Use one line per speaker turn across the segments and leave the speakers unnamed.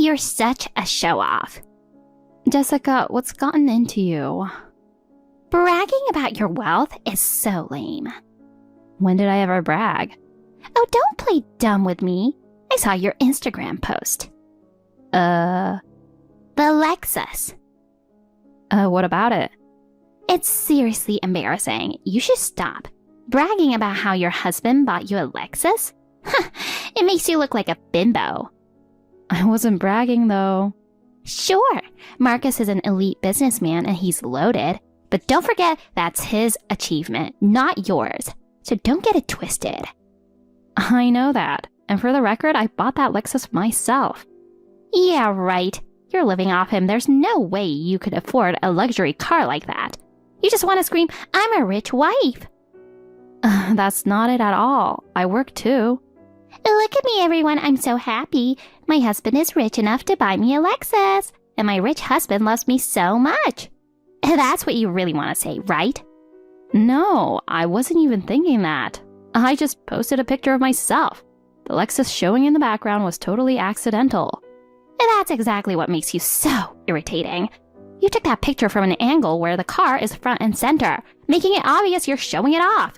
You're such a show-off.
Jessica, what's gotten into you?
Bragging about your wealth is so lame.
When did I ever brag?
Oh, don't play dumb with me. I saw your Instagram post. The Lexus.
What about it?
It's seriously embarrassing. You should stop. Bragging about how your husband bought you a Lexus? It makes you look like a bimbo.
I wasn't bragging, though.
Sure, Marcus is an elite businessman and he's loaded. But don't forget that's his achievement, not yours. So don't get it twisted.
I know that. And for the record, I bought that Lexus myself.
Yeah, right. You're living off him. There's no way you could afford a luxury car like that. You just want to scream, I'm a rich wife.
That's not it at all. I work too.
Look at me, everyone. I'm so happy. My husband is rich enough to buy me a Lexus. And my rich husband loves me so much. That's what you really want to say, right?
No, I wasn't even thinking that. I just posted a picture of myself. The Lexus showing in the background was totally accidental.
And that's exactly what makes you so irritating. You took that picture from an angle where the car is front and center, making it obvious you're showing it off.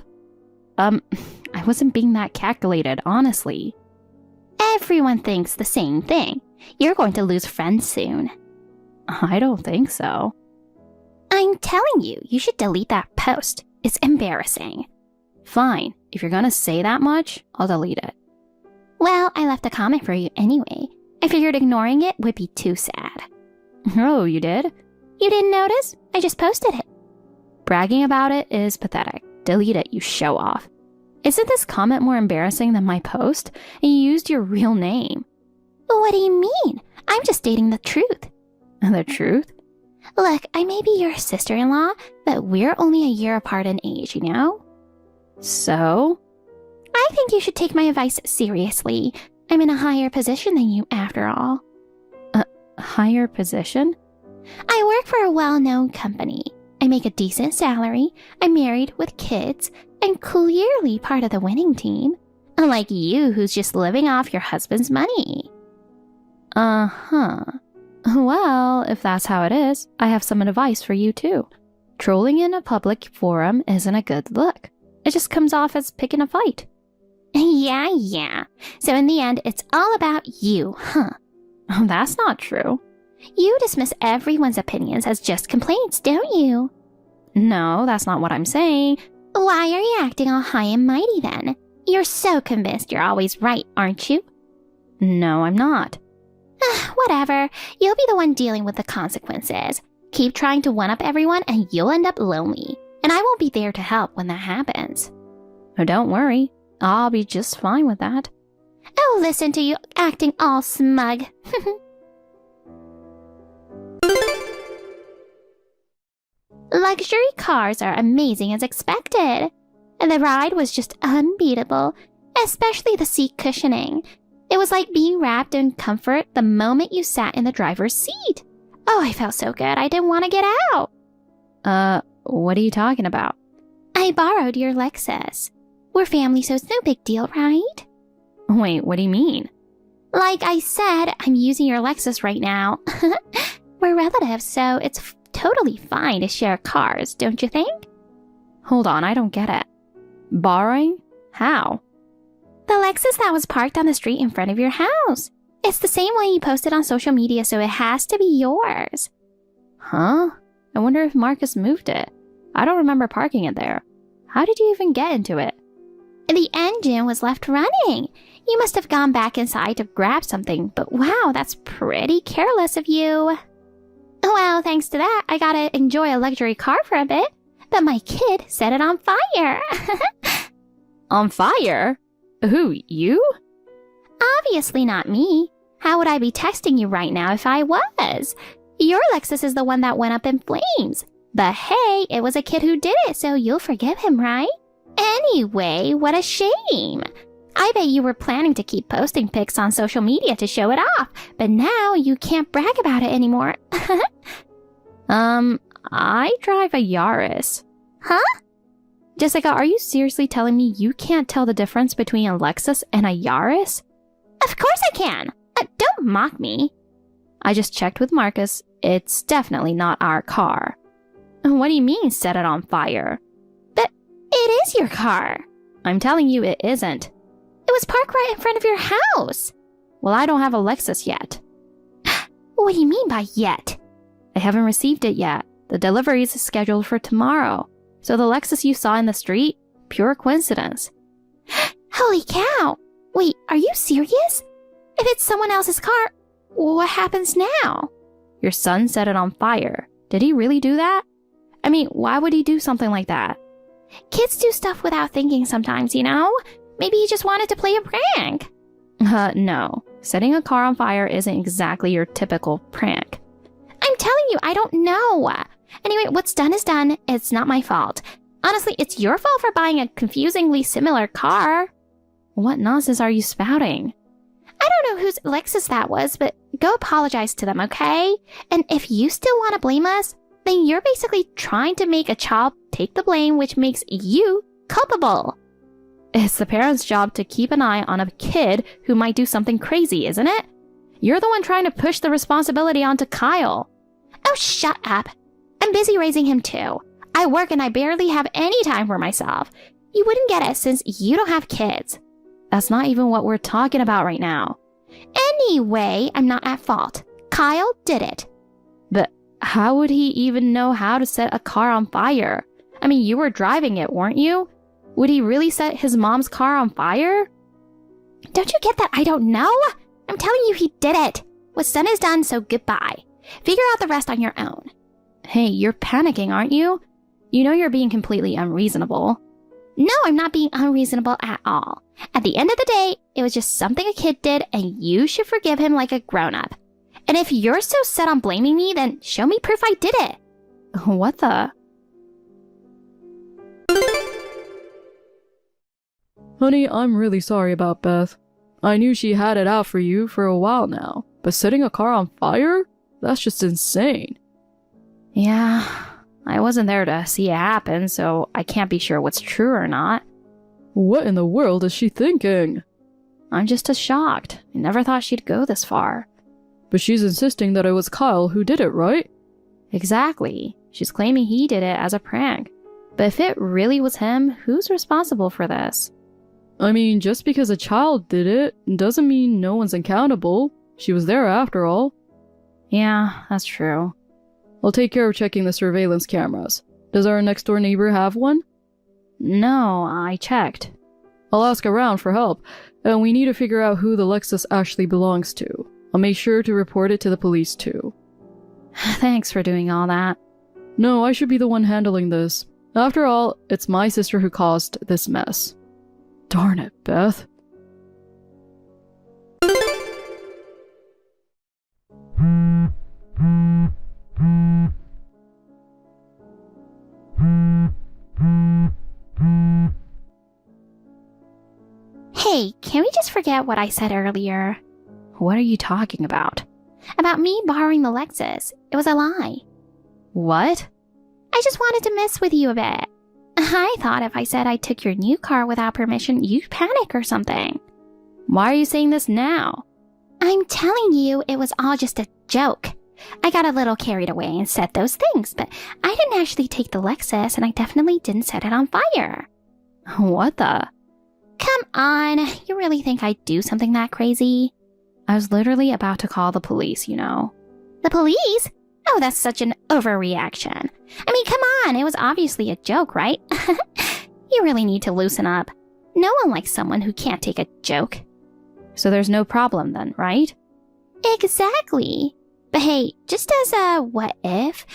I wasn't being that calculated, honestly.
Everyone thinks the same thing. You're going to lose friends soon.
I don't think so.
I'm telling you, you should delete that post. It's embarrassing.
Fine. If you're gonna say that much, I'll delete it.
Well, I left a comment for you anyway. I figured ignoring it would be too sad.
Oh, you did?
You didn't notice? I just posted it.
Bragging about it is pathetic. Delete it, you show off. Isn't this comment more embarrassing than my post? And you used your real name.
What do you mean? I'm just stating the truth.
The truth?
Look, I may be your sister-in-law, but we're only a year apart in age, you know?
So?
I think you should take my advice seriously. I'm in a higher position than you, after all.
A higher position?
I work for a well-known company. I make a decent salary. I'm married with kids. I'm clearly part of the winning team. Unlike you, who's just living off your husband's money.
Uh-huh. Well, if that's how it is, I have some advice for you too. Trolling in a public forum isn't a good look. It just comes off as picking a fight.
Yeah. So in the end, it's all about you, huh?
That's not true.
You dismiss everyone's opinions as just complaints, don't you?
No, that's not what I'm saying.
Why are you acting all high and mighty then? You're so convinced you're always right, aren't you?
No, I'm not.
Whatever. You'll be the one dealing with the consequences. Keep trying to one-up everyone and you'll end up lonely. And I won't be there to help when that happens.
Oh, don't worry. I'll be just fine with that.
Oh, listen to you acting all smug. Luxury cars are amazing as expected. The ride was just unbeatable, especially the seat cushioning. It was like being wrapped in comfort the moment you sat in the driver's seat. Oh, I felt so good. I didn't want to get out.
What are you talking about?
I borrowed your Lexus. We're family, so it's no big deal, right?
Wait, what do you mean?
Like I said, I'm using your Lexus right now. We're relatives, so it's totally fine to share cars, don't you think?
Hold on, I don't get it. Borrowing? How?
The Lexus that was parked on the street in front of your house. It's the same one you posted on social media, so it has to be yours.
Huh? I wonder if Marcus moved it. I don't remember parking it there. How did you even get into it?
The engine was left running. You must have gone back inside to grab something, but wow, that's pretty careless of you. Well, thanks to that, I got to enjoy a luxury car for a bit, but my kid set it on fire.
On fire? Who, you?
Obviously not me. How would I be texting you right now if I was? Your Lexus is the one that went up in flames. But hey, it was a kid who did it, so you'll forgive him, right? Anyway, what a shame. I bet you were planning to keep posting pics on social media to show it off, but now you can't brag about it anymore.
I drive a Yaris.
Huh?
Jessica, are you seriously telling me you can't tell the difference between a Lexus and a Yaris?
Of course I can. Don't mock me.
I just checked with Marcus. It's definitely not our car. What do you mean, set it on fire?
But it is your car.
I'm telling you it isn't.
It was parked right in front of your house.
Well, I don't have a Lexus yet.
What do you mean by yet?
I haven't received it yet. The delivery is scheduled for tomorrow. So the Lexus you saw in the street, pure coincidence.
Holy cow! Wait, are you serious? If it's someone else's car, what happens now?
Your son set it on fire. Did he really do that? I mean, why would he do something like that?
Kids do stuff without thinking sometimes, you know? Maybe he just wanted to play a prank.
No. Setting a car on fire isn't exactly your typical prank.
I'm telling you, I don't know. Anyway, what's done is done. It's not my fault. Honestly, it's your fault for buying a confusingly similar car.
What nonsense are you spouting?
I don't know whose Lexus that was, but go apologize to them, okay? And if you still want to blame us, then you're basically trying to make a child take the blame, which makes you culpable.
It's the parent's job to keep an eye on a kid who might do something crazy, isn't it? You're the one trying to push the responsibility onto Kyle.
Oh, shut up. I'm busy raising him too. I work and I barely have any time for myself. You wouldn't get it since you don't have kids.
That's not even what we're talking about right now.
Anyway, I'm not at fault. Kyle did it.
But how would he even know how to set a car on fire? I mean, you were driving it, weren't you? Would he really set his mom's car on fire?
Don't you get that I don't know? I'm telling you he did it. What's done is done, so goodbye. Figure out the rest on your own.
Hey, you're panicking, aren't you? You know you're being completely unreasonable.
No, I'm not being unreasonable at all. At the end of the day, it was just something a kid did, and you should forgive him like a grown-up. And if you're so set on blaming me, then show me proof I did it.
What the?
Honey, I'm really sorry about Beth. I knew she had it out for you for a while now, but setting a car on fire? That's just insane.
Yeah, I wasn't there to see it happen, so I can't be sure what's true or not.
What in the world is she thinking?
I'm just as shocked. I never thought she'd go this far.
But she's insisting that it was Kyle who did it, right?
Exactly. She's claiming he did it as a prank. But if it really was him, who's responsible for this?
I mean, just because a child did it doesn't mean no one's accountable. She was there after all.
Yeah, that's true.
I'll take care of checking the surveillance cameras. Does our next door neighbor have one?
No, I checked.
I'll ask around for help, and we need to figure out who the Lexus actually belongs to. I'll make sure to report it to the police too.
Thanks for doing all that.
No, I should be the one handling this. After all, it's my sister who caused this mess. Darn it, Beth.
Hey, can we just forget what I said earlier?
What are you talking about?
About me borrowing the Lexus. It was a lie.
What?
I just wanted to mess with you a bit. I thought if I said I took your new car without permission, you'd panic or something.
Why are you saying this now?
I'm telling you, it was all just a joke. I got a little carried away and said those things, but I didn't actually take the Lexus, and I definitely didn't set it on fire.
What the?
Come on, you really think I'd do something that crazy?
I was literally about to call the police, you know.
The police? Oh, that's such an overreaction. I mean, come on, it was obviously a joke, right? You really need to loosen up. No one likes someone who can't take a joke.
So there's no problem then, right?
Exactly. But hey, just as a what if,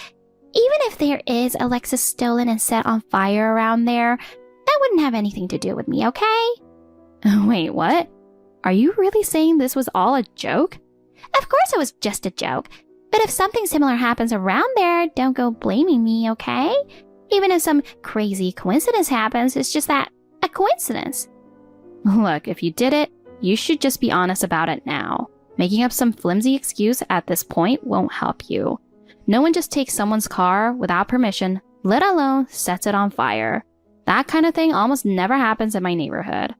even if there is a Lexus stolen and set on fire around there, that wouldn't have anything to do with me, okay?
Wait, what? Are you really saying this was all a joke?
Of course it was just a joke. But if something similar happens around there, don't go blaming me, okay? Even if some crazy coincidence happens, it's just that, a coincidence.
Look, if you did it, you should just be honest about it now. Making up some flimsy excuse at this point won't help you. No one just takes someone's car without permission, let alone sets it on fire. That kind of thing almost never happens in my neighborhood.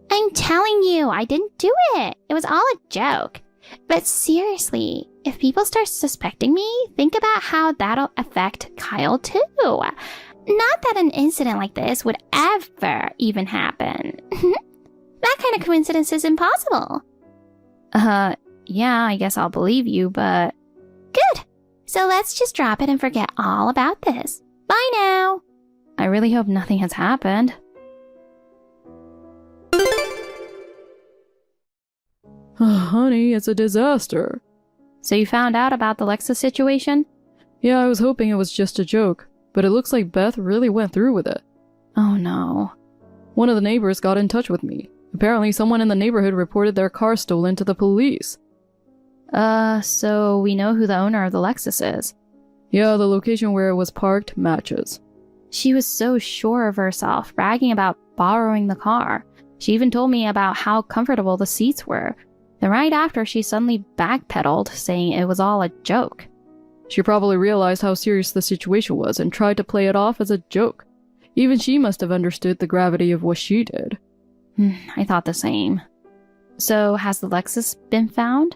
I'm telling you, I didn't do it. It was all a joke. But seriously, if people start suspecting me, think about how that'll affect Kyle too. Not that an incident like this would ever even happen. That kind of coincidence is impossible.
Yeah, I guess I'll believe you, but...
Good. So let's just drop it and forget all about this. Bye now.
I really hope nothing has happened.
Honey, it's a disaster.
So you found out about the Lexus situation?
Yeah, I was hoping it was just a joke, but it looks like Beth really went through with it.
Oh no.
One of the neighbors got in touch with me. Apparently someone in the neighborhood reported their car stolen to the police.
So we know who the owner of the Lexus is.
Yeah, the location where it was parked matches.
She was so sure of herself, bragging about borrowing the car. She even told me about how comfortable the seats were. Then right after, she suddenly backpedaled, saying it was all a joke.
She probably realized how serious the situation was and tried to play it off as a joke. Even she must have understood the gravity of what she did.
I thought the same. So, has the Lexus been found?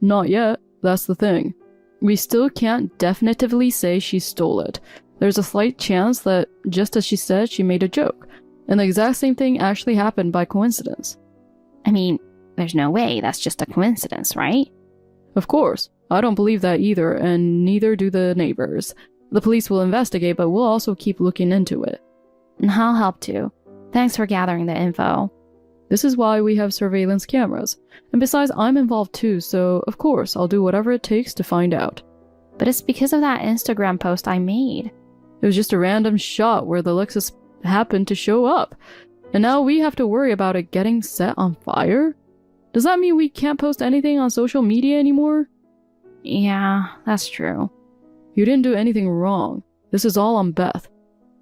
Not yet, that's the thing. We still can't definitively say she stole it. There's a slight chance that, just as she said, she made a joke, and the exact same thing actually happened by coincidence.
I mean, there's no way that's just a coincidence, right?
Of course. I don't believe that either, and neither do the neighbors. The police will investigate, but we'll also keep looking into it.
I'll help too. Thanks for gathering the info.
This is why we have surveillance cameras. And besides, I'm involved too, so of course I'll do whatever it takes to find out.
But it's because of that Instagram post I made.
It was just a random shot where the Lexus happened to show up. And now we have to worry about it getting set on fire? Does that mean we can't post anything on social media anymore?
Yeah, that's true.
You didn't do anything wrong. This is all on Beth.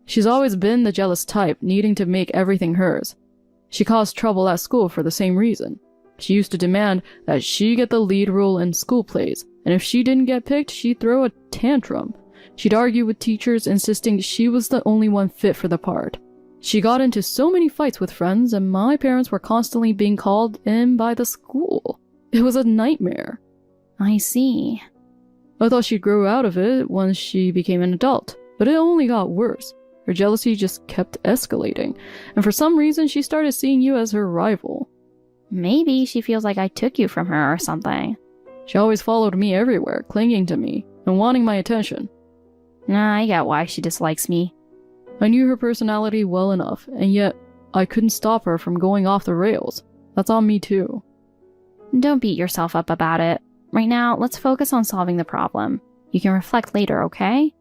She's always been the jealous type, needing to make everything hers. She caused trouble at school for the same reason. She used to demand that she get the lead role in school plays, and if she didn't get picked, she'd throw a tantrum. She'd argue with teachers, insisting she was the only one fit for the part. She got into so many fights with friends, and my parents were constantly being called in by the school. It was a nightmare.
I see.
I thought she'd grow out of it once she became an adult, but it only got worse. Her jealousy just kept escalating, and for some reason she started seeing you as her rival.
Maybe she feels like I took you from her or something.
She always followed me everywhere, clinging to me, and wanting my attention.
Nah, I get why she dislikes me.
I knew her personality well enough, and yet I couldn't stop her from going off the rails. That's on me too.
Don't beat yourself up about it. Right now, let's focus on solving the problem. You can reflect later, okay?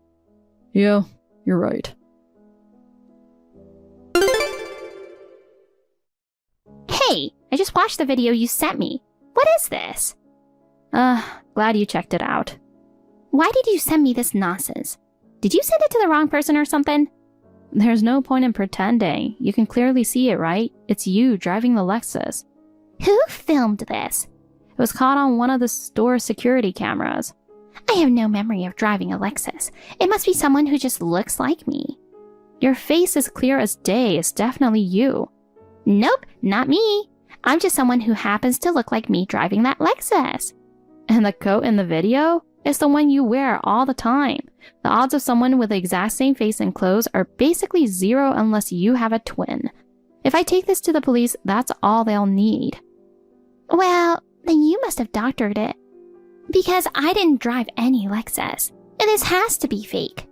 Yeah, you're right.
Hey, I just watched the video you sent me. What is this?
Glad you checked it out.
Why did you send me this nonsense? Did you send it to the wrong person or something?
There's no point in pretending. You can clearly see it, right? It's you driving the Lexus.
Who filmed this?
It was caught on one of the store security cameras.
I have no memory of driving a Lexus. It must be someone who just looks like me.
Your face is clear as day. It's definitely you.
Nope, not me. I'm just someone who happens to look like me driving that Lexus.
And the coat in the video is the one you wear all the time. The odds of someone with the exact same face and clothes are basically zero unless you have a twin. If I take this to the police, that's all they'll need.
Well, then you must have doctored it. Because I didn't drive any Lexus. This has to be fake.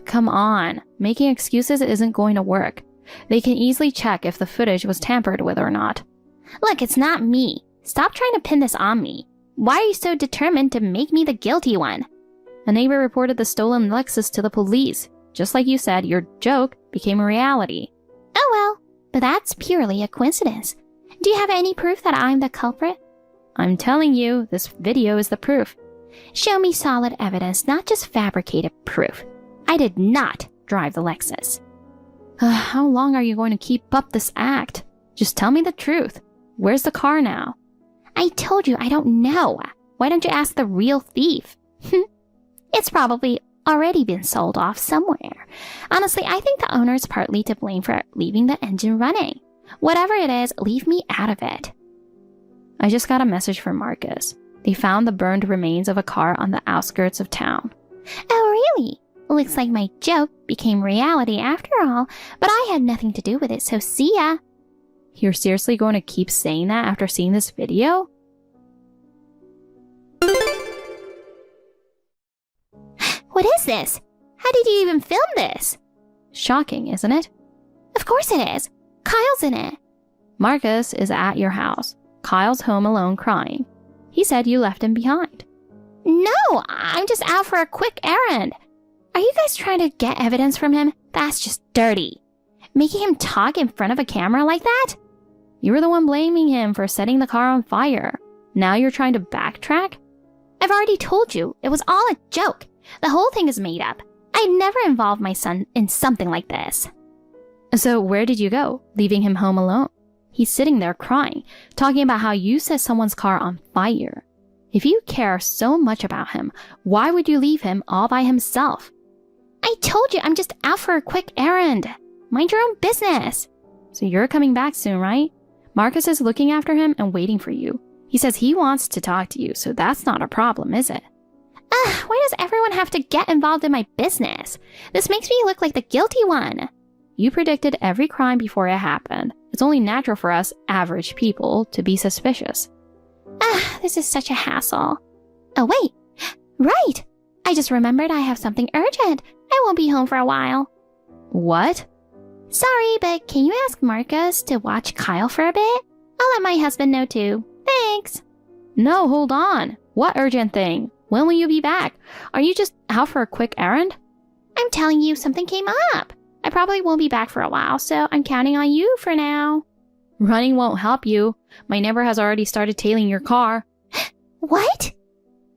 Come on. Making excuses isn't going to work. They can easily check if the footage was tampered with or not.
Look, it's not me. Stop trying to pin this on me. Why are you so determined to make me the guilty one?
A neighbor reported the stolen Lexus to the police. Just like you said, your joke became a reality.
Oh well, but that's purely a coincidence. Do you have any proof that I'm the culprit?
I'm telling you, this video is the proof.
Show me solid evidence, not just fabricated proof. I did not drive the Lexus.
How long are you going to keep up this act? Just tell me the truth. Where's the car now?
I told you I don't know. Why don't you ask the real thief? It's probably already been sold off somewhere. Honestly, I think the owner is partly to blame for leaving the engine running. Whatever it is, leave me out of it.
I just got a message from Marcus. They found the burned remains of a car on the outskirts of town.
Oh, really? Looks like my joke became reality after all, but I had nothing to do with it, so see ya.
You're seriously going to keep saying that after seeing this video?
What is this? How did you even film this?
Shocking, isn't it?
Of course it is. Kyle's in it.
Marcus is at your house. Kyle's home alone crying. He said you left him behind.
No, I'm just out for a quick errand. Are you guys trying to get evidence from him? That's just dirty. Making him talk in front of a camera like that?
You were the one blaming him for setting the car on fire. Now you're trying to backtrack?
I've already told you, it was all a joke. The whole thing is made up. I'd never involve my son in something like this.
So where did you go, leaving him home alone? He's sitting there crying, talking about how you set someone's car on fire. If you care so much about him, why would you leave him all by himself?
I told you I'm just out for a quick errand. Mind your own business.
So you're coming back soon, right? Marcus is looking after him and waiting for you. He says he wants to talk to you, so that's not a problem, is it?
Why does everyone have to get involved in my business? This makes me look like the guilty one.
You predicted every crime before it happened. It's only natural for us average people to be suspicious.
This is such a hassle. Oh, wait. Right. I just remembered I have something urgent. I won't be home for a while.
What?
Sorry, but can you ask Marcus to watch Kyle for a bit? I'll let my husband know too. Thanks.
No, hold on. What urgent thing? When will you be back? Are you just out for a quick errand?
I'm telling you, something came up. I probably won't be back for a while, so I'm counting on you for now.
Running won't help you. My neighbor has already started tailing your car.
What?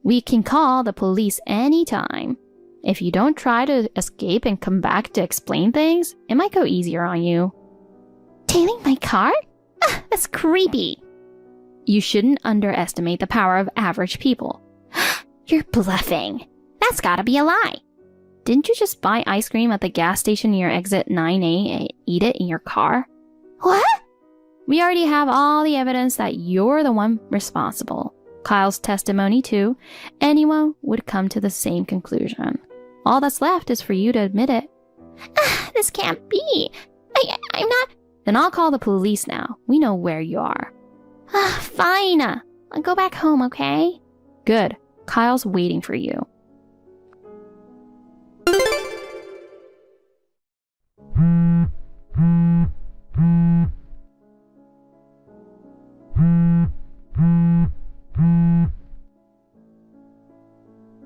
We can call the police anytime. If you don't try to escape and come back to explain things, it might go easier on you.
Tailing my car? That's creepy.
You shouldn't underestimate the power of average people.
You're bluffing. That's gotta be a lie.
Didn't you just buy ice cream at the gas station near exit 9A and eat it in your car?
What?
We already have all the evidence that you're the one responsible. Kyle's testimony too. Anyone would come to the same conclusion. All that's left is for you to admit it.
This can't be. I'm not...
Then I'll call the police now. We know where you are.
Fine. I'll go back home, okay?
Good. Kyle's waiting for you.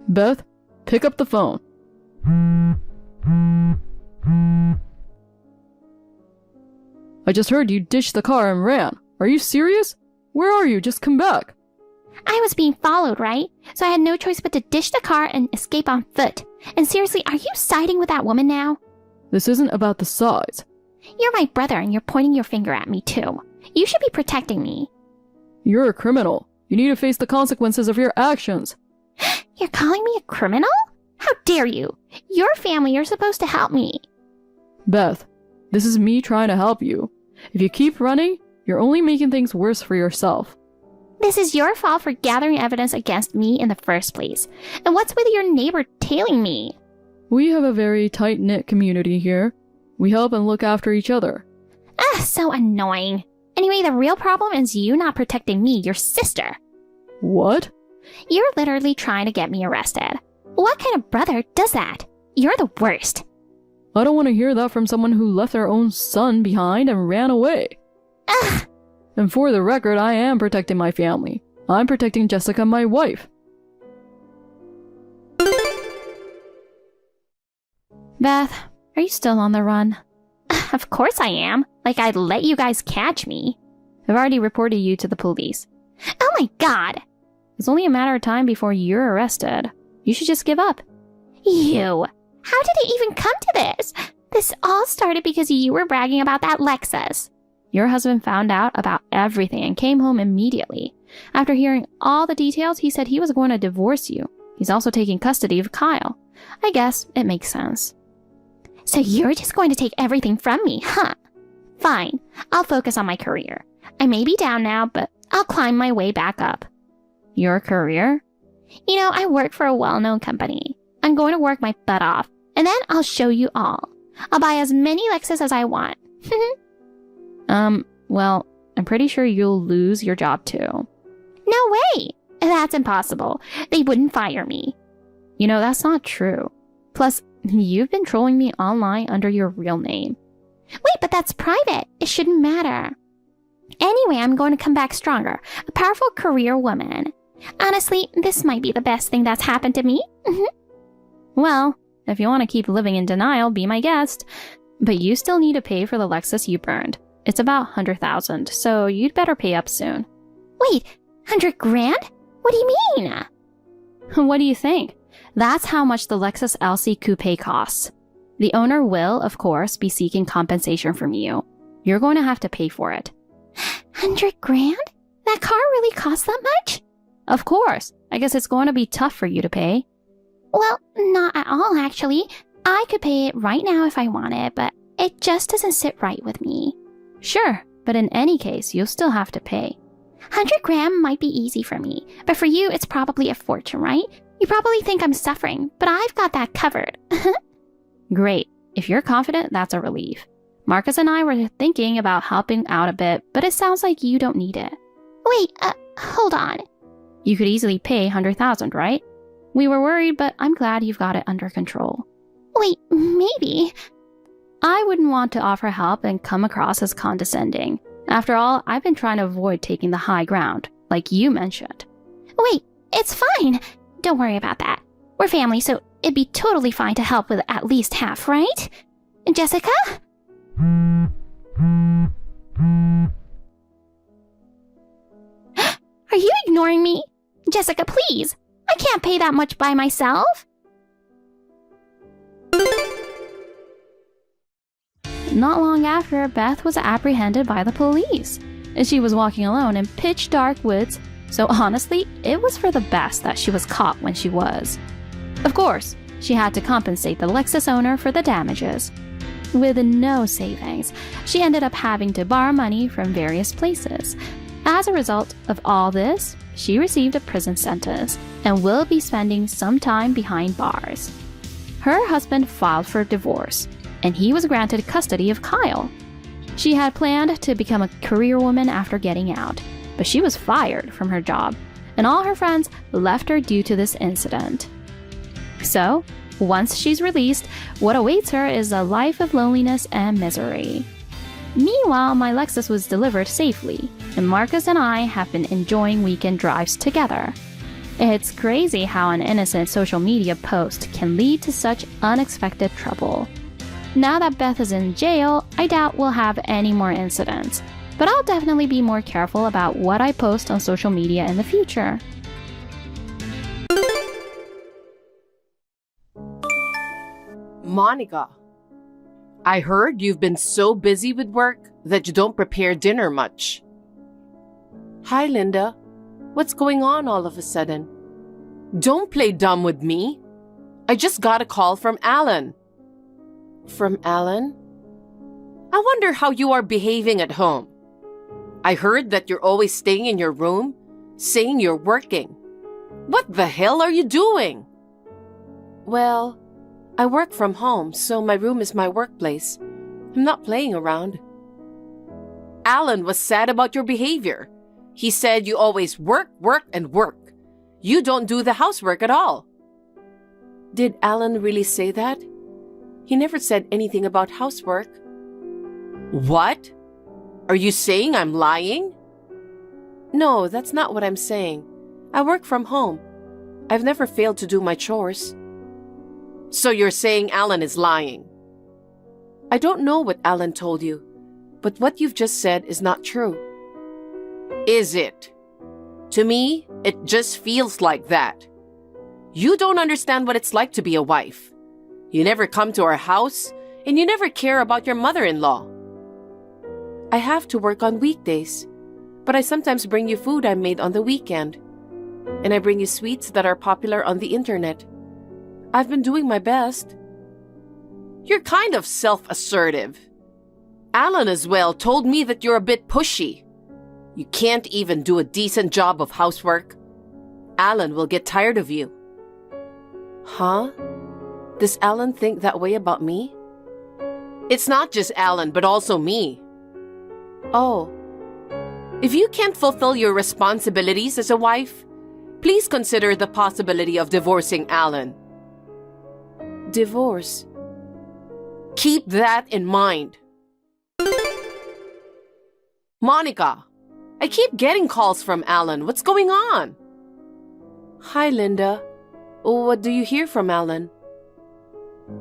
Beth, pick up the phone. I just heard you ditched the car and ran. Are you serious? Where are you? Just come back.
I was being followed, right? So I had no choice but to ditch the car and escape on foot. And seriously, are you siding with that woman now?
This isn't about the size.
You're my brother and you're pointing your finger at me too. You should be protecting me.
You're a criminal. You need to face the consequences of your actions.
You're calling me a criminal? How dare you? Your family, you're supposed to help me.
Beth, this is me trying to help you. If you keep running, you're only making things worse for yourself.
This is your fault for gathering evidence against me in the first place. And what's with your neighbor tailing me?
We have a very tight-knit community here. We help and look after each other.
So annoying. Anyway, the real problem is you not protecting me, your sister.
What?
You're literally trying to get me arrested. What kind of brother does that? You're the worst.
I don't want to hear that from someone who left their own son behind and ran away.
Ugh.
And for the record, I am protecting my family. I'm protecting Jessica, my wife.
Beth, are you still on the run?
Of course I am. Like I'd let you guys catch me.
I've already reported you to the police.
Oh my god.
It's only a matter of time before you're arrested. You should just give up.
You. How did it even come to this? This all started because you were bragging about that Lexus.
Your husband found out about everything and came home immediately. After hearing all the details, he said he was going to divorce you. He's also taking custody of Kyle. I guess it makes sense.
So you're just going to take everything from me, huh? Fine. I'll focus on my career. I may be down now, but I'll climb my way back up.
Your career?
You know, I work for a well-known company. I'm going to work my butt off, and then I'll show you all. I'll buy as many Lexus as I want.
Well, I'm pretty sure you'll lose your job too.
No way! That's impossible. They wouldn't fire me.
You know, that's not true. Plus, you've been trolling me online under your real name.
Wait, but that's private. It shouldn't matter. Anyway, I'm going to come back stronger. A powerful career woman. Honestly, this might be the best thing that's happened to me.
Well, if you want to keep living in denial, be my guest. But you still need to pay for the Lexus you burned. It's about 100,000, so you'd better pay up soon.
Wait, 100 grand? What do you mean?
What do you think? That's how much the Lexus LC Coupe costs. The owner will, of course, be seeking compensation from you. You're going to have to pay for it.
100 grand? That car really costs that much?
Of course. I guess it's going to be tough for you to pay.
Well, not at all, actually. I could pay it right now if I wanted, but it just doesn't sit right with me.
Sure, but in any case, you'll still have to pay.
100 grand might be easy for me, but for you, it's probably a fortune, right? You probably think I'm suffering, but I've got that covered.
Great. If you're confident, that's a relief. Marcus and I were thinking about helping out a bit, but it sounds like you don't need it.
Wait, hold on.
You could easily pay 100,000, right? We were worried, but I'm glad you've got it under control.
Wait, maybe.
I wouldn't want to offer help and come across as condescending. After all, I've been trying to avoid taking the high ground, like you mentioned.
Wait, it's fine. Don't worry about that. We're family, so it'd be totally fine to help with at least half, right? Jessica? Are you ignoring me? Jessica, please. I can't pay that much by myself.
Not long after, Beth was apprehended by the police. She was walking alone in pitch dark woods, so honestly, it was for the best that she was caught when she was. Of course, she had to compensate the Lexus owner for the damages. With no savings, she ended up having to borrow money from various places. As a result of all this, she received a prison sentence and will be spending some time behind bars. Her husband filed for divorce, and he was granted custody of Kyle. She had planned to become a career woman after getting out, but she was fired from her job, and all her friends left her due to this incident. So, once she's released, what awaits her is a life of loneliness and misery. Meanwhile, my Lexus was delivered safely, and Marcus and I have been enjoying weekend drives together. It's crazy how an innocent social media post can lead to such unexpected trouble. Now that Beth is in jail, I doubt we'll have any more incidents, but I'll definitely be more careful about what I post on social media in the future.
Monica, I heard you've been so busy with work that you don't prepare dinner much. Hi, Linda. What's going on all of a sudden? Don't play dumb with me. I just got a call from Alan. From Alan? I wonder how you are behaving at home. I heard that you're always staying in your room, saying you're working. What the hell are you doing? Well, I work from home, so my room is my workplace. I'm not playing around. Alan was sad about your behavior. He said you always work, work, and work. You don't do the housework at all. Did Alan really say that? He never said anything about housework. What? Are you saying I'm lying? No, that's not what I'm saying. I work from home. I've never failed to do my chores. So you're saying Alan is lying? I don't know what Alan told you, but what you've just said is not true. Is it? To me, it just feels like that. You don't understand what it's like to be a wife. You never come to our house, and you never care about your mother-in-law. I have to work on weekdays, but I sometimes bring you food I made on the weekend. And I bring you sweets that are popular on the internet. I've been doing my best. You're kind of self-assertive. Alan as well told me that you're a bit pushy. You can't even do a decent job of housework. Alan will get tired of you. Huh? Does Alan think that way about me? It's not just Alan, but also me. Oh. If you can't fulfill your responsibilities as a wife, please consider the possibility of divorcing Alan. Divorce? Keep that in mind. Monica, I keep getting calls from Alan. What's going on? Hi, Linda. What do you hear from Alan?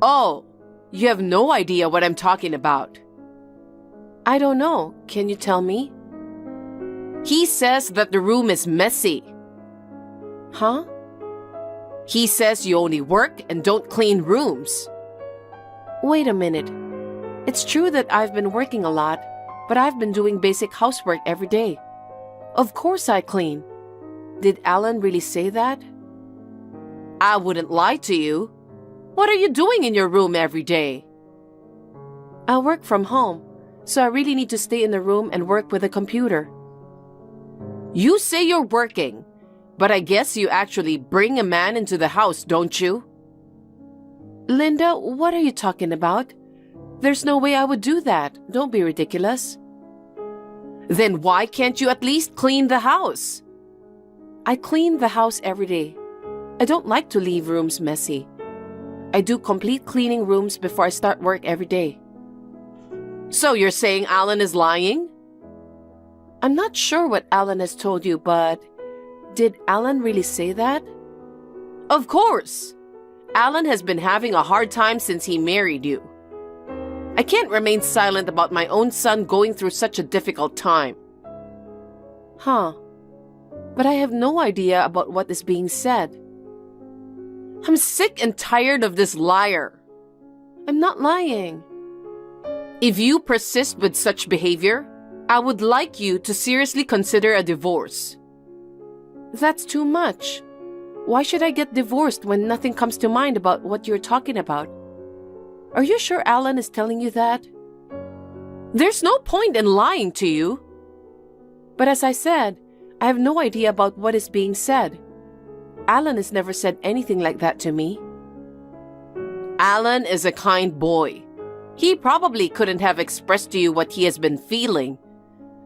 Oh, you have no idea what I'm talking about. I don't know. Can you tell me? He says that the room is messy. Huh? He says you only work and don't clean rooms. Wait a minute. It's true that I've been working a lot, but I've been doing basic housework every day. Of course I clean. Did Alan really say that? I wouldn't lie to you. What are you doing in your room every day? I work from home, so I really need to stay in the room and work with a computer. You say you're working, but I guess you actually bring a man into the house, don't you? Linda, what are you talking about? There's no way I would do that. Don't be ridiculous. Then why can't you at least clean the house? I clean the house every day. I don't like to leave rooms messy. I do complete cleaning rooms before I start work every day. So you're saying Alan is lying? I'm not sure what Alan has told you, but did Alan really say that? Of course! Alan has been having a hard time since he married you. I can't remain silent about my own son going through such a difficult time. Huh. But I have no idea about what is being said. I'm sick and tired of this liar. I'm not lying. If you persist with such behavior, I would like you to seriously consider a divorce. That's too much. Why should I get divorced when nothing comes to mind about what you're talking about? Are you sure Alan is telling you that? There's no point in lying to you. But as I said, I have no idea about what is being said. Alan has never said anything like that to me. Alan is a kind boy. He probably couldn't have expressed to you what he has been feeling.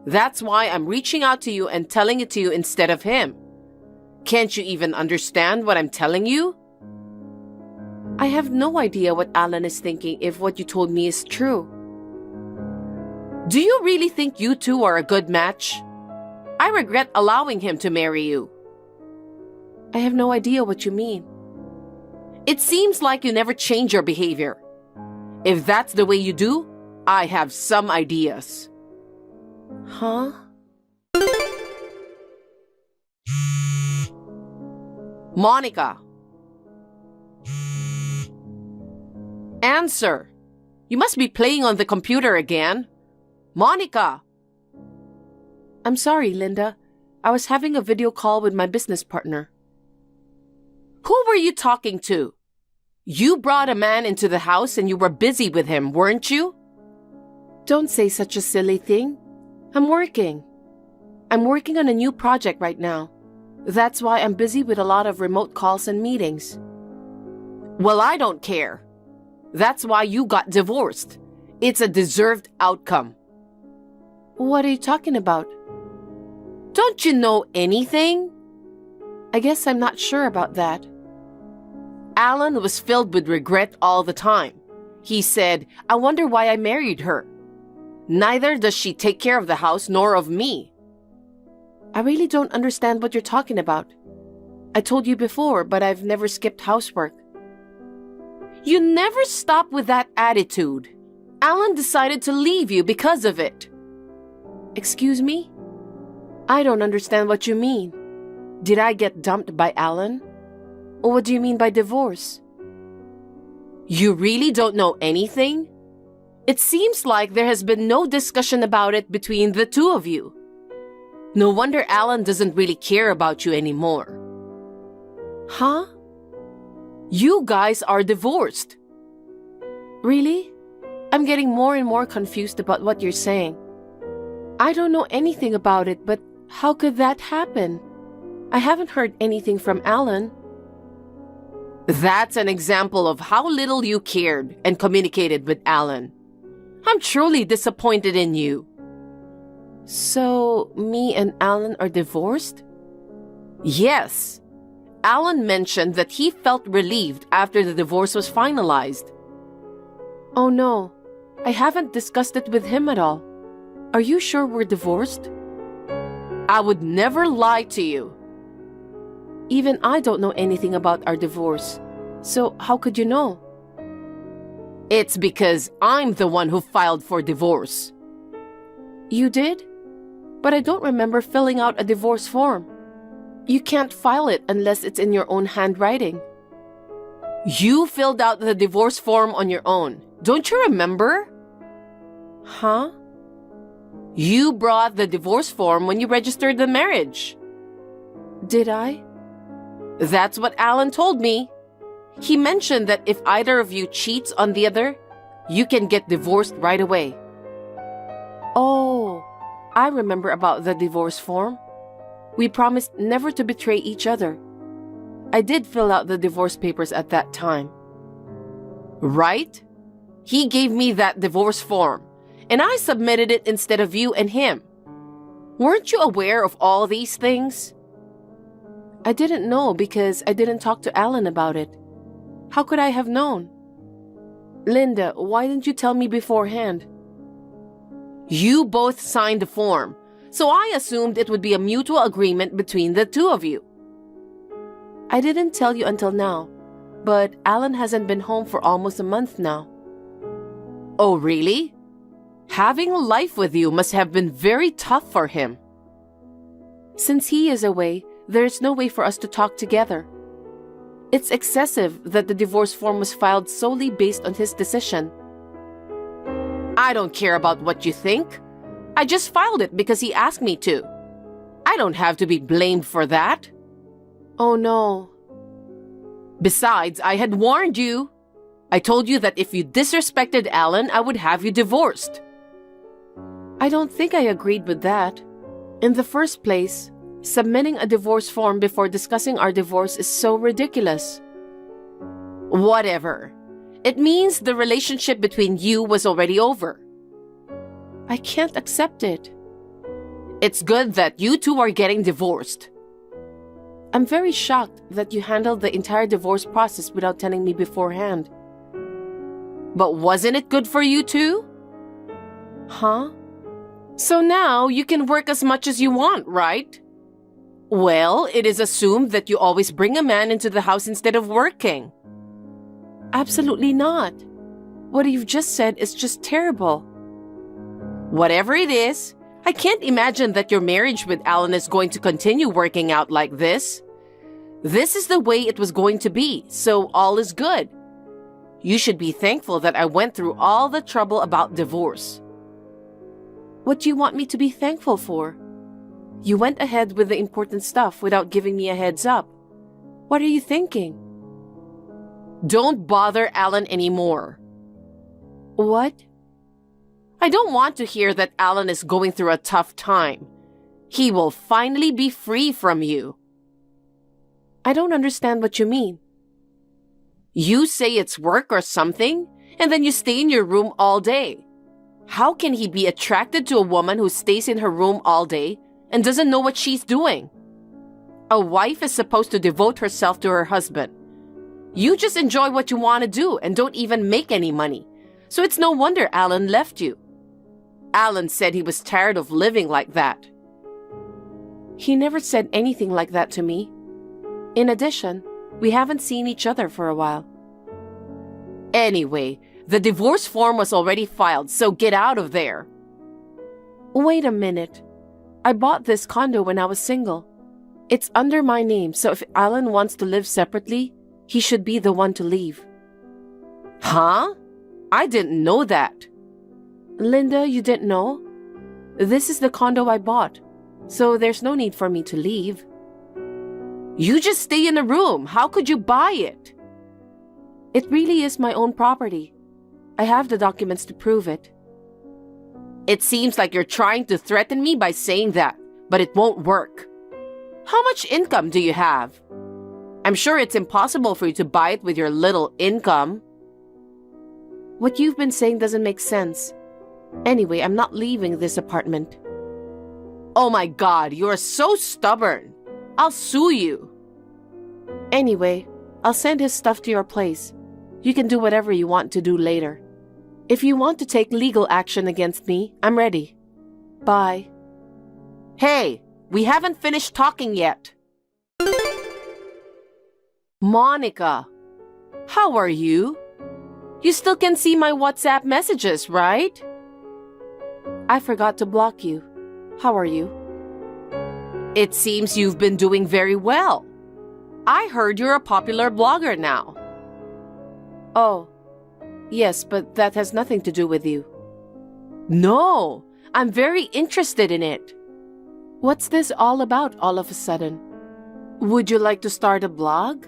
That's why I'm reaching out to you and telling it to you instead of him. Can't you even understand what I'm telling you? I have no idea what Alan is thinking if what you told me is true. Do you really think you two are a good match? I regret allowing him to marry you. I have no idea what you mean. It seems like you never change your behavior. If that's the way you do, I have some ideas. Huh? Monica. Answer. You must be playing on the computer again. Monica. I'm sorry, Linda. I was having a video call with my business partner. Who were you talking to? You brought a man into the house and you were busy with him, weren't you? Don't say such a silly thing. I'm working. I'm working on a new project right now. That's why I'm busy with a lot of remote calls and meetings. Well, I don't care. That's why you got divorced. It's a deserved outcome. What are you talking about? Don't you know anything? I guess I'm not sure about that. Alan was filled with regret all the time. He said, I wonder why I married her. Neither does she take care of the house nor of me. I really don't understand what you're talking about. I told you before, but I've never skipped housework. You never stop with that attitude. Alan decided to leave you because of it. Excuse me? I don't understand what you mean. Did I get dumped by Alan? Or what do you mean by divorce? You really don't know anything? It seems like there has been no discussion about it between the two of you. No wonder Alan doesn't really care about you anymore. Huh? You guys are divorced. Really? I'm getting more and more confused about what you're saying. I don't know anything about it, but how could that happen? I haven't heard anything from Alan. That's an example of how little you cared and communicated with Alan. I'm truly disappointed in you. So, me and Alan are divorced? Yes. Alan mentioned that he felt relieved after the divorce was finalized. Oh no, I haven't discussed it with him at all. Are you sure we're divorced? I would never lie to you. Even I don't know anything about our divorce. So how could you know? It's because I'm the one who filed for divorce. You did? But I don't remember filling out a divorce form. You can't file it unless it's in your own handwriting. You filled out the divorce form on your own. Don't you remember? Huh? You brought the divorce form when you registered the marriage. Did I? That's what Alan told me. He mentioned that if either of you cheats on the other, you can get divorced right away. Oh, I remember about the divorce form. We promised never to betray each other. I did fill out the divorce papers at that time. Right? He gave me that divorce form, and I submitted it instead of you and him. Weren't you aware of all these things? I didn't know because I didn't talk to Alan about it. How could I have known? Linda, why didn't you tell me beforehand? You both signed the form, so I assumed it would be a mutual agreement between the two of you. I didn't tell you until now, but Alan hasn't been home for almost a month now. Oh, really? Having life with you must have been very tough for him. Since he is away, there's no way for us to talk together. It's excessive that the divorce form was filed solely based on his decision. I don't care about what you think. I just filed it because he asked me to. I don't have to be blamed for that. Oh no. Besides, I had warned you. I told you that if you disrespected Alan, I would have you divorced. I don't think I agreed with that. In the first place, submitting a divorce form before discussing our divorce is so ridiculous. Whatever. It means the relationship between you was already over. I can't accept it. It's good that you two are getting divorced. I'm very shocked that you handled the entire divorce process without telling me beforehand. But wasn't it good for you too? Huh? So now you can work as much as you want, right? Well, it is assumed that you always bring a man into the house instead of working. Absolutely not. What you've just said is just terrible. Whatever it is, I can't imagine that your marriage with Alan is going to continue working out like this. This is the way it was going to be, so all is good. You should be thankful that I went through all the trouble about divorce. What do you want me to be thankful for? You went ahead with the important stuff without giving me a heads up. What are you thinking? Don't bother Alan anymore. What? I don't want to hear that Alan is going through a tough time. He will finally be free from you. I don't understand what you mean. You say it's work or something, and then you stay in your room all day. How can he be attracted to a woman who stays in her room all day and doesn't know what she's doing? A wife is supposed to devote herself to her husband. You just enjoy what you want to do and don't even make any money. So it's no wonder Alan left you. Alan said he was tired of living like that. He never said anything like that to me. In addition, we haven't seen each other for a while. Anyway, the divorce form was already filed, so get out of there. Wait a minute. I bought this condo when I was single. It's under my name, so if Alan wants to live separately, he should be the one to leave. Huh? I didn't know that. Linda, you didn't know? This is the condo I bought, so there's no need for me to leave. You just stay in the room. How could you buy it? It really is my own property. I have the documents to prove it. It seems like you're trying to threaten me by saying that, but it won't work. How much income do you have? I'm sure it's impossible for you to buy it with your little income. What you've been saying doesn't make sense. Anyway, I'm not leaving this apartment. Oh my God, you're so stubborn. I'll sue you. Anyway, I'll send his stuff to your place. You can do whatever you want to do later. If you want to take legal action against me, I'm ready. Bye. Hey, we haven't finished talking yet. Monica, how are you? You still can see my WhatsApp messages, right? I forgot to block you. How are you? It seems you've been doing very well. I heard you're a popular blogger now. Oh, yes, but that has nothing to do with you. No, I'm very interested in it. What's this all about all of a sudden? Would you like to start a blog?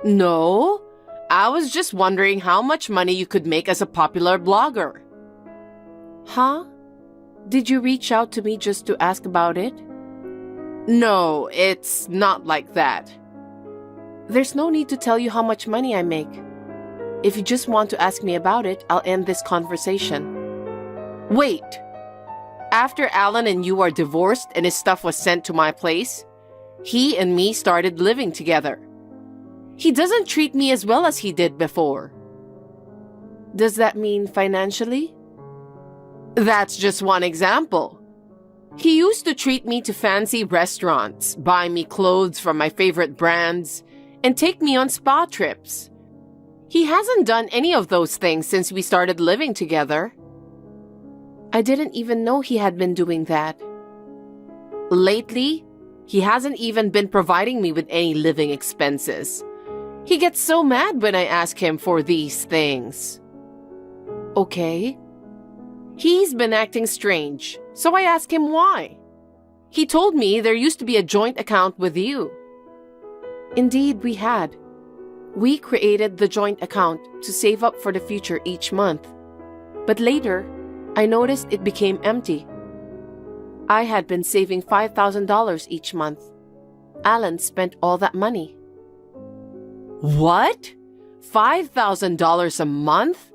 No, I was just wondering how much money you could make as a popular blogger. Huh? Did you reach out to me just to ask about it? No, it's not like that. There's no need to tell you how much money I make. If you just want to ask me about it, I'll end this conversation. Wait. After Alan and you are divorced and his stuff was sent to my place, he and me started living together. He doesn't treat me as well as he did before. Does that mean financially? That's just one example. He used to treat me to fancy restaurants, buy me clothes from my favorite brands, and take me on spa trips. He hasn't done any of those things since we started living together. I didn't even know he had been doing that. Lately, he hasn't even been providing me with any living expenses. He gets so mad when I ask him for these things. Okay. He's been acting strange, so I asked him why. He told me there used to be a joint account with you. Indeed, we had. We created the joint account to save up for the future each month. But later, I noticed it became empty. I had been saving $5,000 each month. Alan spent all that money. What? $5,000 a month?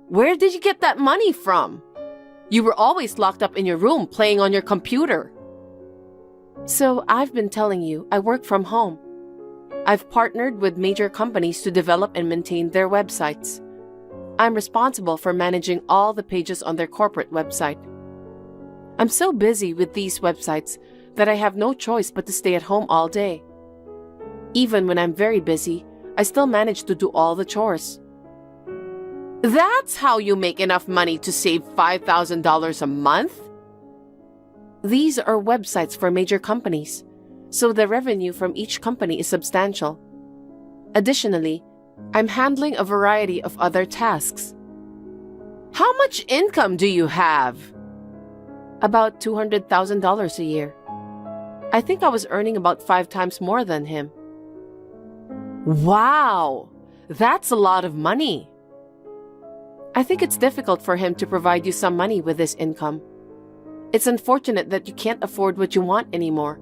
Where did you get that money from? You were always locked up in your room playing on your computer. So I've been telling you, I work from home. I've partnered with major companies to develop and maintain their websites. I'm responsible for managing all the pages on their corporate website. I'm so busy with these websites that I have no choice but to stay at home all day. Even when I'm very busy, I still manage to do all the chores. That's how you make enough money to save $5,000 a month? These are websites for major companies, so the revenue from each company is substantial. Additionally, I'm handling a variety of other tasks. How much income do you have? About $200,000 a year. I think I was earning about 5 times more than him. Wow! That's a lot of money. I think it's difficult for him to provide you some money with this income. It's unfortunate that you can't afford what you want anymore,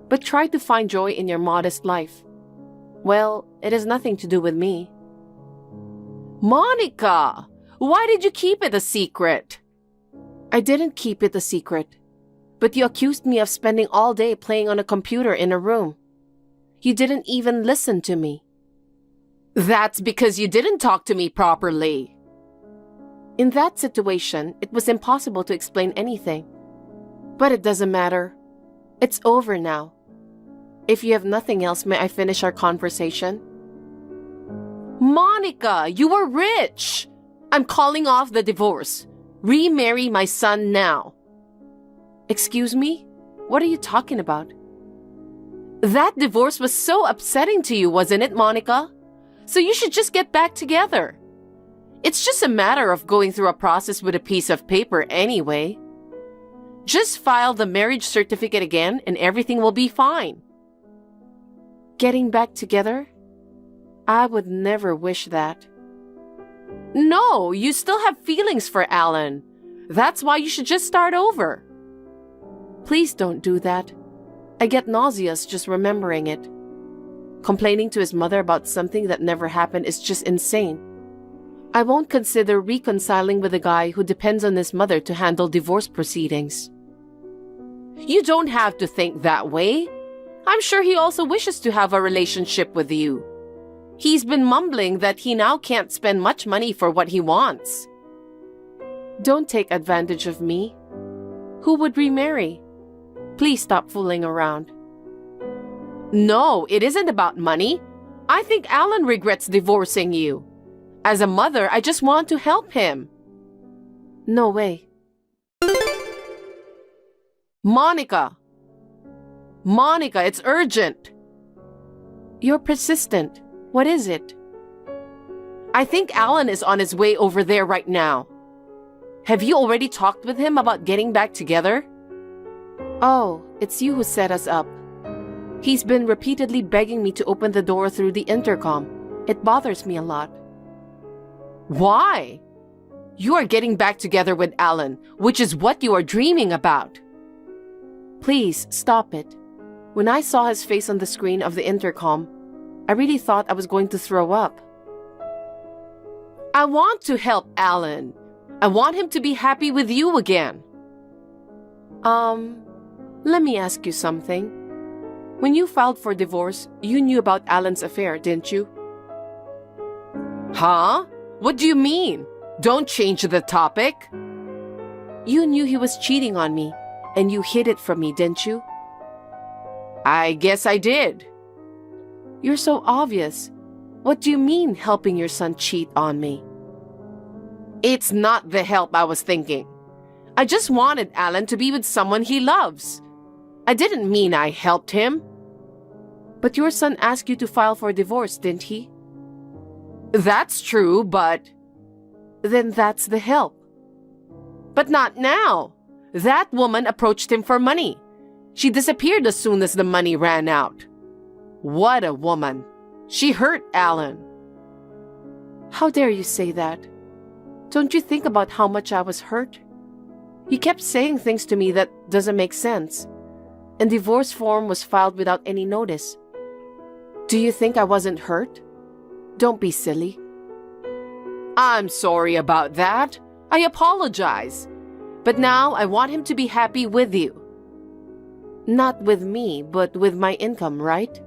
but try to find joy in your modest life. Well, it has nothing to do with me. Monica! Why did you keep it a secret? I didn't keep it a secret, but you accused me of spending all day playing on a computer in a room. You didn't even listen to me. That's because you didn't talk to me properly. In that situation, it was impossible to explain anything. But it doesn't matter. It's over now. If you have nothing else, may I finish our conversation? Monica, you were rich! I'm calling off the divorce. Remarry my son now. Excuse me? What are you talking about? That divorce was so upsetting to you, wasn't it, Monica? So you should just get back together. It's just a matter of going through a process with a piece of paper anyway. Just file the marriage certificate again and everything will be fine. Getting back together? I would never wish that. No, you still have feelings for Alan. That's why you should just start over. Please don't do that. I get nauseous just remembering it. Complaining to his mother about something that never happened is just insane. I won't consider reconciling with a guy who depends on his mother to handle divorce proceedings. You don't have to think that way. I'm sure he also wishes to have a relationship with you. He's been mumbling that he now can't spend much money for what he wants. Don't take advantage of me. Who would remarry? Please stop fooling around. No, it isn't about money. I think Alan regrets divorcing you. As a mother, I just want to help him. No way. Monica! Monica, it's urgent. You're persistent. What is it? I think Alan is on his way over there right now. Have you already talked with him about getting back together? Oh, it's you who set us up. He's been repeatedly begging me to open the door through the intercom. It bothers me a lot. Why? You are getting back together with Alan, which is what you are dreaming about. Please, stop it. When I saw his face on the screen of the intercom, I really thought I was going to throw up. I want to help Alan. I want him to be happy with you again. Let me ask you something. When you filed for divorce, you knew about Alan's affair, didn't you? Huh? What do you mean? Don't change the topic. You knew he was cheating on me, and you hid it from me, didn't you? I guess I did. You're so obvious. What do you mean helping your son cheat on me? It's not the help I was thinking. I just wanted Alan to be with someone he loves. I didn't mean I helped him. But your son asked you to file for divorce, didn't he? That's true, but... Then that's the help. But not now. That woman approached him for money. She disappeared as soon as the money ran out. What a woman. She hurt Alan. How dare you say that? Don't you think about how much I was hurt? He kept saying things to me that doesn't make sense. And divorce form was filed without any notice. Do you think I wasn't hurt? Don't be silly. I'm sorry about that. I apologize. But now I want him to be happy with you. Not with me, but with my income, right?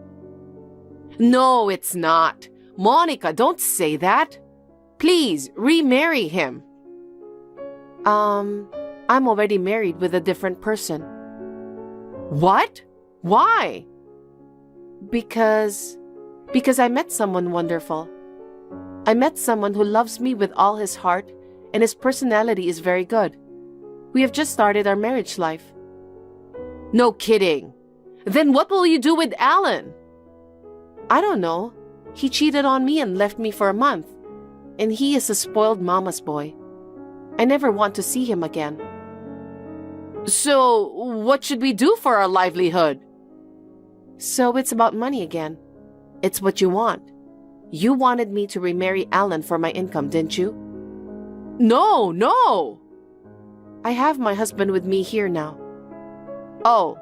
No, it's not. Monica, don't say that. Please, remarry him. I'm already married with a different person. What? Why? Because I met someone wonderful. I met someone who loves me with all his heart, and his personality is very good. We have just started our marriage life. No kidding. Then what will you do with Alan? I don't know. He cheated on me and left me for a month. And he is a spoiled mama's boy. I never want to see him again. So, what should we do for our livelihood? So it's about money again. It's what you want. You wanted me to remarry Alan for my income, didn't you? No! I have my husband with me here now. Oh.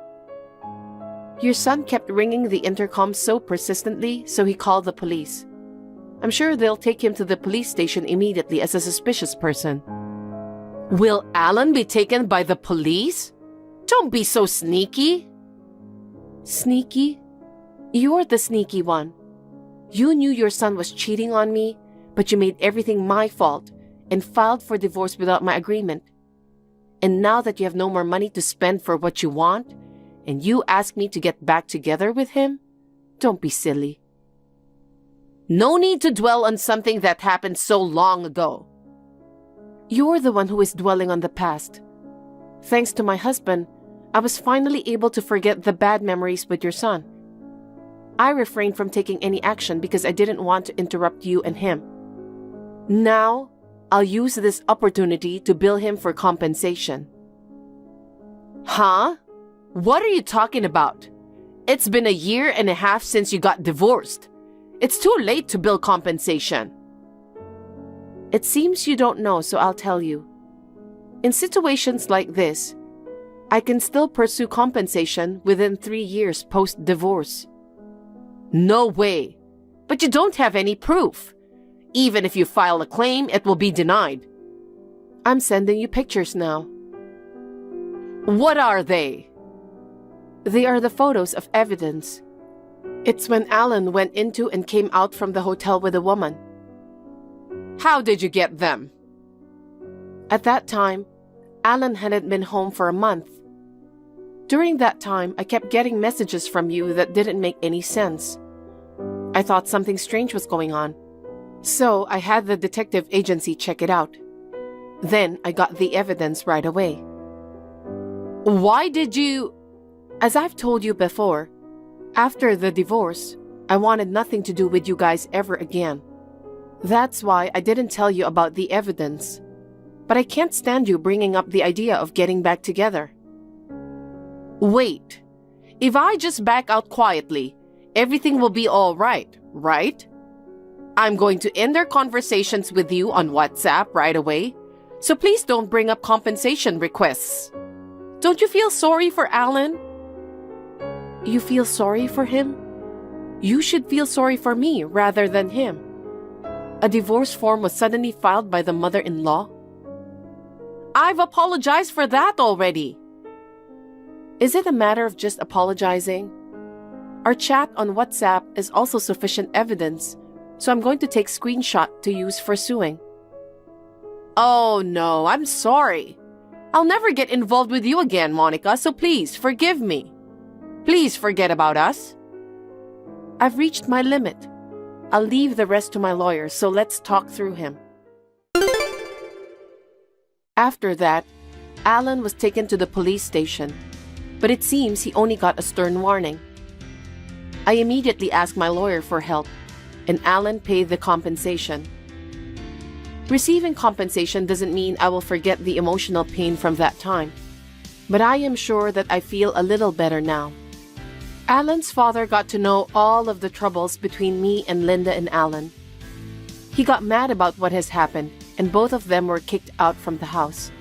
Your son kept ringing the intercom so persistently, so he called the police. I'm sure they'll take him to the police station immediately as a suspicious person. Will Alan be taken by the police? Don't be so sneaky. Sneaky? You're the sneaky one. You knew your son was cheating on me, but you made everything my fault and filed for divorce without my agreement. And now that you have no more money to spend for what you want, and you ask me to get back together with him, don't be silly. No need to dwell on something that happened so long ago. You're the one who is dwelling on the past. Thanks to my husband, I was finally able to forget the bad memories with your son. I refrained from taking any action because I didn't want to interrupt you and him. Now, I'll use this opportunity to bill him for compensation. Huh? What are you talking about? It's been 1.5 years since you got divorced. It's too late to bill compensation. It seems you don't know, so I'll tell you. In situations like this, I can still pursue compensation within 3 years post-divorce. No way! But you don't have any proof. Even if you file a claim, it will be denied. I'm sending you pictures now. What are they? They are the photos of evidence. It's when Alan went into and came out from the hotel with a woman. How did you get them? At that time, Alan hadn't been home for a month. During that time, I kept getting messages from you that didn't make any sense. I thought something strange was going on. So I had the detective agency check it out. Then I got the evidence right away. Why did you... As I've told you before, after the divorce, I wanted nothing to do with you guys ever again. That's why I didn't tell you about the evidence. But I can't stand you bringing up the idea of getting back together. Wait, if I just back out quietly, everything will be all right, right? I'm going to end our conversations with you on WhatsApp right away, so please don't bring up compensation requests. Don't you feel sorry for Alan? You feel sorry for him? You should feel sorry for me rather than him. A divorce form was suddenly filed by the mother-in-law. I've apologized for that already. Is it a matter of just apologizing? Our chat on WhatsApp is also sufficient evidence, so I'm going to take screenshot to use for suing. Oh no, I'm sorry. I'll never get involved with you again, Monica, so please forgive me. Please forget about us. I've reached my limit. I'll leave the rest to my lawyer, so let's talk through him. After that, Alan was taken to the police station, but it seems he only got a stern warning. I immediately asked my lawyer for help, and Alan paid the compensation. Receiving compensation doesn't mean I will forget the emotional pain from that time, but I am sure that I feel a little better now. Alan's father got to know all of the troubles between me and Linda and Alan. He got mad about what has happened, and both of them were kicked out from the house.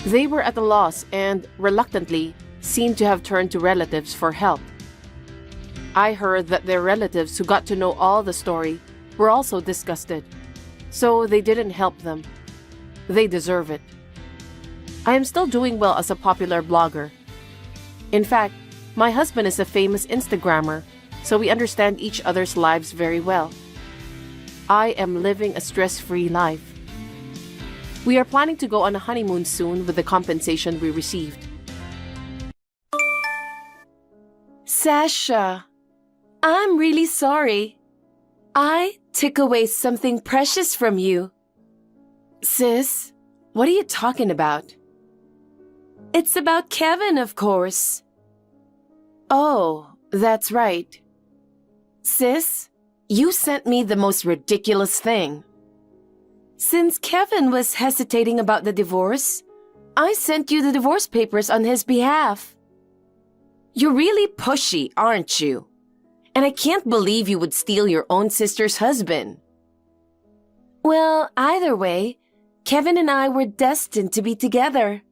They were at a loss and, reluctantly, seemed to have turned to relatives for help. I heard that their relatives who got to know all the story were also disgusted, so they didn't help them. They deserve it. I am still doing well as a popular blogger. In fact, my husband is a famous Instagrammer, so we understand each other's lives very well. I am living a stress-free life. We are planning to go on a honeymoon soon with the compensation we received. Sasha, I'm really sorry. I took away something precious from you. Sis, what are you talking about? It's about Kevin, of course. Oh, that's right. Sis, you sent me the most ridiculous thing. Since Kevin was hesitating about the divorce, I sent you the divorce papers on his behalf. You're really pushy, aren't you? And I can't believe you would steal your own sister's husband. Well, either way, Kevin and I were destined to be together.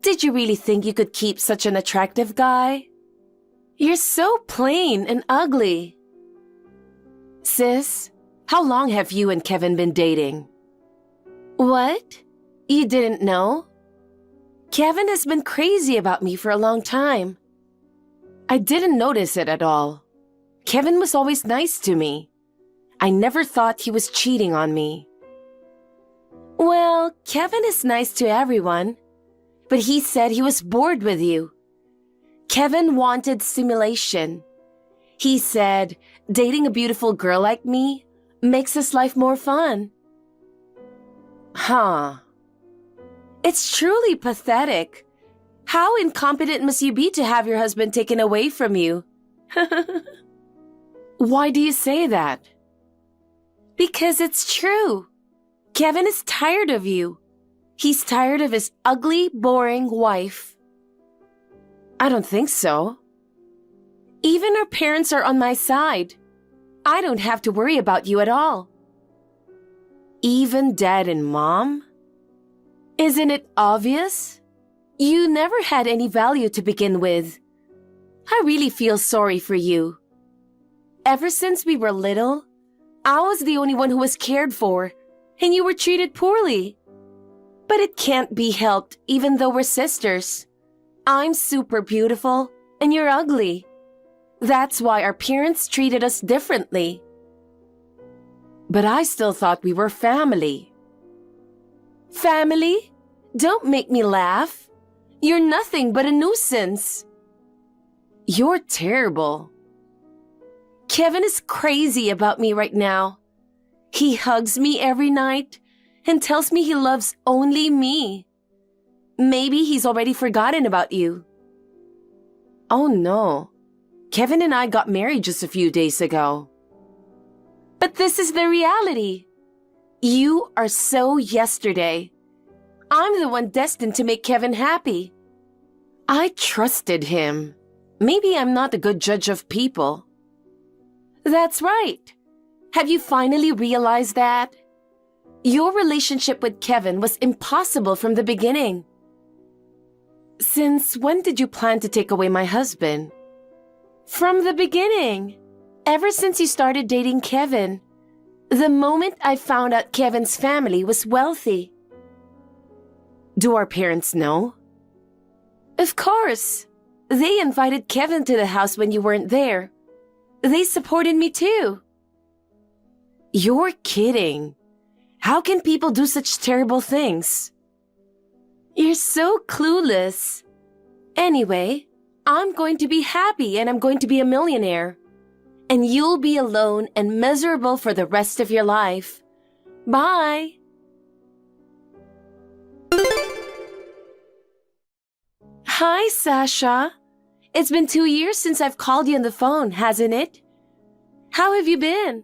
Did you really think you could keep such an attractive guy? You're so plain and ugly. Sis, how long have you and Kevin been dating? What? You didn't know? Kevin has been crazy about me for a long time. I didn't notice it at all. Kevin was always nice to me. I never thought he was cheating on me. Well, Kevin is nice to everyone, but he said he was bored with you. Kevin wanted stimulation. He said, dating a beautiful girl like me makes his life more fun. Huh. It's truly pathetic. How incompetent must you be to have your husband taken away from you? Why do you say that? Because it's true. Kevin is tired of you. He's tired of his ugly, boring wife. I don't think so. Even our parents are on my side. I don't have to worry about you at all. Even Dad and Mom?
Isn't it obvious? You never had any value to begin with. I really feel sorry for you. Ever since we were little, I was the only one who was cared for, and you were treated poorly. But it can't be helped even though we're sisters. I'm super beautiful, and you're ugly. That's why our parents treated us differently. But I still thought we were family. Family? Don't make me laugh. You're nothing but a nuisance. You're terrible. Kevin is crazy about me right now. He hugs me every night and tells me he loves only me. Maybe he's already forgotten about you. Oh no. Kevin and I got married just a few days ago. But this is the reality. You are so yesterday. I'm the one destined to make Kevin happy. I trusted him. Maybe I'm not a good judge of people. That's right. Have you finally realized that? Your relationship with Kevin was impossible from the beginning. Since when did you plan to take away my husband? From the beginning. Ever since you started dating Kevin. The moment I found out Kevin's family was wealthy. Do our parents know? Of course. They invited Kevin to the house when you weren't there. They supported me too. You're kidding. How can people do such terrible things? You're so clueless. Anyway, I'm going to be happy and I'm going to be a millionaire. And you'll be alone and miserable for the rest of your life. Bye. Hi, Sasha. It's been 2 years since I've called you on the phone, hasn't it? How have you been?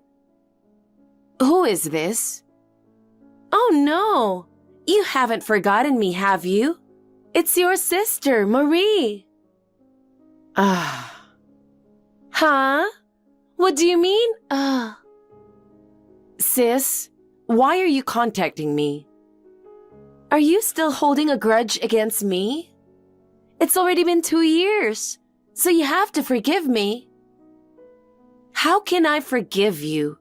Who is this? Oh no, you haven't forgotten me, have you? It's your sister, Marie. Huh? What do you mean? Sis, why are you contacting me? Are you still holding a grudge against me? It's already been 2 years, so you have to forgive me. How can I forgive you?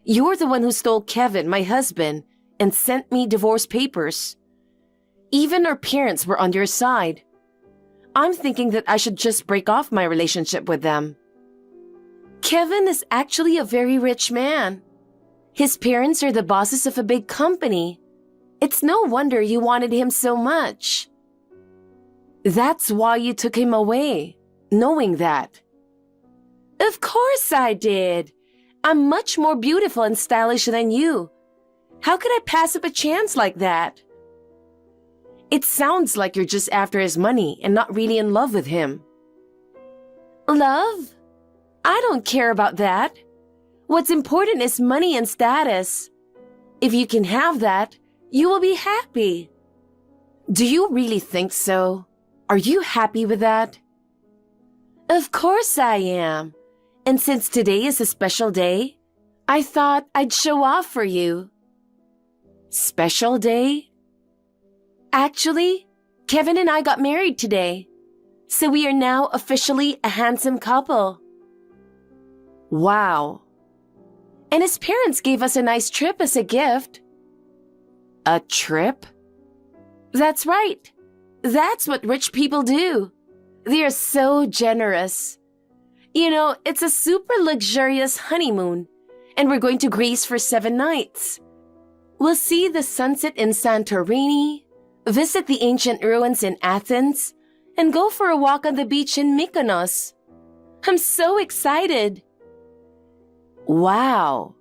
You're the one who stole Kevin, my husband, and sent me divorce papers. Even our parents were on your side. I'm thinking that I should just break off my relationship with them. Kevin is actually a very rich man. His parents are the bosses of a big company. It's no wonder you wanted him so much. That's why you took him away, knowing that. Of course I did. I'm much more beautiful and stylish than you. How could I pass up a chance like that? It sounds like you're just after his money and not really in love with him. Love? I don't care about that. What's important is money and status. If you can have that, you will be happy. Do you really think so? Are you happy with that? Of course I am. And since today is a special day, I thought I'd show off for you. Special day? Actually, Kevin and I got married today. So we are now officially a handsome couple. Wow. And his parents gave us a nice trip as a gift. A trip? That's right. That's what rich people do. They are so generous. You know, it's a super luxurious honeymoon, and we're going to Greece for 7 nights. We'll see the sunset in Santorini, visit the ancient ruins in Athens, and go for a walk on the beach in Mykonos. I'm so excited. Wow.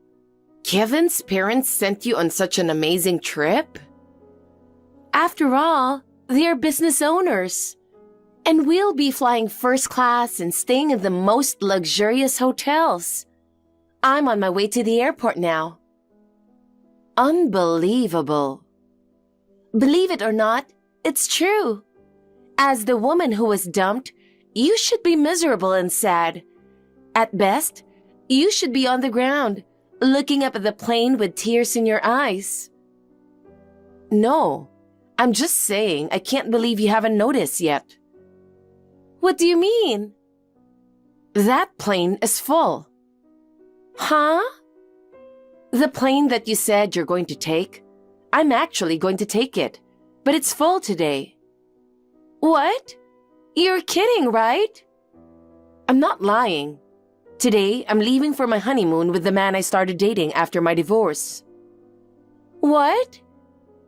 Kevin's parents sent you on such an amazing trip? After all, they're business owners. And we'll be flying first class and staying in the most luxurious hotels. I'm on my way to the airport now. Unbelievable. Believe it or not, it's true. As the woman who was dumped, you should be miserable and sad. At best, you should be on the ground, looking up at the plane with tears in your eyes. No, I'm just saying, I can't believe you haven't noticed yet. What do you mean? That plane is full. Huh? The plane that you said you're going to take? I'm actually going to take it, but it's full today. What? You're kidding, right? I'm not lying. Today, I'm leaving for my honeymoon with the man I started dating after my divorce. What?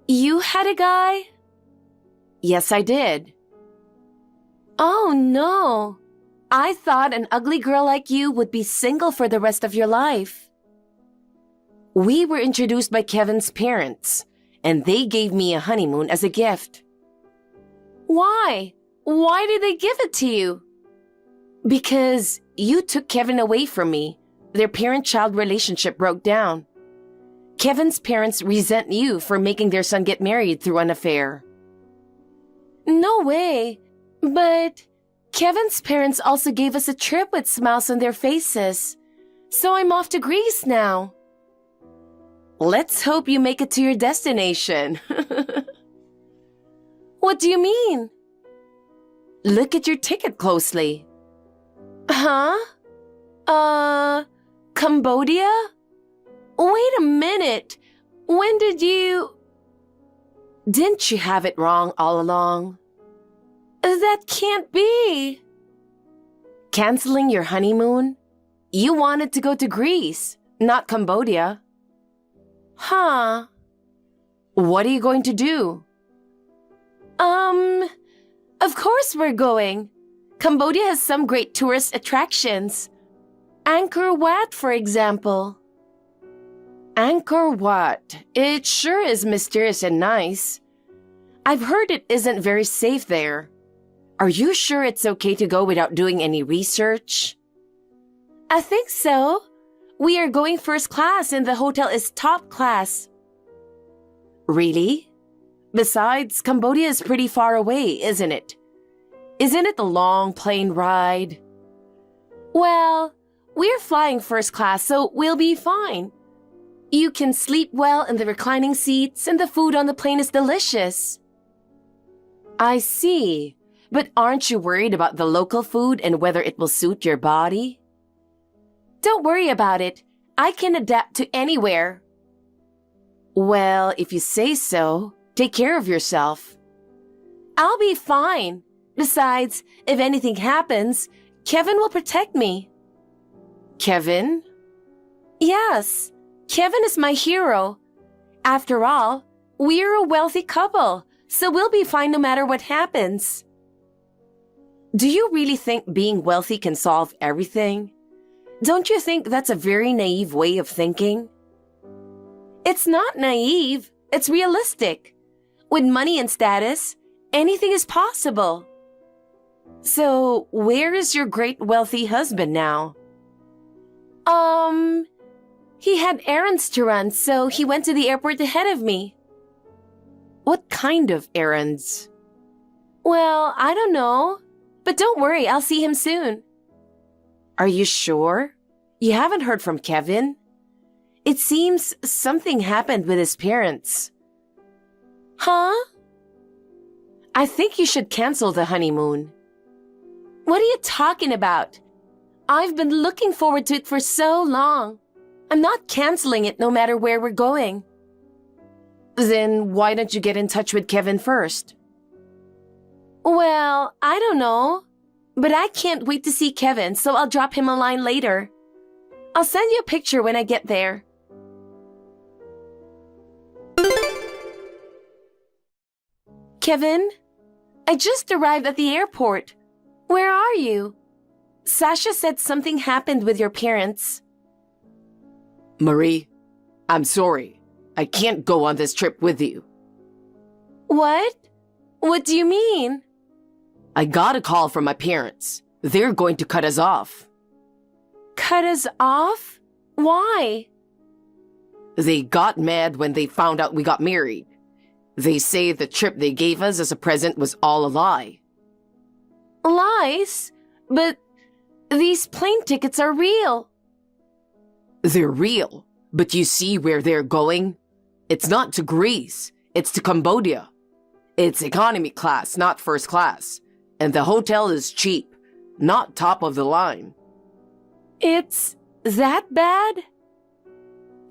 You had a guy? Yes, I did. Oh, no. I thought an ugly girl like you would be single for the rest of your life. We were introduced by Kevin's parents, and they gave me a honeymoon as a gift. Why? Why did they give it to you? Because you took Kevin away from me. Their parent-child relationship broke down. Kevin's parents resent you for making their son get married through an affair. No way. But Kevin's parents also gave us a trip with smiles on their faces. So I'm off to Greece now. Let's hope you make it to your destination. What do you mean? Look at your ticket closely. Huh? Cambodia? Wait a minute. When did you... Didn't you have it wrong all along? That can't be. Canceling your honeymoon? You wanted to go to Greece, not Cambodia. Huh? What are you going to do? Of course we're going. Cambodia has some great tourist attractions. Angkor Wat, for example. Angkor Wat? It sure is mysterious and nice. I've heard it isn't very safe there. Are you sure it's okay to go without doing any research? I think so. We are going first class and the hotel is top class. Really? Besides, Cambodia is pretty far away, isn't it? Isn't it a long plane ride? Well, we're flying first class, so we'll be fine. You can sleep well in the reclining seats and the food on the plane is delicious. I see. But aren't you worried about the local food and whether it will suit your body? Don't worry about it. I can adapt to anywhere. Well, if you say so, take care of yourself. I'll be fine. Besides, if anything happens, Kevin will protect me. Kevin? Yes, Kevin is my hero. After all, we're a wealthy couple, so we'll be fine no matter what happens. Do you really think being wealthy can solve everything? Don't you think that's a very naive way of thinking? It's not naive, it's realistic. With money and status, anything is possible. So, where is your great wealthy husband now? He had errands to run, so he went to the airport ahead of me. What kind of errands? Well, I don't know. But don't worry, I'll see him soon. Are you sure? You haven't heard from Kevin? It seems something happened with his parents. Huh? I think you should cancel the honeymoon. What are you talking about? I've been looking forward to it for so long. I'm not canceling it no matter where we're going. Then why don't you get in touch with Kevin first? Well, I don't know. But I can't wait to see Kevin, so I'll drop him a line later. I'll send you a picture when I get there. Kevin, I just arrived at the airport. Where are you? Sasha said something happened with your parents.
Marie, I'm sorry. I can't go on this trip with you.
What? What do you mean?
I got a call from my parents. They're going to cut us off.
Cut us off? Why?
They got mad when they found out we got married. They say the trip they gave us as a present was all a lie.
Lies? But these plane tickets are real.
They're real, but you see where they're going? It's not to Greece, it's to Cambodia. It's economy class, not first class. And the hotel is cheap, not top of the line.
It's that bad?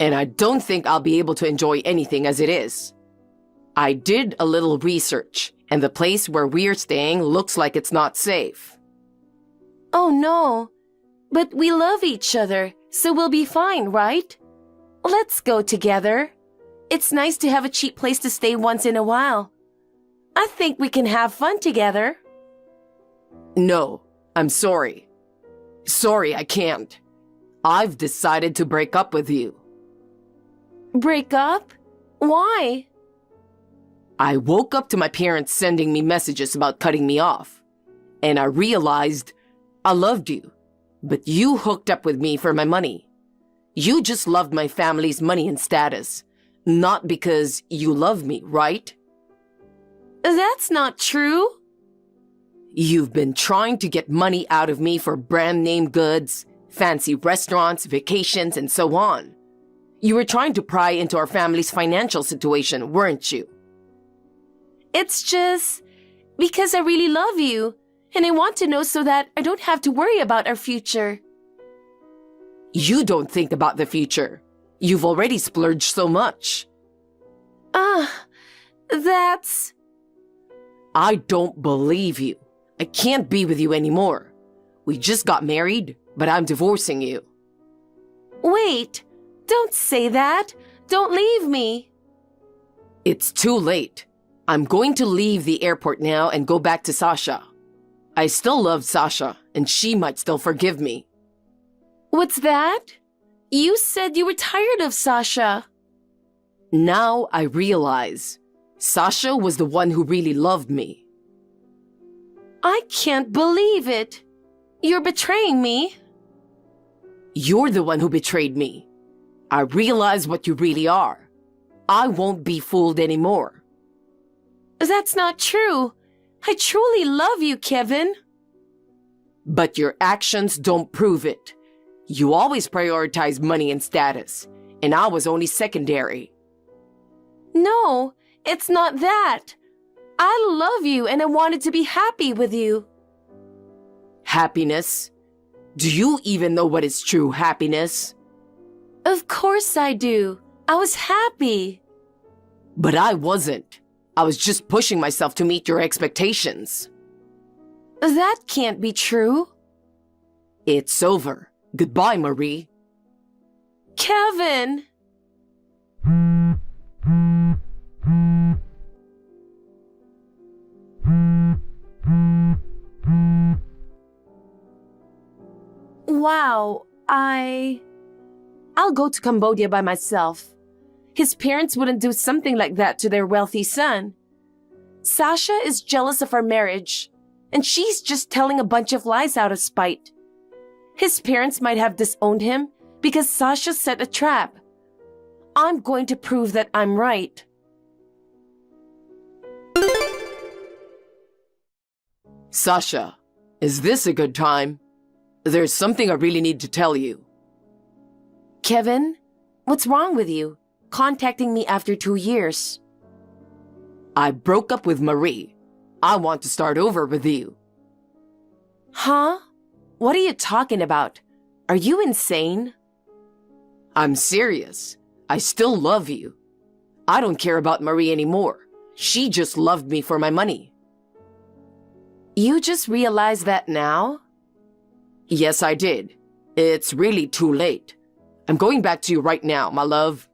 And I don't think I'll be able to enjoy anything as it is. I did a little research, and the place where we're staying looks like it's not safe.
Oh no. But we love each other, so we'll be fine, right? Let's go together. It's nice to have a cheap place to stay once in a while. I think we can have fun together.
No, I'm sorry. Sorry, I can't. I've decided to break up with you.
Break up? Why?
I woke up to my parents sending me messages about cutting me off. And I realized I loved you, but you hooked up with me for my money. You just loved my family's money and status, not because you love me, right?
That's not true.
You've been trying to get money out of me for brand name goods, fancy restaurants, vacations, and so on. You were trying to pry into our family's financial situation, weren't you?
It's just because I really love you, and I want to know so that I don't have to worry about our future.
You don't think about the future. You've already splurged so much.
That's...
I don't believe you. I can't be with you anymore. We just got married, but I'm divorcing you.
Wait, don't say that. Don't leave me.
It's too late. I'm going to leave the airport now and go back to Sasha. I still love Sasha, and she might still forgive me.
What's that? You said you were tired of Sasha.
Now I realize Sasha was the one who really loved me.
I can't believe it. You're betraying me.
You're the one who betrayed me. I realize what you really are. I won't be fooled anymore.
That's not true. I truly love you, Kevin.
But your actions don't prove it. You always prioritize money and status, and I was only secondary.
No, it's not that. I love you and I wanted to be happy with you.
Happiness? Do you even know what is true happiness?
Of course I do. I was happy.
But I wasn't. I was just pushing myself to meet your expectations.
That can't be true.
It's over. Goodbye, Marie.
Kevin! Wow, I'll go to Cambodia by myself. His parents wouldn't do something like that to their wealthy son. Sasha is jealous of our marriage, and she's just telling a bunch of lies out of spite. His parents might have disowned him because Sasha set a trap. I'm going to prove that I'm right.
Sasha, is this a good time? There's something I really need to tell you.
Kevin, what's wrong with you? Contacting me after 2 years.
I broke up with Marie. I want to start over with you.
Huh? What are you talking about? Are you insane?
I'm serious. I still love you. I don't care about Marie anymore. She just loved me for my money.
You just realized that now?
Yes, I did. It's really too late. I'm going back to you right now, my love.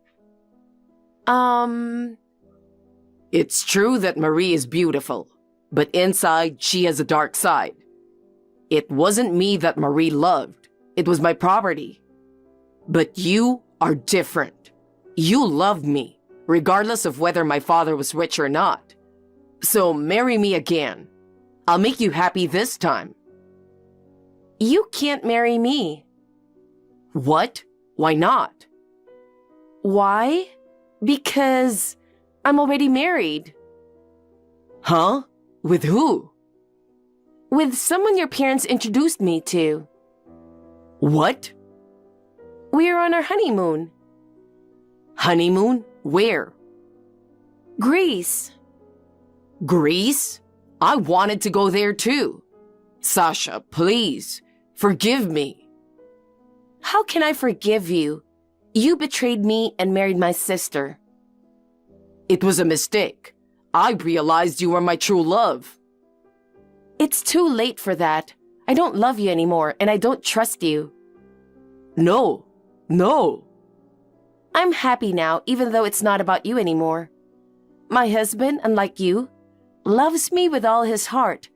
It's true that Marie is beautiful, but inside she has a dark side. It wasn't me that Marie loved. It was my property. But you are different. You loved me, regardless of whether my father was rich or not. So marry me again. I'll make you happy this time.
You can't marry me.
What? Why not?
Why? Because I'm already married.
Huh? With who?
With someone your parents introduced me to.
What?
We're on our honeymoon.
Honeymoon? Where?
Greece.
Greece? I wanted to go there too. Sasha, please, forgive me.
How can I forgive you? You betrayed me and married my sister.
It was a mistake. I realized you were my true love.
It's too late for that. I don't love you anymore, and I don't trust you.
No.
I'm happy now, even though it's not about you anymore. My husband, unlike you, loves me with all his heart,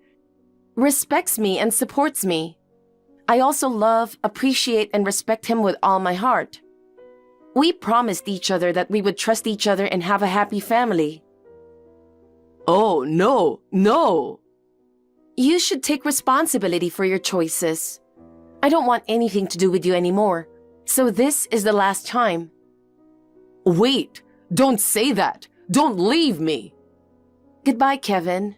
respects me and supports me. I also love, appreciate, and respect him with all my heart. We promised each other that we would trust each other and have a happy family.
Oh, no.
You should take responsibility for your choices. I don't want anything to do with you anymore, so this is the last time.
Wait, don't say that. Don't leave me.
Goodbye, Kevin.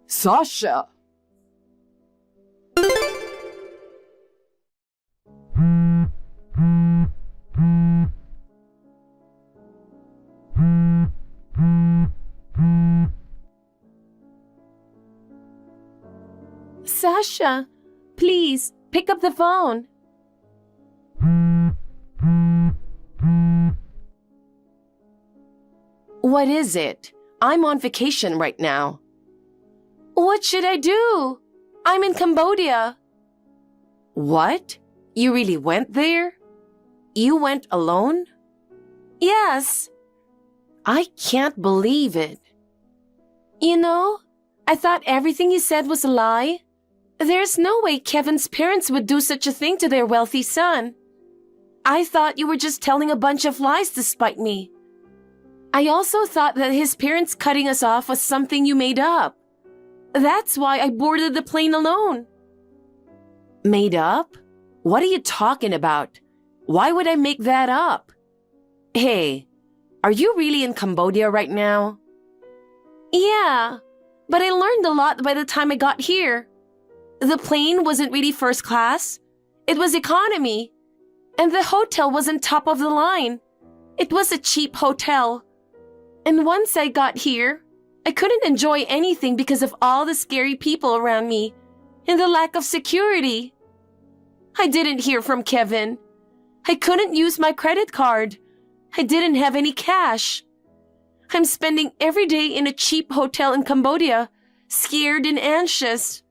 Sasha!
Sasha, please, pick up the phone.
What is it? I'm on vacation right now.
What should I do? I'm in Cambodia.
What? You really went there? You went alone?
Yes.
I can't believe it.
You know, I thought everything you said was a lie. There's no way Kevin's parents would do such a thing to their wealthy son. I thought you were just telling a bunch of lies to spite me. I also thought that his parents cutting us off was something you made up. That's why I boarded the plane alone.
Made up? What are you talking about? Why would I make that up? Hey, are you really in Cambodia right now?
Yeah, but I learned a lot by the time I got here. The plane wasn't really first class. It was economy. And the hotel wasn't top of the line. It was a cheap hotel. And once I got here, I couldn't enjoy anything because of all the scary people around me and the lack of security. I didn't hear from Kevin. I couldn't use my credit card. I didn't have any cash. I'm spending every day in a cheap hotel in Cambodia, scared and anxious.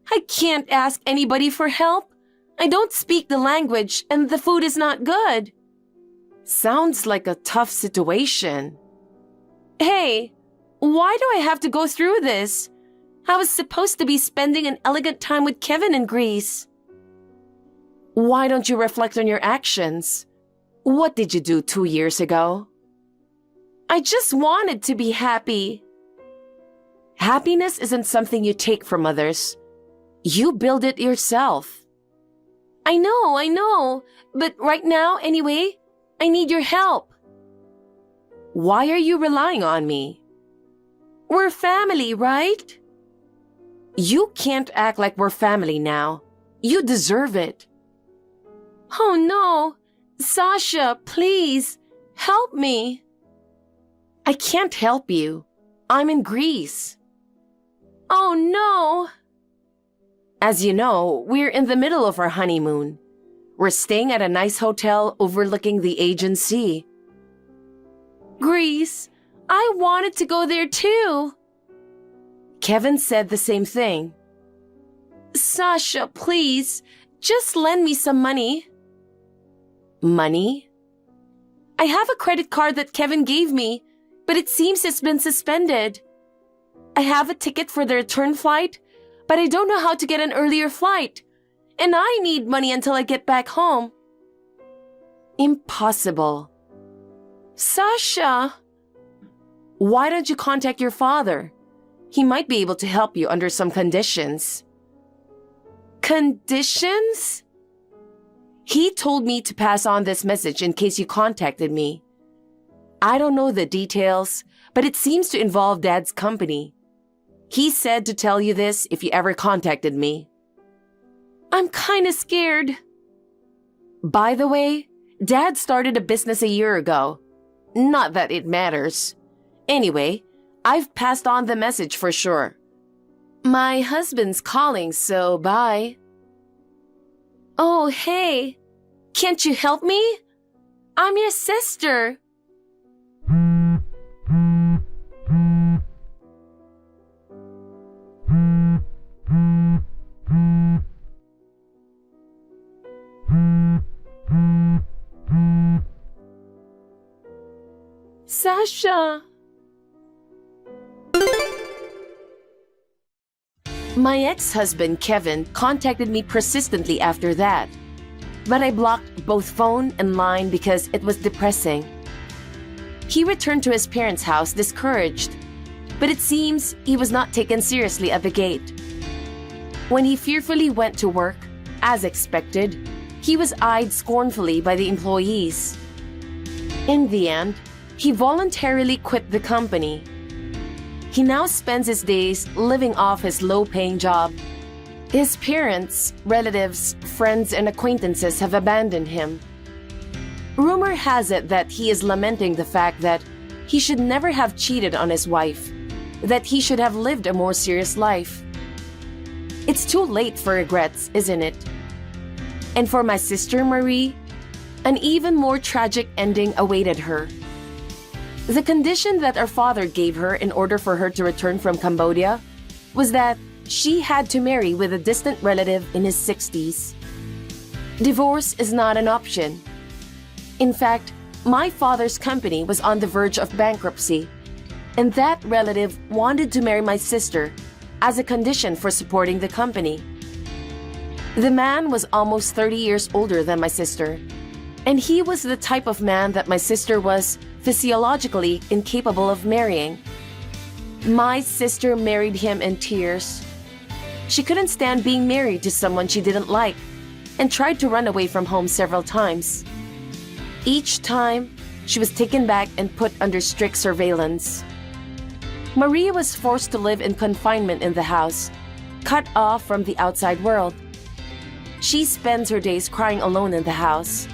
I can't ask anybody for help. I don't speak the language and the food is not good.
Sounds like a tough situation.
Hey, why do I have to go through this? I was supposed to be spending an elegant time with Kevin in Greece.
Why don't you reflect on your actions? What did you do 2 years ago?
I just wanted to be happy.
Happiness isn't something you take from others. You build it yourself.
I know. But right now, anyway, I need your help.
Why are you relying on me?
We're family, right?
You can't act like we're family now. You deserve it.
Oh no. Sasha, please, help me.
I can't help you. I'm in Greece.
Oh no.
As you know, we're in the middle of our honeymoon. We're staying at a nice hotel overlooking the Aegean Sea.
Greece, I wanted to go there too.
Kevin said the same thing.
Sasha, please, just lend me some money.
Money?
I have a credit card that Kevin gave me, but it seems it's been suspended. I have a ticket for the return flight, but I don't know how to get an earlier flight, and I need money until I get back home.
Impossible.
Sasha!
Why don't you contact your father? He might be able to help you under some conditions.
Conditions?
He told me to pass on this message in case you contacted me. I don't know the details, but it seems to involve Dad's company. He said to tell you this if you ever contacted me.
I'm kinda scared. By the way, Dad started a business a year ago. Not that it matters. Anyway, I've passed on the message for sure. My husband's calling, so bye. Oh, hey. Can't you help me? I'm your sister. Sasha. My ex-husband, Kevin, contacted me persistently after that. But I blocked both phone and line because it was depressing. He returned to his parents' house discouraged, but it seems he was not taken seriously at the gate. When he fearfully went to work, as expected, he was eyed scornfully by the employees. In the end, he voluntarily quit the company. He now spends his days living off his low-paying job. His parents, relatives, friends, and acquaintances have abandoned him. Rumor has it that he is lamenting the fact that he should never have cheated on his wife, that he should have lived a more serious life. It's too late for regrets, isn't it? And for my sister Marie, an even more tragic ending awaited her. The condition that our father gave her in order for her to return from Cambodia was that she had to marry with a distant relative in his 60s. Divorce is not an option. In fact, my father's company was on the verge of bankruptcy, and that relative wanted to marry my sister as a condition for supporting the company. The man was almost 30 years older than my sister, and he was the type of man that my sister was physiologically incapable of marrying. My sister married him in tears. She couldn't stand being married to someone she didn't like and tried to run away from home several times. Each time, she was taken back and put under strict surveillance. Maria was forced to live in confinement in the house, cut off from the outside world. She spends her days crying alone in the house.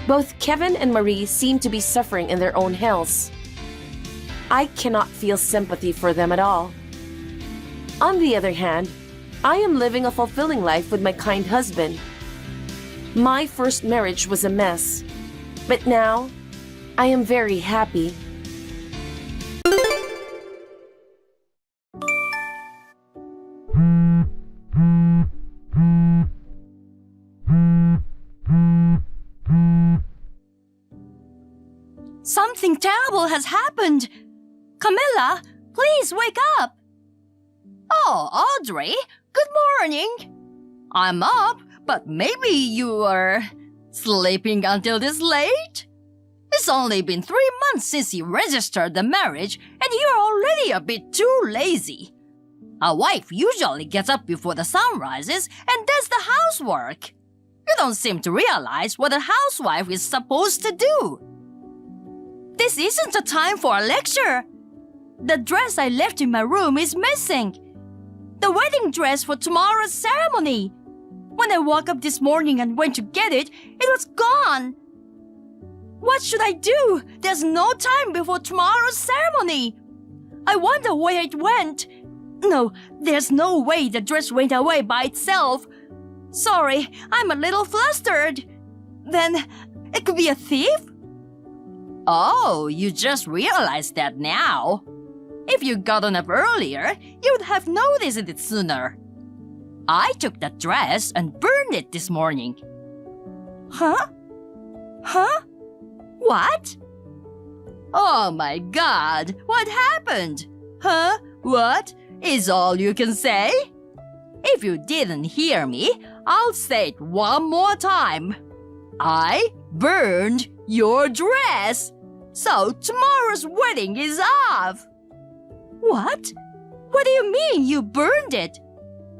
Both Kevin and Marie seem to be suffering in their own hells. I cannot feel sympathy for them at all. On the other hand, I am living a fulfilling life with my kind husband. My first marriage was a mess, but now I am very happy.
Something terrible has happened. Camilla, please wake up. Oh, Audrey, good morning. I'm up, but maybe you are sleeping until this late? It's only been 3 months since you registered the marriage, and you're already a bit too lazy. A wife usually gets up before the sun rises and does the housework. You don't seem to realize what a housewife is supposed to do. This isn't a time for a lecture. The dress I left in my room is missing. The wedding dress for tomorrow's ceremony. When I woke up this morning and went to get it, it was gone. What should I do? There's no time before tomorrow's ceremony. I wonder where it went. No, there's no way the dress went away by itself. Sorry, I'm a little flustered. Then, it could be a thief? Oh, you just realized that now. If you'd gotten up earlier, you would have noticed it sooner. I took that dress and burned it this morning. Huh? What? Oh my God, what happened? Huh? What? Is all you can say? If you didn't hear me, I'll say it one more time. I burned your dress. So tomorrow's wedding is off. What? What do you mean you burned it?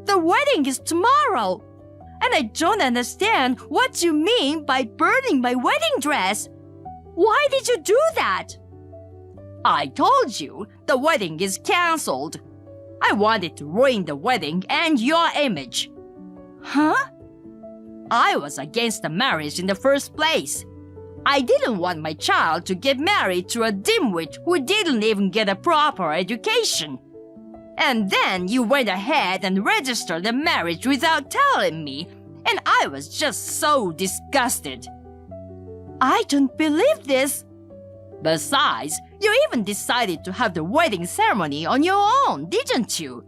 The wedding is tomorrow. And I don't understand what you mean by burning my wedding dress. Why did you do that? I told you the wedding is cancelled. I wanted to ruin the wedding and your image. Huh? I was against the marriage in the first place. I didn't want my child to get married to a dimwit who didn't even get a proper education. And then you went ahead and registered the marriage without telling me, and I was just so disgusted. I don't believe this. Besides, you even decided to have the wedding ceremony on your own, didn't you?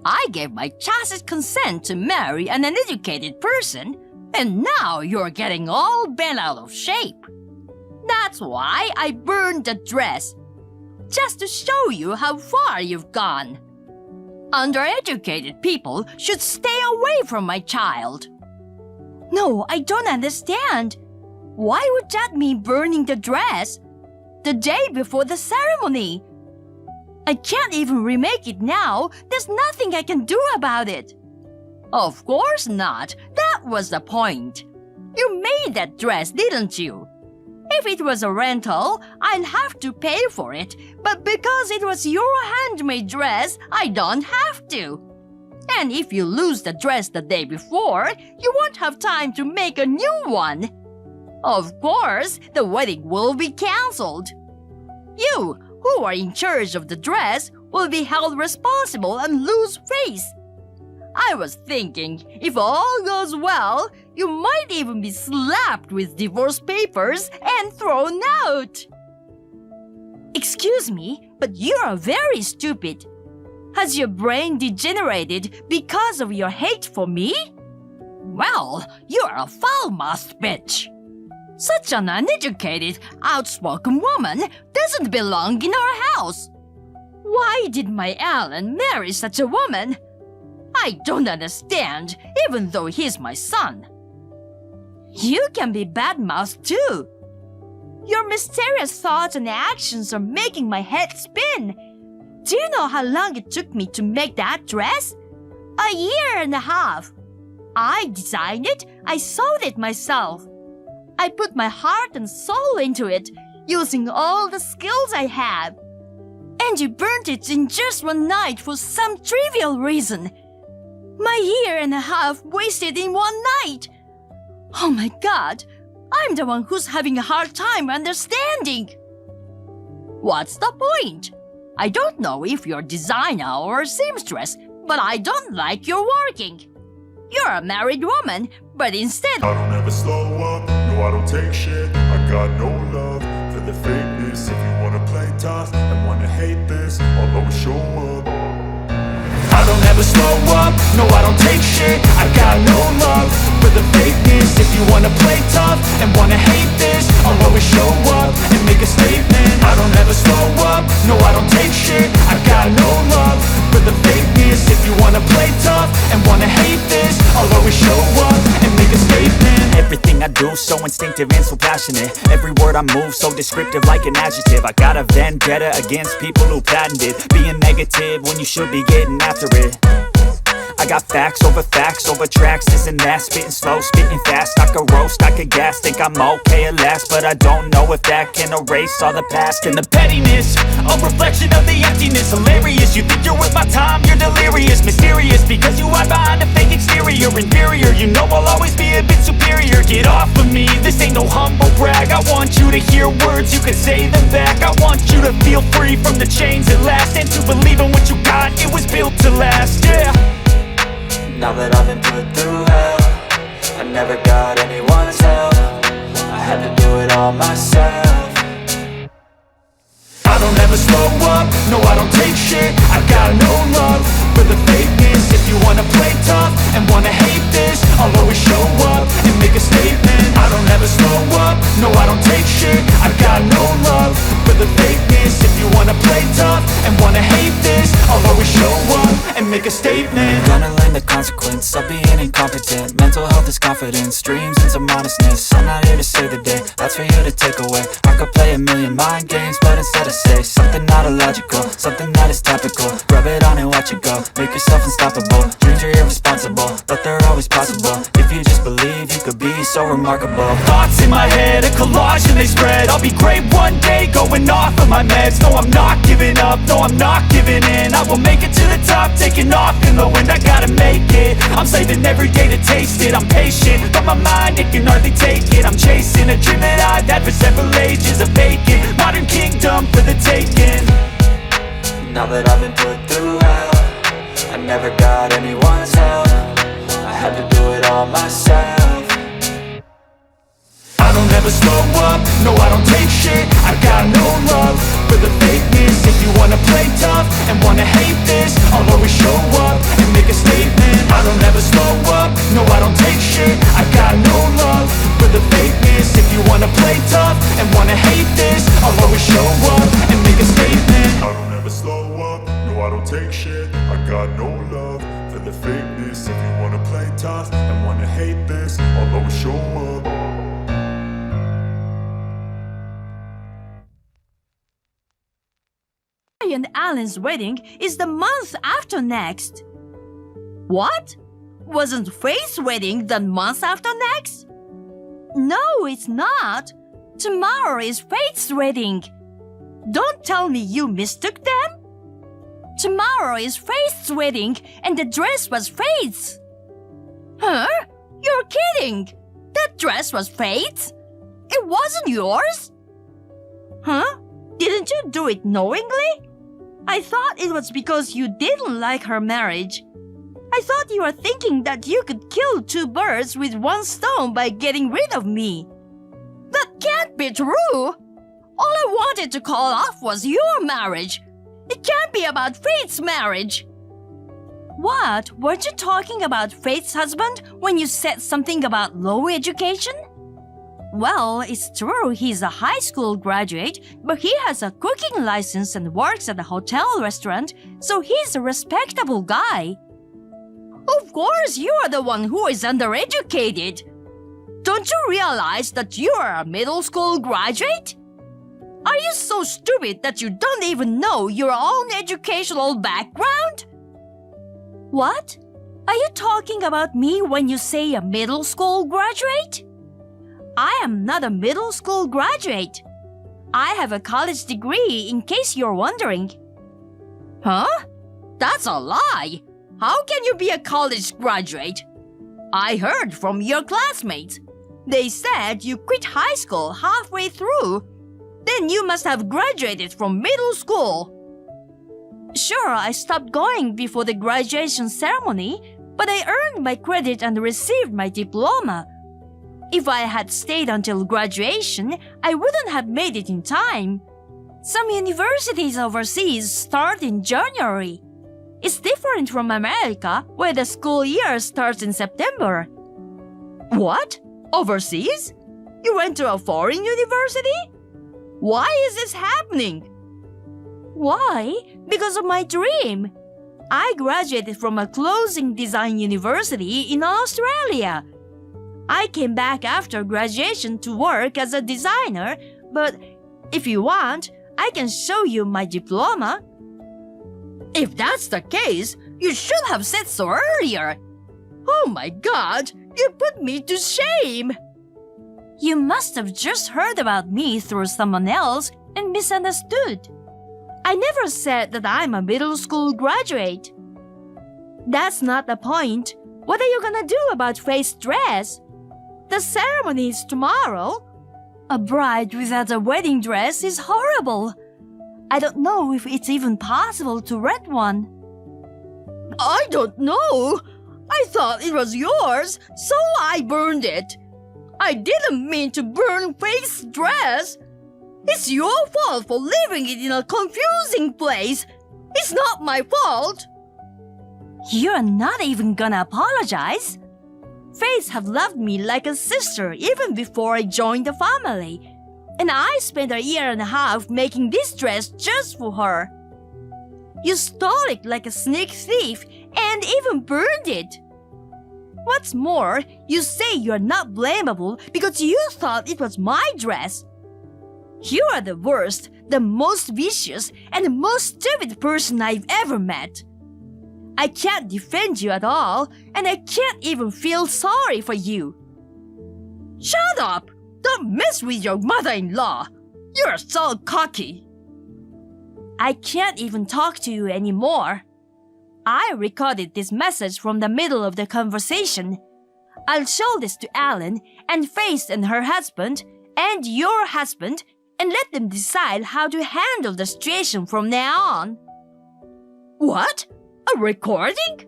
I gave my tacit consent to marry an uneducated person, and now you're getting all bent out of shape. That's why I burned the dress, just to show you how far you've gone. Undereducated people should stay away from my child. No, I don't understand. Why would that mean burning the dress? The day before the ceremony. I can't even remake it now. There's nothing I can do about it. Of course not. That was the point. You made that dress, didn't you? If it was a rental, I'd have to pay for it. But because it was your handmade dress, I don't have to. And if you lose the dress the day before, you won't have time to make a new one. Of course, the wedding will be cancelled. You, who are in charge of the dress, will be held responsible and lose face. I was thinking, if all goes well, you might even be slapped with divorce papers and thrown out. Excuse me, but you are very stupid. Has your brain degenerated because of your hate for me? Well, you're a foul-mouthed bitch. Such an uneducated, outspoken woman doesn't belong in our house. Why did my Alan marry such a woman? I don't understand, even though he's my son. You can be bad-mouthed too. Your mysterious thoughts and actions are making my head spin. Do you know how long it took me to make that dress? 1.5 years. I designed it, I sewed it myself. I put my heart and soul into it, using all the skills I have. And you burnt it in just one night for some trivial reason. My 1.5 years wasted in one night. Oh my God, I'm the one who's having a hard time understanding. What's the point? I don't know if you're a designer or a seamstress, but I don't like your working. You're a married woman, but instead
I don't ever slow up, no I don't take shit. I got no love for the fakeness. If you wanna play tough and wanna hate this, I'll always show up. I don't ever slow up, no I don't take shit. I got no love for the fakeness. If you wanna play tough and wanna hate this, I'll always show up and make a statement. I don't ever slow up, no I don't take shit. I got no love for the fakeness. If you wanna play tough and wanna hate this, I'll always show up and make a statement.
Everything I do so instinctive and so passionate. Every word I move so descriptive like an adjective. I got a vendetta against people who patented being negative when you should be getting after it. I got facts over tracks, this and that. Spitting slow, spitting fast, I could roast, I could gas. Think I'm okay at last, but I don't know if that can erase all the past. And the pettiness, a reflection of the emptiness. Hilarious, you think you're worth my time, you're delirious. Mysterious, because you hide behind a fake exterior. Inferior, you know I'll always be a bit superior. Get off of me, this ain't no humble brag. I want you to hear words, you can say them back. I want you to feel free from the chains at last, and to believe in what you got, it was built to last, yeah.
Now that I've been put through hell, I never got anyone's help. I had to do it all myself.
I don't ever slow up, no I don't take shit. I got no love for the fakeness. If you wanna play tough and wanna hate this, I'll always show up and make a statement. I don't ever slow up, no I don't take shit. I got no love for the fakeness. If you wanna play tough and wanna hate this, I'll always show up and make a statement.
Gonna learn the consequence of being incompetent. Mental health is confidence, dreams and some honestness. I'm not here to save the day, that's for you to take away. I could play a million mind games, but instead I say something not illogical, something that is topical. Rub it on and watch it go, make yourself unstoppable. Dreams are irresponsible, but they're always possible. If you just believe, you could be so remarkable. Thoughts in my head, a collage and they spread. I'll be great one day, going off of my meds. No, I'm not giving up, no, I'm not giving in. I will make it to the top, taking off in the wind. I gotta make it, I'm saving every day to taste it. I'm patient, but my mind, it can hardly take it. I'm chasing a dream that I've had for several ages. A vacant, modern kingdom for the taking. Now that I've been put through hell, I never got anyone's help. I had to do it all myself. I don't ever slow up, no I don't take shit. I got no love for the fakeness. If you wanna play tough and wanna hate this, I'll always show up and make a statement. I don't ever slow up, no I don't take shit. I got no love for the fakeness. If you wanna play tough and wanna hate this, I'll always show up and make a statement.
I don't ever slow up, no I don't take shit. I got no love for the fakeness. If you wanna play tough and wanna hate this, I'll always show up.
And Alan's wedding is the month after next. What? Wasn't Faith's wedding the month after next? No, it's not. Tomorrow is Faith's wedding. Don't tell me you mistook them. Tomorrow is Faith's wedding and the dress was Faith's. Huh? You're kidding. That dress was Faith's? It wasn't yours? Huh? Didn't you do it knowingly? I thought it was because you didn't like her marriage. I thought you were thinking that you could kill two birds with one stone by getting rid of me. That can't be true. All I wanted to call off was your marriage. It can't be about Faith's marriage. What? Weren't you talking about Faith's husband when you said something about low education? Well, it's true he's a high school graduate, but he has a cooking license and works at a hotel restaurant, so he's a respectable guy. Of course, you are the one who is undereducated. Don't you realize that you are a middle school graduate? Are you so stupid that you don't even know your own educational background? What? Are you talking about me when you say a middle school graduate? I am not a middle school graduate. I have a college degree, in case you're wondering. Huh? That's a lie. How can you be a college graduate? I heard from your classmates. They said you quit high school halfway through. Then you must have graduated from middle school. Sure, I stopped going before the graduation ceremony, but I earned my credit and received my diploma. If I had stayed until graduation, I wouldn't have made it in time. Some universities overseas start in January. It's different from America, where the school year starts in September. What? Overseas? You went to a foreign university? Why is this happening? Why? Because of my dream. I graduated from a clothing design university in Australia. I came back after graduation to work as a designer, but if you want, I can show you my diploma. If that's the case, you should have said so earlier. Oh my God, you put me to shame. You must have just heard about me through someone else and misunderstood. I never said that I'm a middle school graduate. That's not the point. What are you gonna do about Faith's dress? The ceremony is tomorrow. A bride without a wedding dress is horrible. I don't know if it's even possible to rent one. I don't know. I thought it was yours, so I burned it. I didn't mean to burn Faith's dress. It's your fault for leaving it in a confusing place. It's not my fault. You're not even gonna apologize. Faith have loved me like a sister even before I joined the family. And I spent a year and a half making this dress just for her. You stole it like a sneak thief and even burned it. What's more, you say you're not blamable because you thought it was my dress. You are the worst, the most vicious, and the most stupid person I've ever met. I can't defend you at all, and I can't even feel sorry for you. Shut up! Don't mess with your mother-in-law! You're so cocky! I can't even talk to you anymore. I recorded this message from the middle of the conversation. I'll show this to Alan and Faith and her husband and your husband and let them decide how to handle the situation from now on. What? A recording?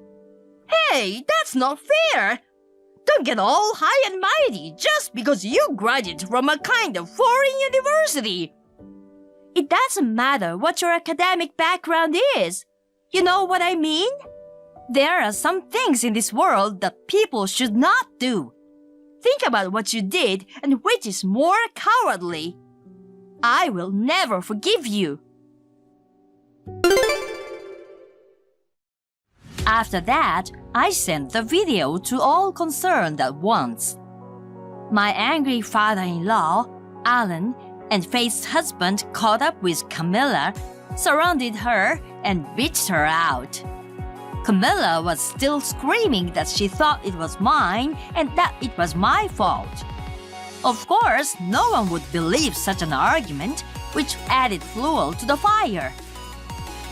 Hey, that's not fair! Don't get all high and mighty just because you graduated from a kind of foreign university. It doesn't matter what your academic background is. You know what I mean? There are some things in this world that people should not do. Think about what you did and which is more cowardly. I will never forgive you. After that, I sent the video to all concerned at once. My angry father-in-law, Alan, and Faith's husband caught up with Camilla, surrounded her, and bitched her out. Camilla was still screaming that she thought it was mine and that it was my fault. Of course, no one would believe such an argument, which added fuel to the fire.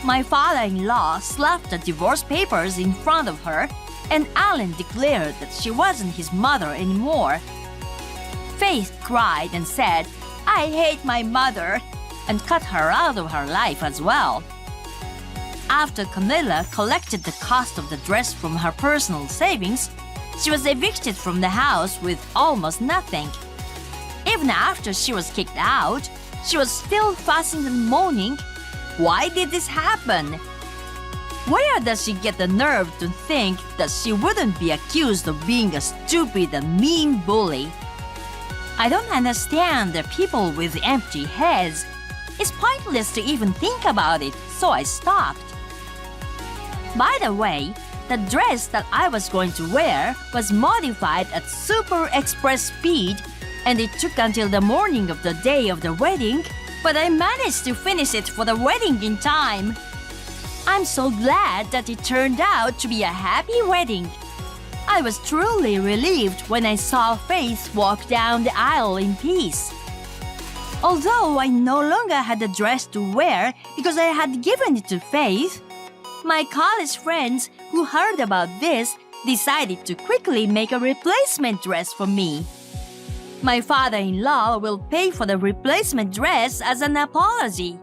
My father-in-law slapped the divorce papers in front of her, and Alan declared that she wasn't his mother anymore. Faith cried and said, "I hate my mother," and cut her out of her life as well. After Camilla collected the cost of the dress from her personal savings, she was evicted from the house with almost nothing. Even after she was kicked out, she was still fussing and moaning. Why did this happen? Where does she get the nerve to think that she wouldn't be accused of being a stupid and mean bully? I don't understand the people with empty heads. It's pointless to even think about it, so I stopped. By the way, the dress that I was going to wear was modified at super express speed, and it took until the morning of the day of the wedding, but I managed to finish it for the wedding in time. I'm so glad that it turned out to be a happy wedding. I was truly relieved when I saw Faith walk down the aisle in peace. Although I no longer had a dress to wear because I had given it to Faith, my college friends who heard about this decided to quickly make a replacement dress for me. My father-in-law will pay for the replacement dress as an apology.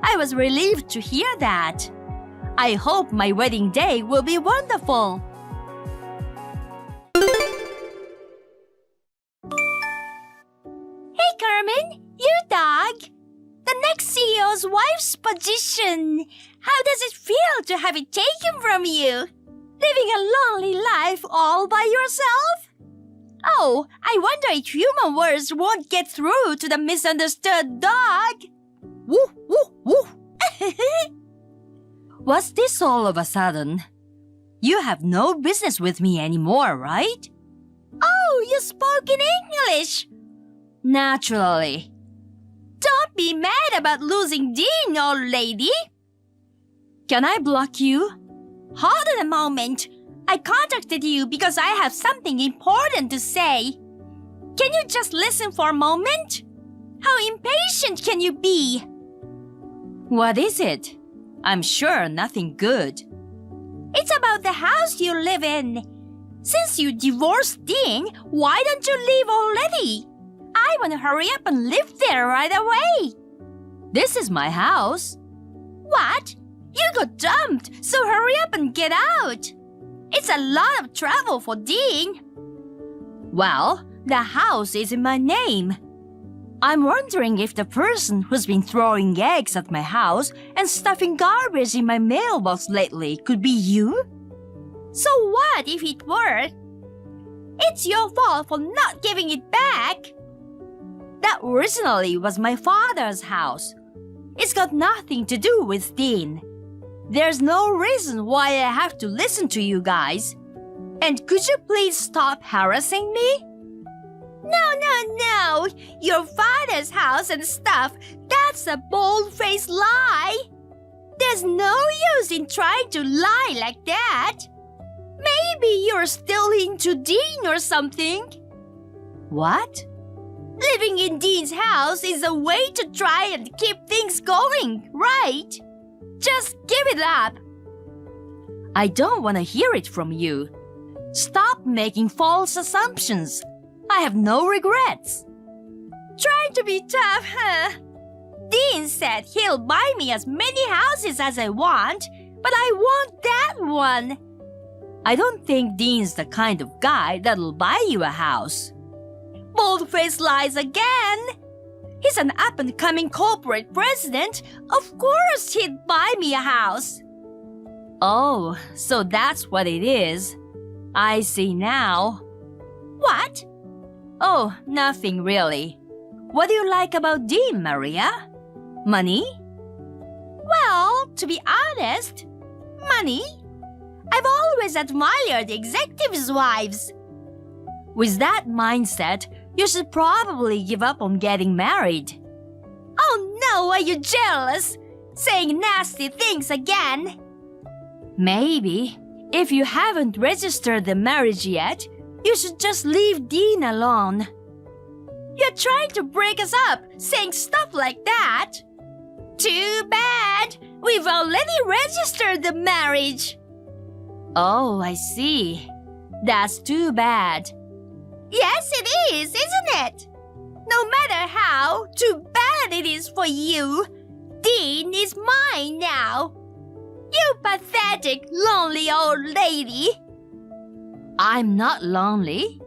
I was relieved to hear that. I hope my wedding day will be wonderful. Hey, Carmen, your dog. The next CEO's wife's position. How does it feel to have it taken from you? Living a lonely life all by yourself? Oh, I wonder if human words won't get through to the misunderstood dog. Woo, woo, woo. What's this all of a sudden? You have no business with me anymore, right? Oh, you spoke in English. Naturally. Don't be mad about losing Dean, old lady. Can I block you? Hold on a moment. I contacted you because I have something important to say. Can you just listen for a moment? How impatient can you be? What is it? I'm sure nothing good. It's about the house you live in. Since you divorced Dean, why don't you leave already? I want to hurry up and live there right away. This is my house. What? You got dumped, so hurry up and get out. It's a lot of trouble for Dean. Well, the house is in my name. I'm wondering if the person who's been throwing eggs at my house and stuffing garbage in my mailbox lately could be you? So what if it were? It's your fault for not giving it back. That originally was my father's house. It's got nothing to do with Dean. There's no reason why I have to listen to you guys. And could you please stop harassing me? No. Your father's house and stuff, that's a bold-faced lie. There's no use in trying to lie like that. Maybe you're still into Dean or something. What? Living in Dean's house is a way to try and keep things going, right? Just give it up. I don't want to hear it from you. Stop making false assumptions. I have no regrets. Trying to be tough, huh? Dean said he'll buy me as many houses as I want, but I want that one. I don't think Dean's the kind of guy that'll buy you a house. Bold-faced lies again. He's an up-and-coming corporate president. Of course he'd buy me a house. Oh, so that's what it is. I see now. What? Oh, nothing really. What do you like about Dean, Maria? Money? Well, to be honest, money? I've always admired executives' wives. With that mindset, you should probably give up on getting married. Oh no, are you jealous? Saying nasty things again? Maybe. If you haven't registered the marriage yet, you should just leave Dean alone. You're trying to break us up, saying stuff like that. Too bad. We've already registered the marriage. Oh, I see. That's too bad. Yes, it is, isn't it? No matter how, too bad it is for you. Dean is mine now. You pathetic, lonely old lady. I'm not lonely.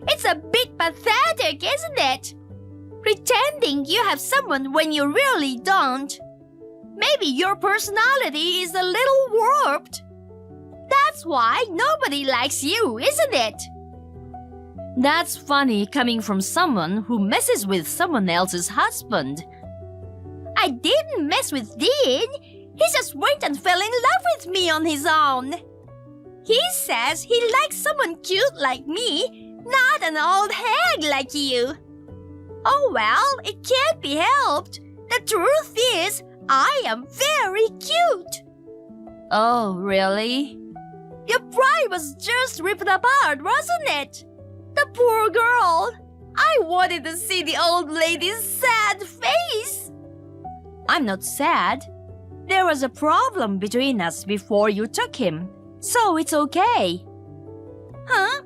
It's a bit pathetic, isn't it? Pretending you have someone when you really don't. Maybe your personality is a little warped. That's why nobody likes you, isn't it? That's funny coming from someone who messes with someone else's husband. I didn't mess with Dean. He just went and fell in love with me on his own. He says he likes someone cute like me, not an old hag like you. Oh well, it can't be helped. The truth is, I am very cute. Oh, really? Your pride was just ripped apart, wasn't it? The poor girl. I wanted to see the old lady's sad face. I'm not sad. There was a problem between us before you took him, so it's okay. Huh?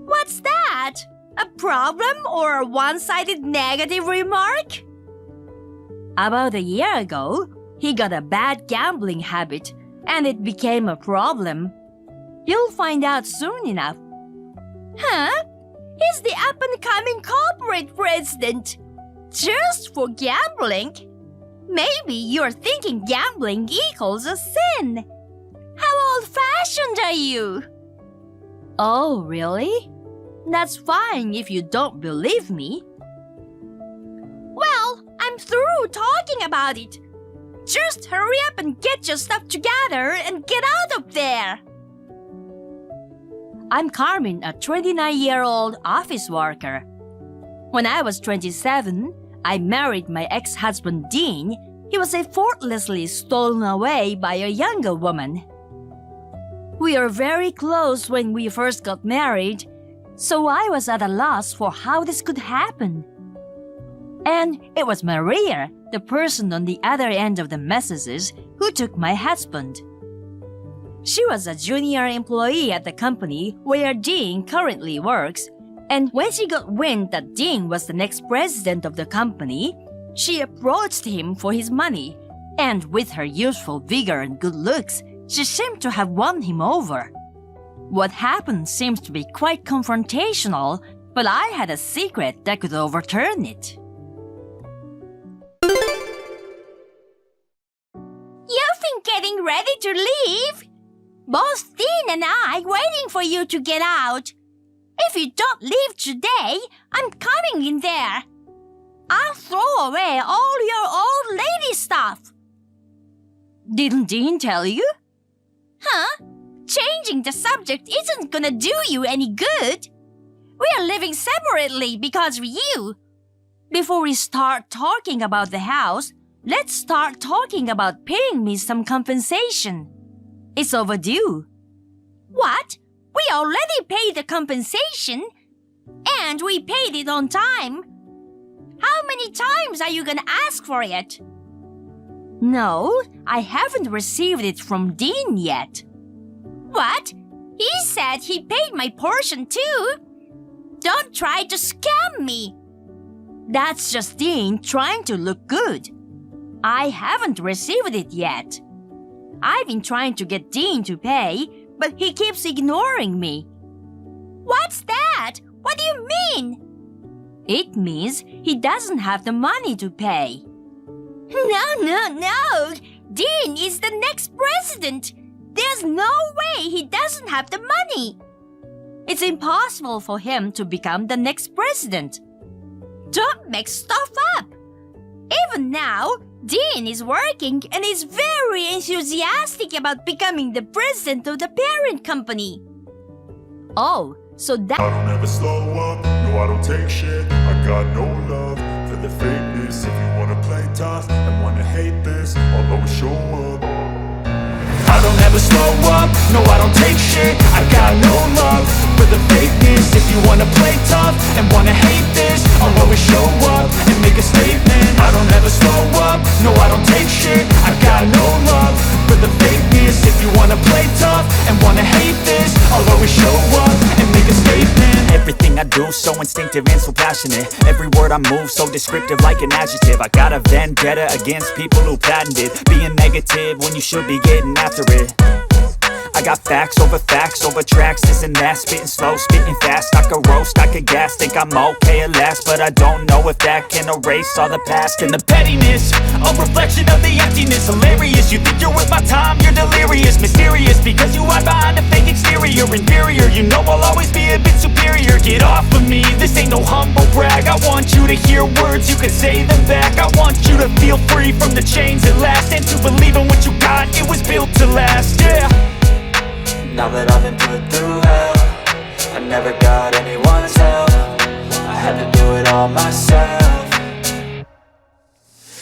What's that? A problem or a one-sided negative remark? About a year ago, he got a bad gambling habit, and it became a problem. You'll find out soon enough. Huh? He's the up-and-coming corporate president. Just for gambling? Maybe you're thinking gambling equals a sin. How old-fashioned are you? Oh, really? That's fine if you don't believe me. Well, I'm through talking about it. Just hurry up and get your stuff together and get out of there. I'm Carmen, a 29-year-old office worker. When I was 27, I married my ex-husband Dean. He was effortlessly stolen away by a younger woman. We were very close when we first got married, so I was at a loss for how this could happen. And it was Maria, the person on the other end of the messages, who took my husband. She was a junior employee at the company where Dean currently works, and when she got wind that Dean was the next president of the company, she approached him for his money, and with her youthful vigor and good looks, she seemed to have won him over. What happened seems to be quite confrontational, but I had a secret that could overturn it. You've been getting ready to leave? Both Dean and I waiting for you to get out. If you don't leave today, I'm coming in there. I'll throw away all your old lady stuff. Didn't Dean tell you? Huh? Changing the subject isn't gonna do you any good. We are living separately because of you. Before we start talking about the house, let's start talking about paying me some compensation. It's overdue. What? We already paid the compensation? And we paid it on time. How many times are you gonna ask for it? No, I haven't received it from Dean yet. What? He said he paid my portion too. Don't try to scam me. That's just Dean trying to look good. I haven't received it yet. I've been trying to get Dean to pay, but he keeps ignoring me. What's that? What do you mean? It means he doesn't have the money to pay. No. Dean is the next president. There's no way he doesn't have the money. It's impossible for him to become the next president. Don't make stuff up. Even now, Dean is working and is very enthusiastic about becoming the president of the parent company. Oh, so that...
I don't ever slow up, no I don't take shit. I got no love for the fakeness. If you wanna play tough and wanna hate this, I'll always show up.
I don't ever slow up, no I don't take shit. I got no love for the fakeness. If you wanna play tough and wanna hate this, I'll always show up and make a statement. I don't ever slow up, no I don't take shit. I got no love for the fakeness. If you wanna play tough and wanna hate this, I'll always show up and make a statement.
Everything I do so instinctive and so passionate. Every word I move so descriptive like an adjective. I got a vendetta against people who patented being negative when you should be getting after it. I got facts over tracks, this and that. Spitting slow, spitting fast. I could roast, I could gas. Think I'm okay at last, but I don't know if that can erase all the past. And the pettiness, a reflection of the emptiness. Hilarious, you think you're worth my time, you're delirious. Mysterious, because you hide behind a fake exterior. Inferior, you know I'll always be a bit superior. Get off of me, this ain't no humble brag. I want you to hear words, you can say them back. I want you to feel free from the chains at last, and to believe in what you got, it was built to last, yeah. Now that I've been put through hell, I never got anyone's help. I had to do it all myself.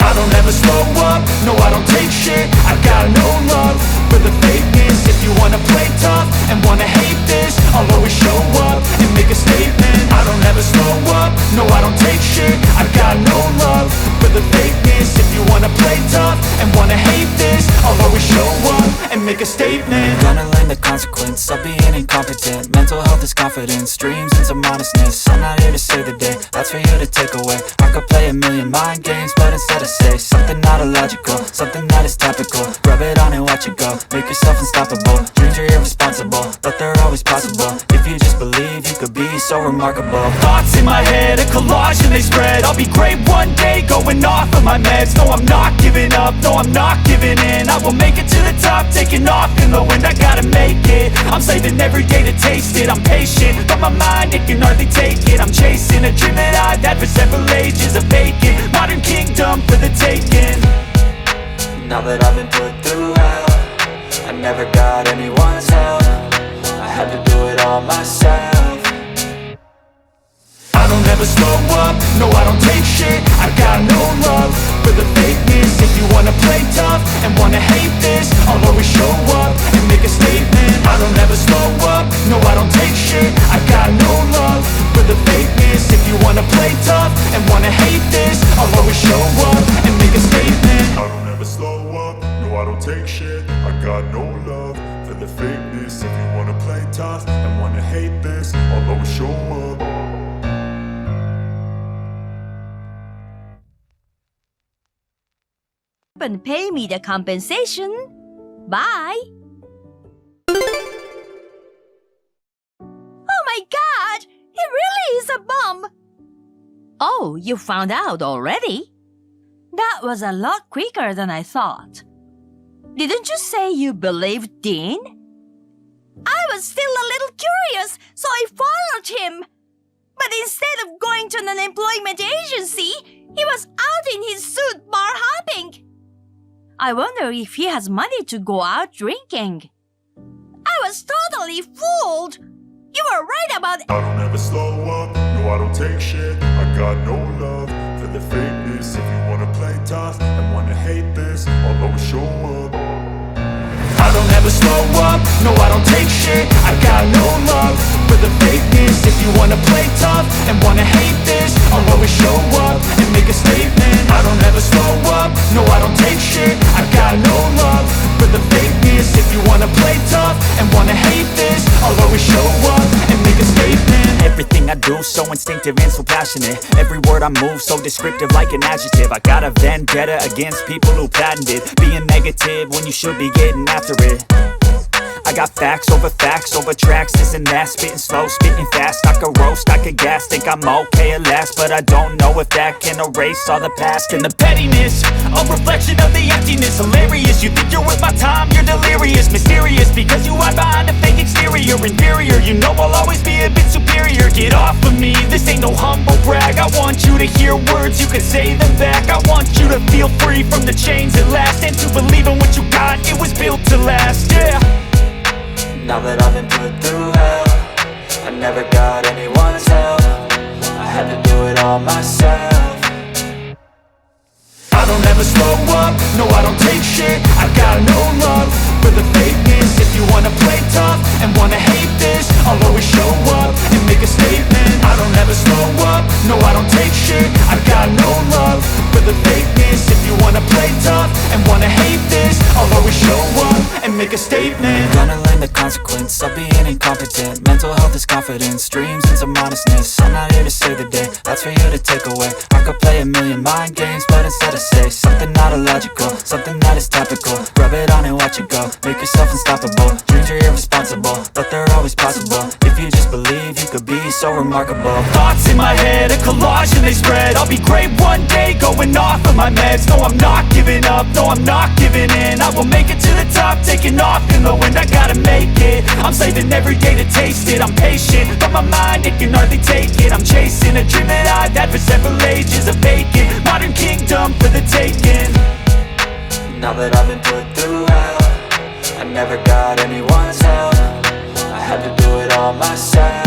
I don't ever slow up, no I don't take shit. I got no love for the fakeness. If you wanna play tough and wanna hate this, I'll always show up and make a statement. I don't ever slow up, no I don't take shit. I got no love for the fakeness. If you wanna play tough and wanna hate this, I'll always show up and make a statement.
Gonna learn the consequence of being incompetent. Mental health is confidence, dreams and some modestness. I'm not here to save the day, that's for you to take away. I could play a million mind games, but instead I say something not illogical, something that is topical. Rub it on and watch it go, make yourself unstoppable. Dreams are irresponsible, but they're always possible. If you just believe, you could be so remarkable.
Thoughts in my head, a collage and they spread. I'll be great one day, going off of my meds. No, I'm not giving up, no, I'm not giving in. I will make it to the top, taking off in the wind. I gotta make it, I'm saving every day to taste it. I'm patient, but my mind, it can hardly take it. I'm chasing a dream that I've had for several ages. A vacant, modern kingdom for the taking.
Now that I've been put through hell, I never got anyone's help. I had to do it all myself.
I don't ever slow up, no I don't take shit. I got no love for the fakeness. If you wanna play tough and wanna hate this, I'll always show up and make a statement. I don't ever slow up, no I don't take shit. I got no love for the fakeness. If you wanna play tough and wanna hate this, I'll always show up and make a statement.
I don't ever slow up, no I don't take shit. I got no love for the fakeness. If you wanna play tough and wanna hate this, I'll always show up.
And pay me the compensation. Bye. Oh my god! He really is a bum! Oh, you found out already? That was a lot quicker than I thought. Didn't you say you believed Dean? I was still a little curious, so I followed him. But instead of going to an employment agency, he was out in his suit bar hopping. I wonder if he has money to go out drinking. I was totally fooled. You were right about...
I don't ever slow up, no I don't take shit. I got no love for the fakeness. If you wanna play tough and wanna hate this, I'll always show up.
I don't ever slow up, no I don't take shit. I got no love for the fakeness. If you wanna play tough and wanna hate this, I'll always show up and make a statement. I don't ever slow up, no I don't take shit. I got no love for the fakeness. If you wanna play tough and wanna hate this, I'll always show up and make a statement. Everything I do so instinctive and so passionate. Every word I move so descriptive like an adjective. I got a vendetta against people who patented being negative when you should be getting after it. I got facts over tracks, this and that. Spitting slow, spitting fast. I could roast, I could gas. Think I'm okay at last, but I don't know if that can erase all the past. And the pettiness, a reflection of the emptiness. Hilarious, you think you're worth my time, you're delirious. Mysterious, because you hide behind a fake exterior. Inferior, you know I'll always be a bit superior. Get off of me, this ain't no humble brag. I want you to hear words, you can say them back. I want you to feel free from the chains at last, and to believe in what you got, it was built to last, yeah.
Now that I've been put through hell, I never got anyone's help. I had to do it all myself.
I don't ever slow up, no I don't take shit. I got no love for the fakeness. If you wanna play tough and wanna hate this, I'll always show up and make a statement. I don't ever slow up, no I don't take shit. I got no love for the fakeness. If you wanna play tough and wanna hate this, I'll always show up and make a statement.
Gonna learn the consequence of being incompetent. Mental health is confidence, dreams and some honestness. I'm not here to save the day, that's for you to take away. I could play a million mind games, but instead I say something not illogical, something that is topical. Rub it on and watch it go, make yourself unstoppable. Dreams are irresponsible, but they're always possible. If you just believe, you could be so remarkable.
Thoughts in my head, a collage and they spread. I'll be great one day, going off of my meds. No, I'm not giving up, no, I'm not giving in. I will make it to the top, taking off in the wind. I gotta make it, I'm saving every day to taste it. I'm patient, but my mind, it can hardly take it. I'm chasing a dream that I've had for several ages. A vacant, modern kingdom for the taking.
Now that I've been put through hell, I never got anyone's help. I had to do it all myself.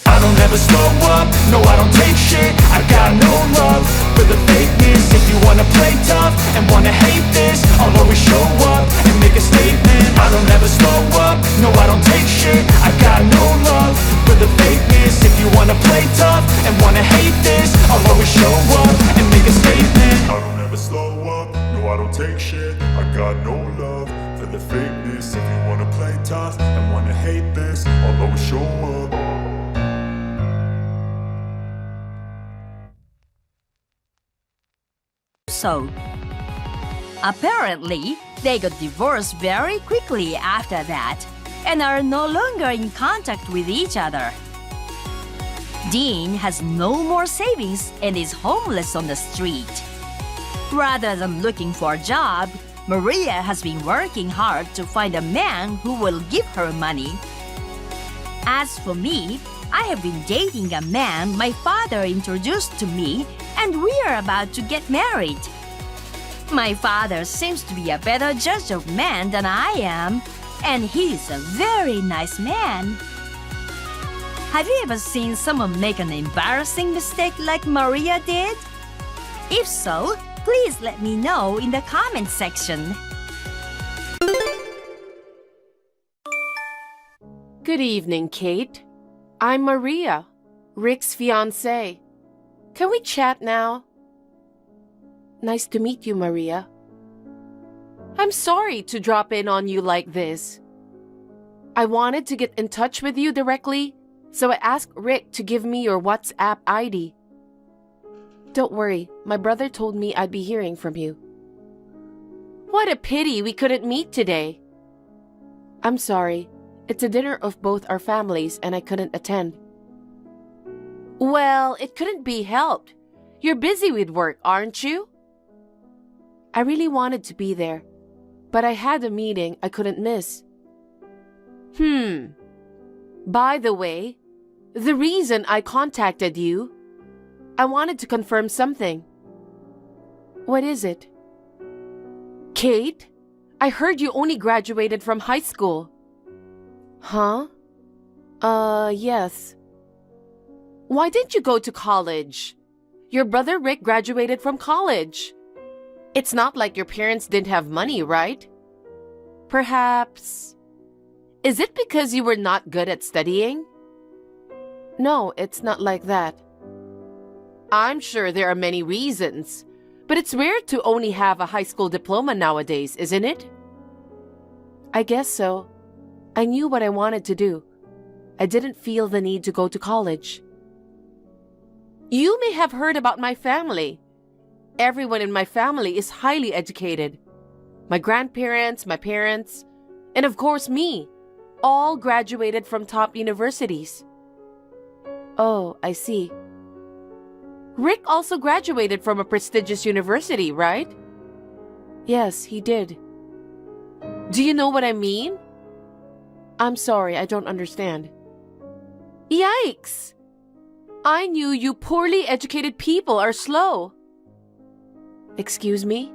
I don't ever slow up, no I don't take shit. I got no love for the fakeness. If you wanna play tough and wanna hate this, I'll always show up and make a statement. I don't ever slow up, no I don't take shit. I got no love for the fakeness. If you wanna play tough and wanna hate this, I'll always show up and make a statement.
I don't ever slow up, no I don't take shit. I got no love for the fakeness. If you wanna play tough and wanna hate this, I'll always show up.
So, apparently, they got divorced very quickly after that and are no longer in contact with each other. Dean has no more savings and is homeless on the street. Rather than looking for a job, Maria has been working hard to find a man who will give her money. As for me, I have been dating a man my father introduced to me, and we are about to get married. My father seems to be a better judge of men than I am, and he's a very nice man. Have you ever seen someone make an embarrassing mistake like Maria did? If so, please let me know in the comment section.
Good evening, Kate. I'm Maria, Rick's fiancée. Can we chat now? Nice to meet you, Maria. I'm sorry to drop in on you like this. I wanted to get in touch with you directly, so I asked Rick to give me your WhatsApp ID. Don't worry, my brother told me I'd be hearing from you. What a pity we couldn't meet today. I'm sorry, it's a dinner of both our families and I couldn't attend. Well, it couldn't be helped. You're busy with work, aren't you? I really wanted to be there, but I had a meeting I couldn't miss. By the way, the reason I contacted you, I wanted to confirm something. What is it? Kate, I heard you only graduated from high school. Huh? Yes. Why didn't you go to college? Your brother Rick graduated from college. It's not like your parents didn't have money, right? Perhaps. Is it because you were not good at studying? No, it's not like that. I'm sure there are many reasons, but it's rare to only have a high school diploma nowadays, isn't it? I guess so. I knew what I wanted to do. I didn't feel the need to go to college. You may have heard about my family. Everyone in my family is highly educated. My grandparents, my parents, and of course me, all graduated from top universities. Oh, I see. Rick also graduated from a prestigious university, right? Yes, he did. Do you know what I mean? I'm sorry, I don't understand. Yikes! I knew you poorly educated people are slow. Excuse me?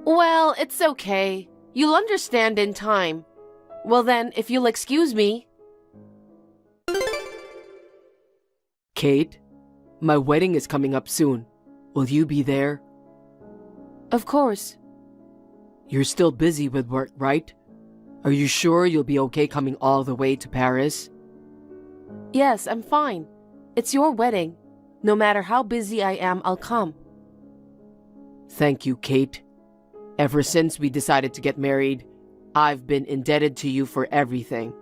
Well, it's okay. You'll understand in time. Well then, if you'll excuse me.
Kate, my wedding is coming up soon. Will you be there?
Of course.
You're still busy with work, right? Are you sure you'll be okay coming all the way to Paris?
Yes, I'm fine. It's your wedding. No matter how busy I am, I'll come.
Thank you, Kate. Ever since we decided to get married, I've been indebted to you for everything.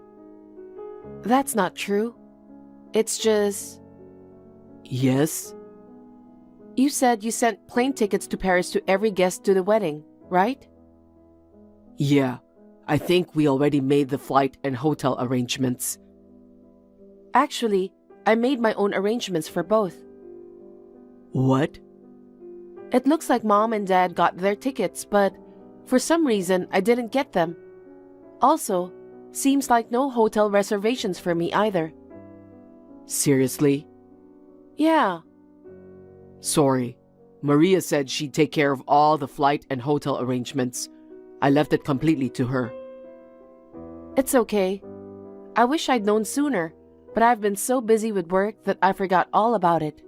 That's not true. It's just...
Yes?
You said you sent plane tickets to Paris to every guest to the wedding, right?
Yeah, I think we already made the flight and hotel arrangements.
Actually, I made my own arrangements for both.
What?
It looks like Mom and Dad got their tickets, but for some reason I didn't get them. Also, seems like no hotel reservations for me either.
Seriously?
Yeah.
Sorry. Maria said she'd take care of all the flight and hotel arrangements. I left it completely to her.
It's okay. I wish I'd known sooner, but I've been so busy with work that I forgot all about it.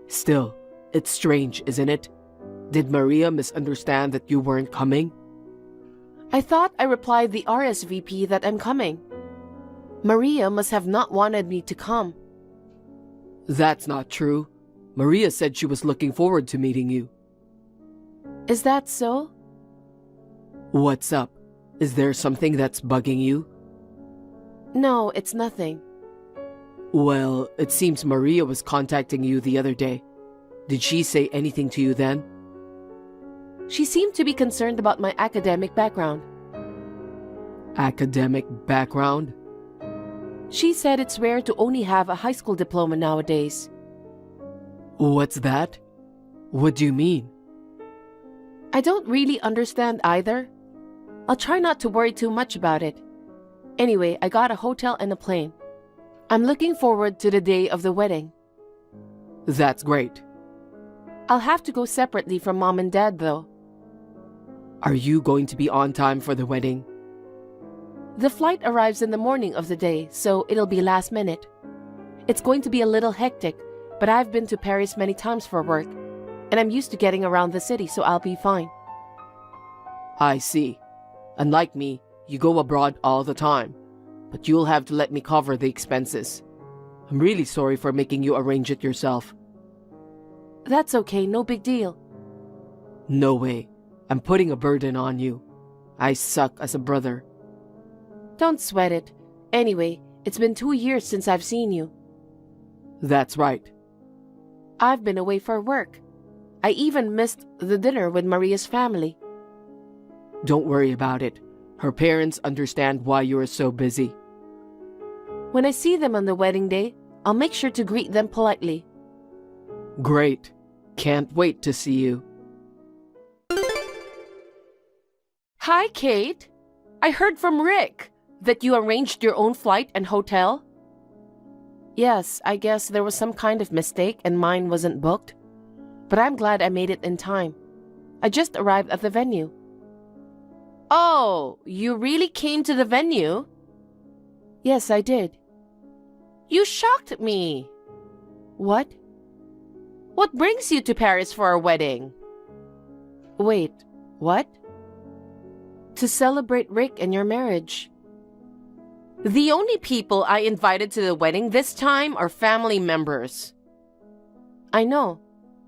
Still, it's strange, isn't it? Did Maria misunderstand that you weren't coming?
I thought I replied the RSVP that I'm coming. Maria must have not wanted me to come.
That's not true. Maria said she was looking forward to meeting you.
Is that so?
What's up? Is there something that's bugging you?
No, it's nothing.
Well, it seems Maria was contacting you the other day. Did she say anything to you then?
She seemed to be concerned about my academic background.
Academic background?
She said it's rare to only have a high school diploma nowadays.
What's that? What do you mean?
I don't really understand either. I'll try not to worry too much about it. Anyway, I got a hotel and a plane. I'm looking forward to the day of the wedding.
That's great.
I'll have to go separately from Mom and Dad, though.
Are you going to be on time for the wedding?
The flight arrives in the morning of the day, so it'll be last minute. It's going to be a little hectic, but I've been to Paris many times for work, and I'm used to getting around the city, so I'll be fine.
I see. Unlike me, you go abroad all the time, but you'll have to let me cover the expenses. I'm really sorry for making you arrange it yourself.
That's okay, no big deal.
No way. I'm putting a burden on you. I suck as a brother.
Don't sweat it. Anyway, it's been 2 years since I've seen you.
That's right.
I've been away for work. I even missed the dinner with Maria's family.
Don't worry about it. Her parents understand why you are so busy.
When I see them on the wedding day, I'll make sure to greet them politely.
Great. Can't wait to see you.
Hi, Kate. I heard from Rick that you arranged your own flight and hotel. Yes, I guess there was some kind of mistake and mine wasn't booked. But I'm glad I made it in time. I just arrived at the venue. Oh, you really came to the venue? Yes, I did. You shocked me. What? What brings you to Paris for a wedding? Wait, what? To celebrate Rick and your marriage. The only people I invited to the wedding this time are family members. I know.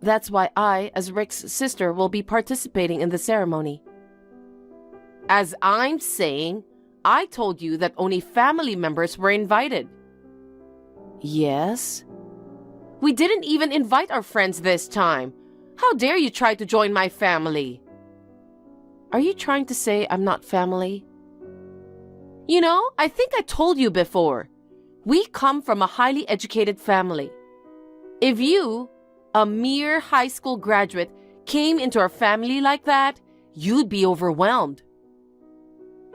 That's why I, as Rick's sister, will be participating in the ceremony. As I'm saying, I told you that only family members were invited. Yes? We didn't even invite our friends this time. How dare you try to join my family? Are you trying to say I'm not family? You know, I think I told you before. We come from a highly educated family. If you, a mere high school graduate, came into our family like that, you'd be overwhelmed.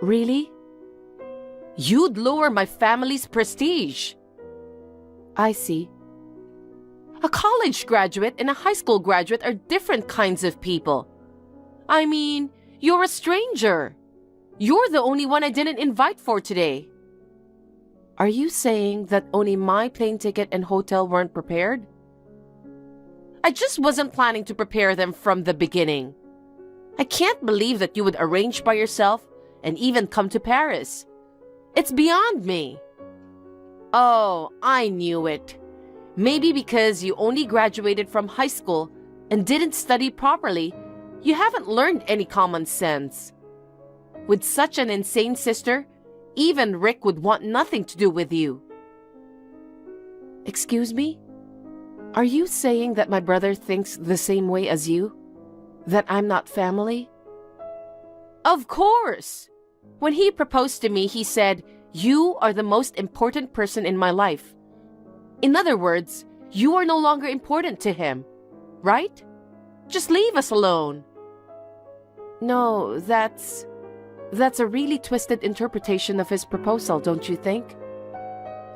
Really? You'd lower my family's prestige. I see. A college graduate and a high school graduate are different kinds of people. I mean, you're a stranger. You're the only one I didn't invite for today. Are you saying that only my plane ticket and hotel weren't prepared? I just wasn't planning to prepare them from the beginning. I can't believe that you would arrange by yourself and even come to Paris. It's beyond me. Oh, I knew it. Maybe because you only graduated from high school and didn't study properly, you haven't learned any common sense. With such an insane sister, even Rick would want nothing to do with you. Excuse me? Are you saying that my brother thinks the same way as you? That I'm not family? Of course! When he proposed to me, he said, "You are the most important person in my life." In other words, you are no longer important to him, right? Just leave us alone. No, that's a really twisted interpretation of his proposal, don't you think?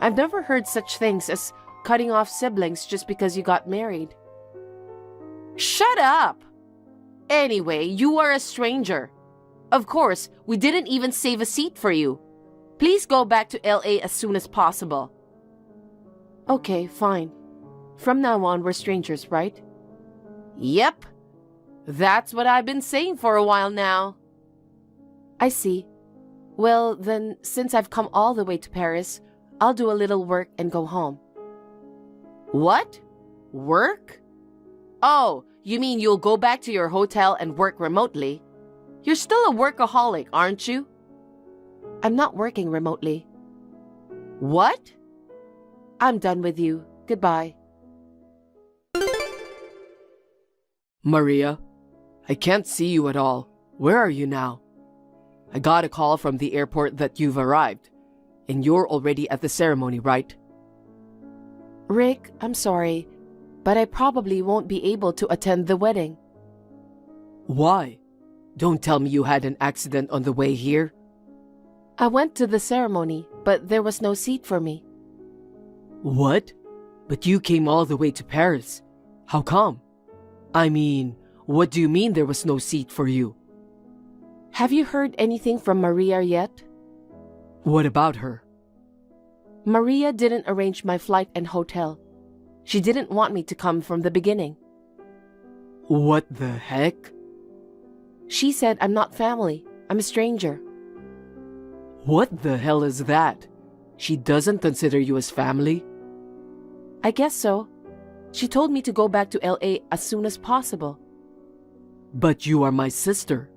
I've never heard such things as cutting off siblings just because you got married. Shut up! Anyway, you are a stranger. Of course, we didn't even save a seat for you. Please go back to LA as soon as possible. Okay, fine. From now on, we're strangers, right? Yep. That's what I've been saying for a while now. I see. Well, then, since I've come all the way to Paris, I'll do a little work and go home. What? Work? Oh, you mean you'll go back to your hotel and work remotely? You're still a workaholic, aren't you? I'm not working remotely. What? I'm done with you. Goodbye.
Maria, I can't see you at all. Where are you now? I got a call from the airport that you've arrived, and you're already at the ceremony, right?
Rick, I'm sorry, but I probably won't be able to attend the wedding.
Why? Don't tell me you had an accident on the way here.
I went to the ceremony, but there was no seat for me.
What? But you came all the way to Paris. How come? I mean, what do you mean there was no seat for you?
Have you heard anything from Maria yet?
What about her?
Maria didn't arrange my flight and hotel. She didn't want me to come from the beginning.
What the heck?
She said I'm not family. I'm a stranger.
What the hell is that? She doesn't consider you as family?
I guess so. She told me to go back to LA as soon as possible.
But you are my sister.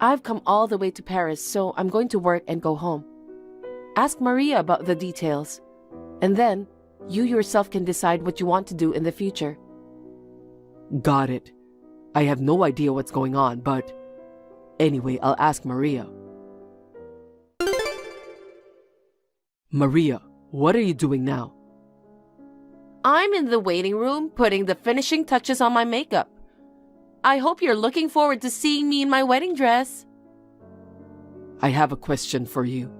I've come all the way to Paris, so I'm going to work and go home. Ask Maria about the details, and then you yourself can decide what you want to do in the future.
Got it. I have no idea what's going on, but anyway, I'll ask Maria. Maria, what are you doing now?
I'm in the waiting room putting the finishing touches on my makeup. I hope you're looking forward to seeing me in my wedding dress.
I have a question for you.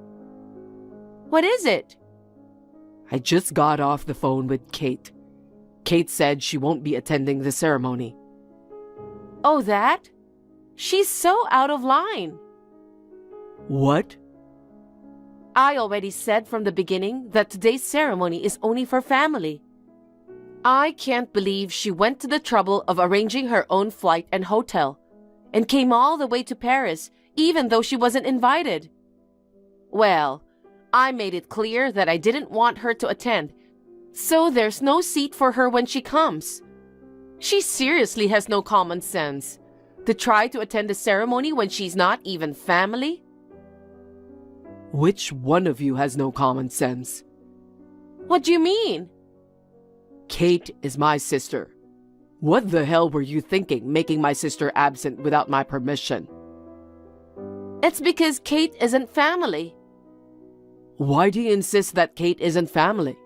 What is it?
I just got off the phone with Kate. Kate said she won't be attending the ceremony.
Oh, that? She's so out of line.
What?
I already said from the beginning that today's ceremony is only for family. I can't believe she went to the trouble of arranging her own flight and hotel and came all the way to Paris even though she wasn't invited. Well, I made it clear that I didn't want her to attend, so there's no seat for her when she comes. She seriously has no common sense to try to attend the ceremony when she's not even family.
Which one of you has no common sense?
What do you mean?
Kate is my sister. What the hell were you thinking, making my sister absent without my permission?
It's because Kate isn't family.
Why do you insist that Kate isn't family?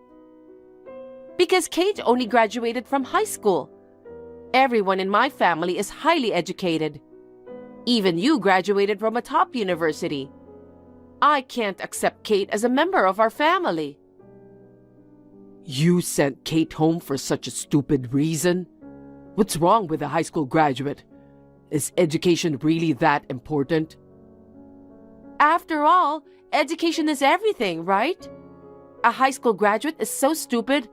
Because Kate only graduated from high school. Everyone in my family is highly educated. Even you graduated from a top university. I can't accept Kate as a member of our family.
You sent Kate home for such a stupid reason? What's wrong with a high school graduate? Is education really that important?
After all, education is everything, right? A high school graduate is so stupid,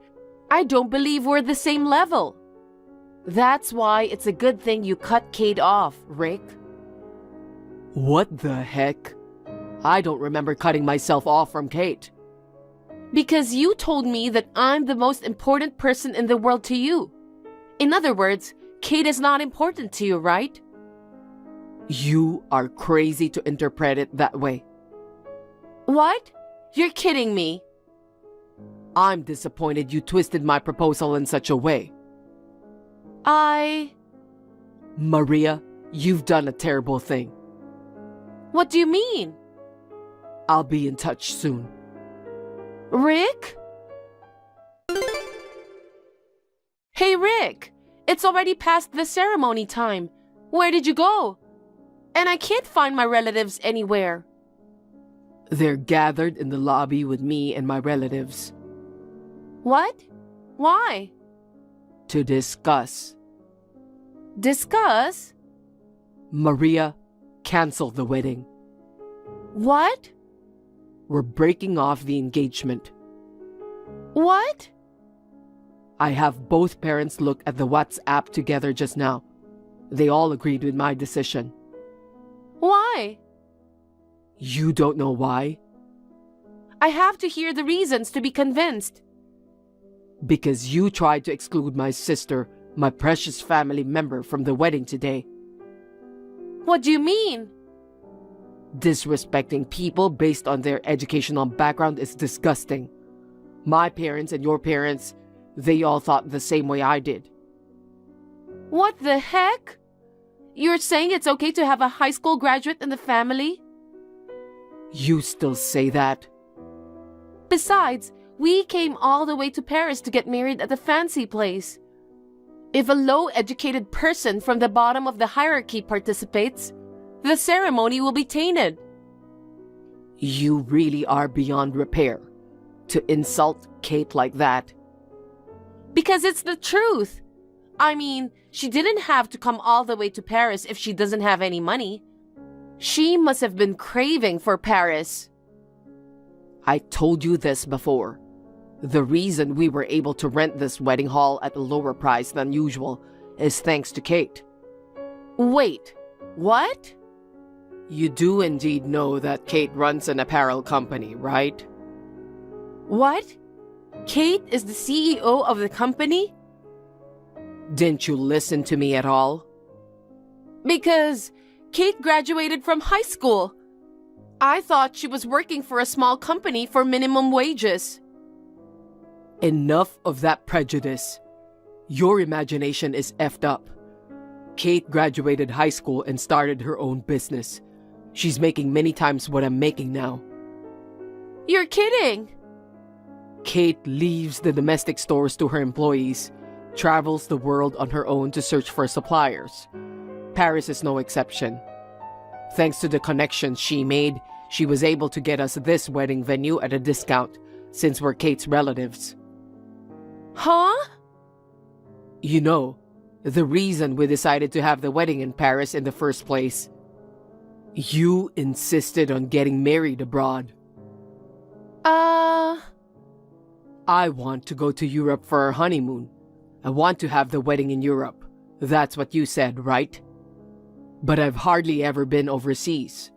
I don't believe we're the same level. That's why it's a good thing you cut Kate off, Rick.
What the heck? I don't remember cutting myself off from Kate.
Because you told me that I'm the most important person in the world to you. In other words, Kate is not important to you, right?
You are crazy to interpret it that way.
What? You're kidding me.
I'm disappointed you twisted my proposal in such a way. Maria, you've done a terrible thing.
What do you mean?
I'll be in touch soon.
Rick? Hey, Rick! It's already past the ceremony time. Where did you go? And I can't find my relatives anywhere.
They're gathered in the lobby with me and my relatives.
What? Why?
To discuss.
Discuss?
Maria, cancel the wedding.
What?
We're breaking off the engagement.
What?
I have both parents look at the WhatsApp together just now. They all agreed with my decision.
Why?
You don't know why?
I have to hear the reasons to be convinced.
Because you tried to exclude my sister, my precious family member, from the wedding today.
What do you mean?
Disrespecting people based on their educational background is disgusting. My parents and your parents, they all thought the same way I did.
What the heck? You're saying it's okay to have a high school graduate in the family?
You still say that?
Besides, we came all the way to Paris to get married at a fancy place. If a low-educated person from the bottom of the hierarchy participates, the ceremony will be tainted.
You really are beyond repair to insult Kate like that.
Because it's the truth. I mean, she didn't have to come all the way to Paris if she doesn't have any money. She must have been craving for Paris.
I told you this before. The reason we were able to rent this wedding hall at a lower price than usual is thanks to Kate.
Wait, what?
You do indeed know that Kate runs an apparel company, right?
What? Kate is the CEO of the company?
Didn't you listen to me at all?
Because Kate graduated from high school. I thought she was working for a small company for minimum wages.
Enough of that prejudice. Your imagination is effed up. Kate graduated high school and started her own business. She's making many times what I'm making now.
You're kidding!
Kate leaves the domestic stores to her employees, travels the world on her own to search for suppliers. Paris is no exception. Thanks to the connections she made, she was able to get us this wedding venue at a discount, since we're Kate's relatives.
Huh?
You know, the reason we decided to have the wedding in Paris in the first place. You insisted on getting married abroad. I want to go to Europe for our honeymoon. I want to have the wedding in Europe. That's what you said, right? But I've hardly ever been overseas.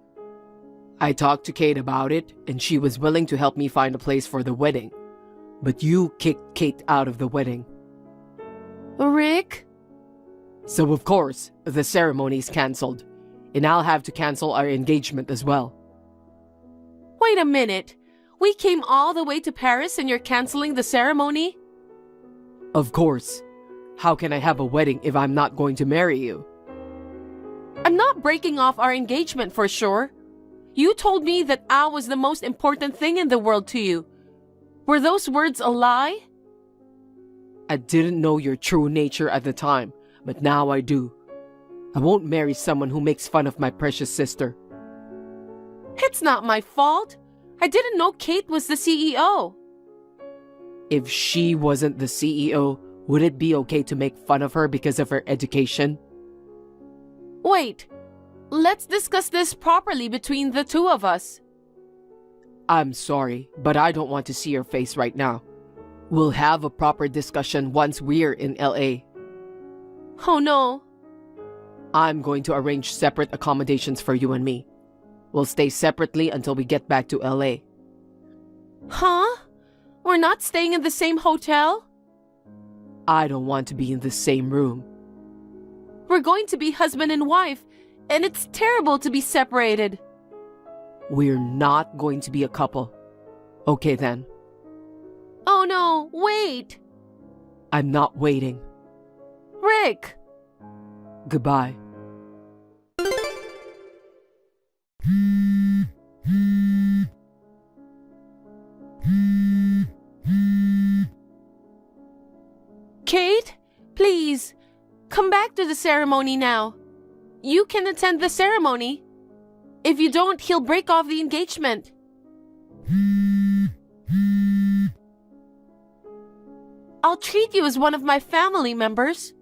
I talked to Kate about it, and she was willing to help me find a place for the wedding. But you kicked Kate out of the wedding.
Rick?
So of course, the ceremony's cancelled. And I'll have to cancel our engagement as well.
Wait a minute. We came all the way to Paris and you're canceling the ceremony?
Of course. How can I have a wedding if I'm not going to marry you?
I'm not breaking off our engagement for sure. You told me that I was the most important thing in the world to you. Were those words a lie?
I didn't know your true nature at the time, but now I do. I won't marry someone who makes fun of my precious sister.
It's not my fault. I didn't know Kate was the CEO.
If she wasn't the CEO, would it be okay to make fun of her because of her education?
Wait, let's discuss this properly between the two of us.
I'm sorry, but I don't want to see your face right now. We'll have a proper discussion once we're in LA.
Oh no.
I'm going to arrange separate accommodations for you and me. We'll stay separately until we get back to LA.
Huh? We're not staying in the same hotel?
I don't want to be in the same room.
We're going to be husband and wife, and it's terrible to be separated.
We're not going to be a couple. Okay then.
Oh no, wait!
I'm not waiting.
Rick!
Goodbye.
Kate, please, come back to the ceremony now. You can attend the ceremony. If you don't, he'll break off the engagement. I'll treat you as one of my family members.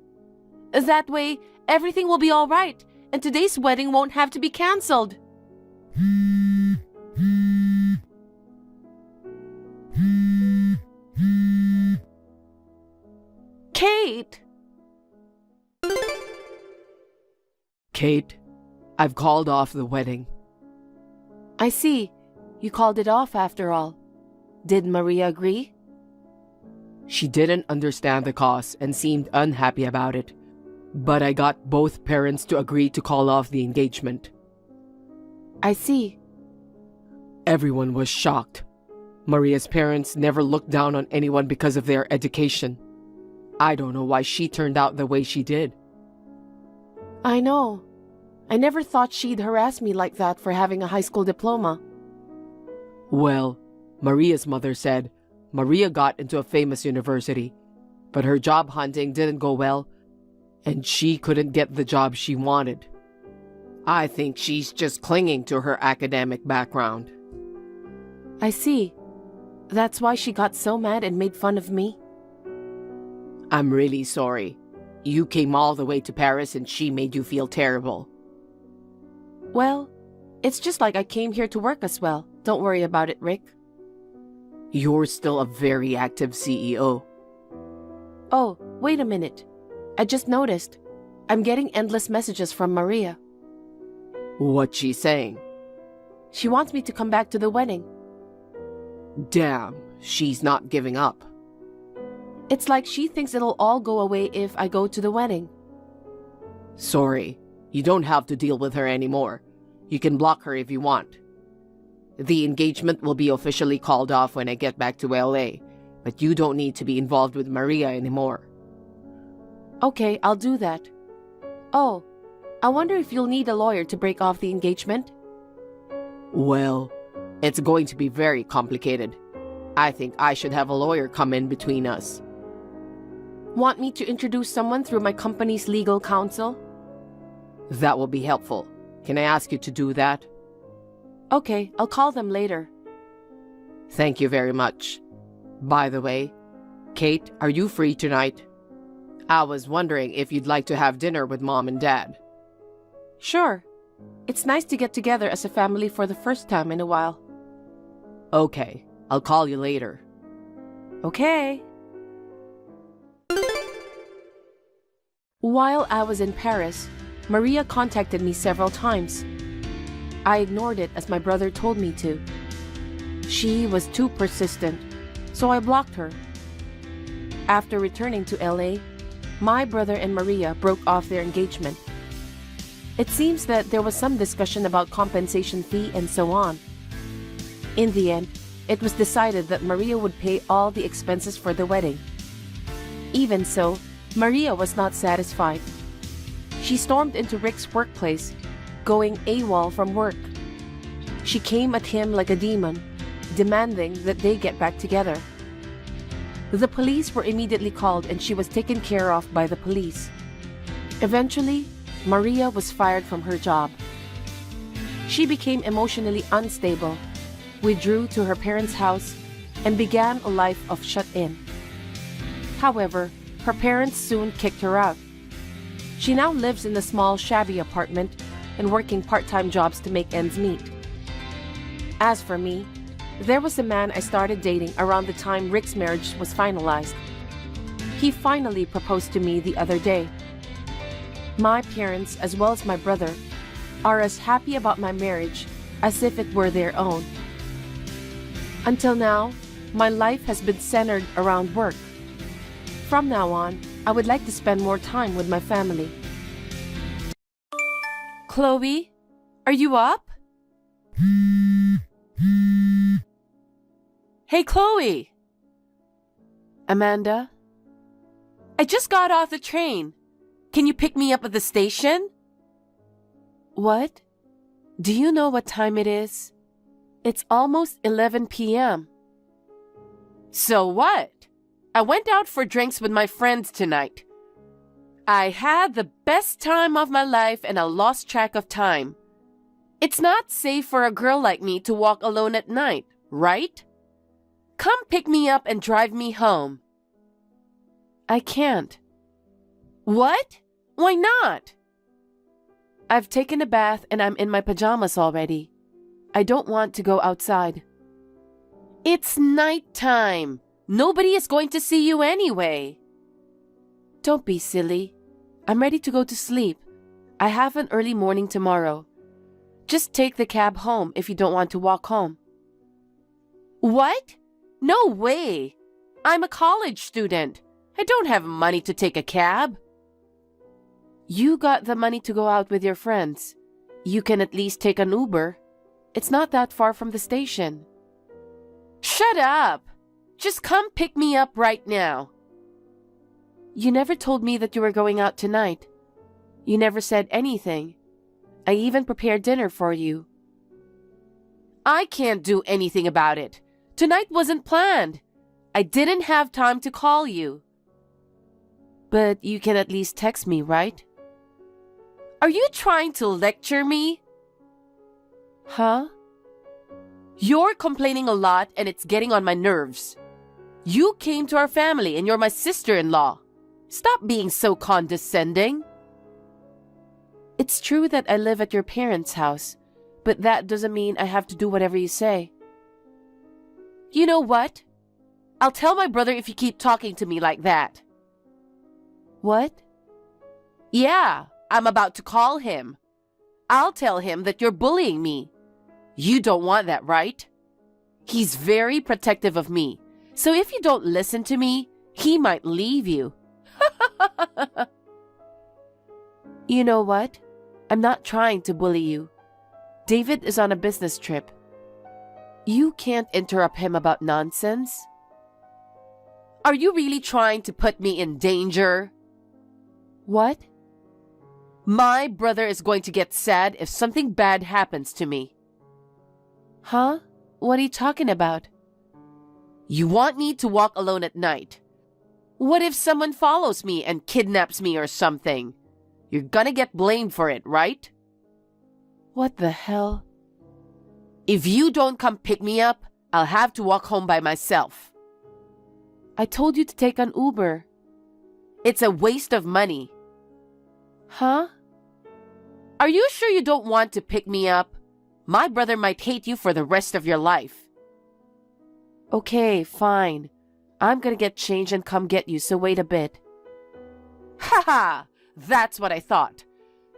That way, everything will be all right, and today's wedding won't have to be cancelled. Kate!
Kate, I've called off the wedding.
I see. You called it off after all. Did Maria agree?
She didn't understand the cause and seemed unhappy about it. But I got both parents to agree to call off the engagement.
I see.
Everyone was shocked. Maria's parents never looked down on anyone because of their education. I don't know why she turned out the way she did.
I know. I never thought she'd harass me like that for having a high school diploma.
Well, Maria's mother said Maria got into a famous university, but her job hunting didn't go well, and she couldn't get the job she wanted. I think she's just clinging to her academic background.
I see. That's why she got so mad and made fun of me?
I'm really sorry. You came all the way to Paris and she made you feel terrible.
Well, it's just like I came here to work as well. Don't worry about it, Rick.
You're still a very active CEO.
Oh, wait a minute. I just noticed. I'm getting endless messages from Maria.
What's she saying?
She wants me to come back to the wedding.
Damn, she's not giving up.
It's like she thinks it'll all go away if I go to the wedding.
Sorry, you don't have to deal with her anymore. You can block her if you want. The engagement will be officially called off when I get back to LA, but you don't need to be involved with Maria anymore.
Okay, I'll do that. Oh, I wonder if you'll need a lawyer to break off the engagement?
Well, it's going to be very complicated. I think I should have a lawyer come in between us.
Want me to introduce someone through my company's legal counsel?
That will be helpful. Can I ask you to do that?
Okay, I'll call them later.
Thank you very much. By the way, Kate, are you free tonight? I was wondering if you'd like to have dinner with Mom and Dad.
Sure. It's nice to get together as a family for the first time in a while.
Okay, I'll call you later.
Okay. While I was in Paris, Maria contacted me several times. I ignored it as my brother told me to. She was too persistent, so I blocked her. After returning to LA, my brother and Maria broke off their engagement. It seems that there was some discussion about compensation fee and so on. In the end, it was decided that Maria would pay all the expenses for the wedding. Even so, Maria was not satisfied. She stormed into Rick's workplace, going AWOL from work. She came at him like a demon, demanding that they get back together. The police were immediately called and she was taken care of by the police. Eventually, Maria was fired from her job. She became emotionally unstable, withdrew to her parents' house, and began a life of shut-in. However, her parents soon kicked her out. She now lives in a small, shabby apartment and working part-time jobs to make ends meet. As for me, there was a man I started dating around the time Rick's marriage was finalized. He finally proposed to me the other day. My parents, as well as my brother, are as happy about my marriage as if it were their own. Until now, my life has been centered around work. From now on, I would like to spend more time with my family. Chloe, are you up? Hey, Chloe! Amanda? I just got off the train. Can you pick me up at the station? What? Do you know what time it is? It's almost 11 p.m. So what? I went out for drinks with my friends tonight. I had the best time of my life and I lost track of time. It's not safe for a girl like me to walk alone at night, right? Come pick me up and drive me home. I can't. What? Why not? I've taken a bath and I'm in my pajamas already. I don't want to go outside. It's nighttime. Nobody is going to see you anyway. Don't be silly. I'm ready to go to sleep. I have an early morning tomorrow. Just take the cab home if you don't want to walk home. What? No way. I'm a college student. I don't have money to take a cab. You got the money to go out with your friends. You can at least take an Uber. It's not that far from the station. Shut up! Just come pick me up right now. You never told me that you were going out tonight. You never said anything. I even prepared dinner for you. I can't do anything about it. Tonight wasn't planned. I didn't have time to call you. But you can at least text me, right? Are you trying to lecture me? Huh? You're complaining a lot and it's getting on my nerves. You came to our family and you're my sister-in-law. Stop being so condescending. It's true that I live at your parents' house, but that doesn't mean I have to do whatever you say. You know what? I'll tell my brother if you keep talking to me like that. What? Yeah, I'm about to call him. I'll tell him that you're bullying me. You don't want that, right? He's very protective of me, so if you don't listen to me, he might leave you. You know what? I'm not trying to bully you. David is on a business trip. You can't interrupt him about nonsense. Are you really trying to put me in danger? What? My brother is going to get sad if something bad happens to me. Huh? What are you talking about? You want me to walk alone at night. What if someone follows me and kidnaps me or something? You're gonna get blamed for it, right? What the hell? If you don't come pick me up, I'll have to walk home by myself. I told you to take an Uber. It's a waste of money. Huh? Are you sure you don't want to pick me up? My brother might hate you for the rest of your life. Okay, fine. I'm gonna get changed and come get you, so wait a bit. Haha! That's what I thought.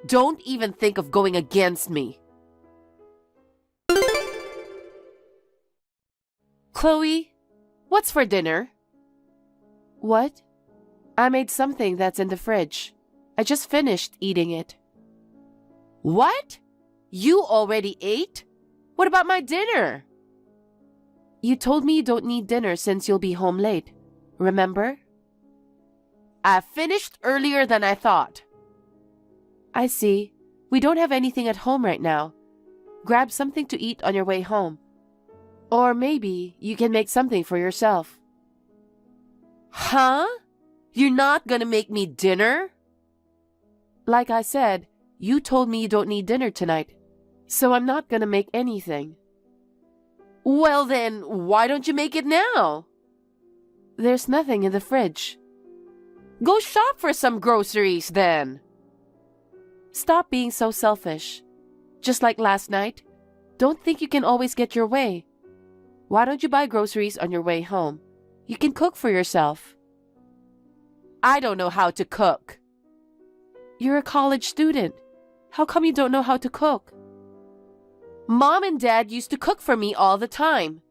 Don't even think of going against me. Chloe, what's for dinner? What? I made something that's in the fridge. I just finished eating it. What? You already ate? What about my dinner? You told me you don't need dinner since you'll be home late. Remember? I finished earlier than I thought. I see. We don't have anything at home right now. Grab something to eat on your way home. Or maybe you can make something for yourself. Huh? You're not gonna make me dinner? Like I said, you told me you don't need dinner tonight, so I'm not gonna make anything. Well then, why don't you make it now? There's nothing in the fridge. Go shop for some groceries then. Stop being so selfish. Just like last night, don't think you can always get your way. Why don't you buy groceries on your way home? You can cook for yourself. I don't know how to cook. You're a college student. How come you don't know how to cook? Mom and Dad used to cook for me all the time.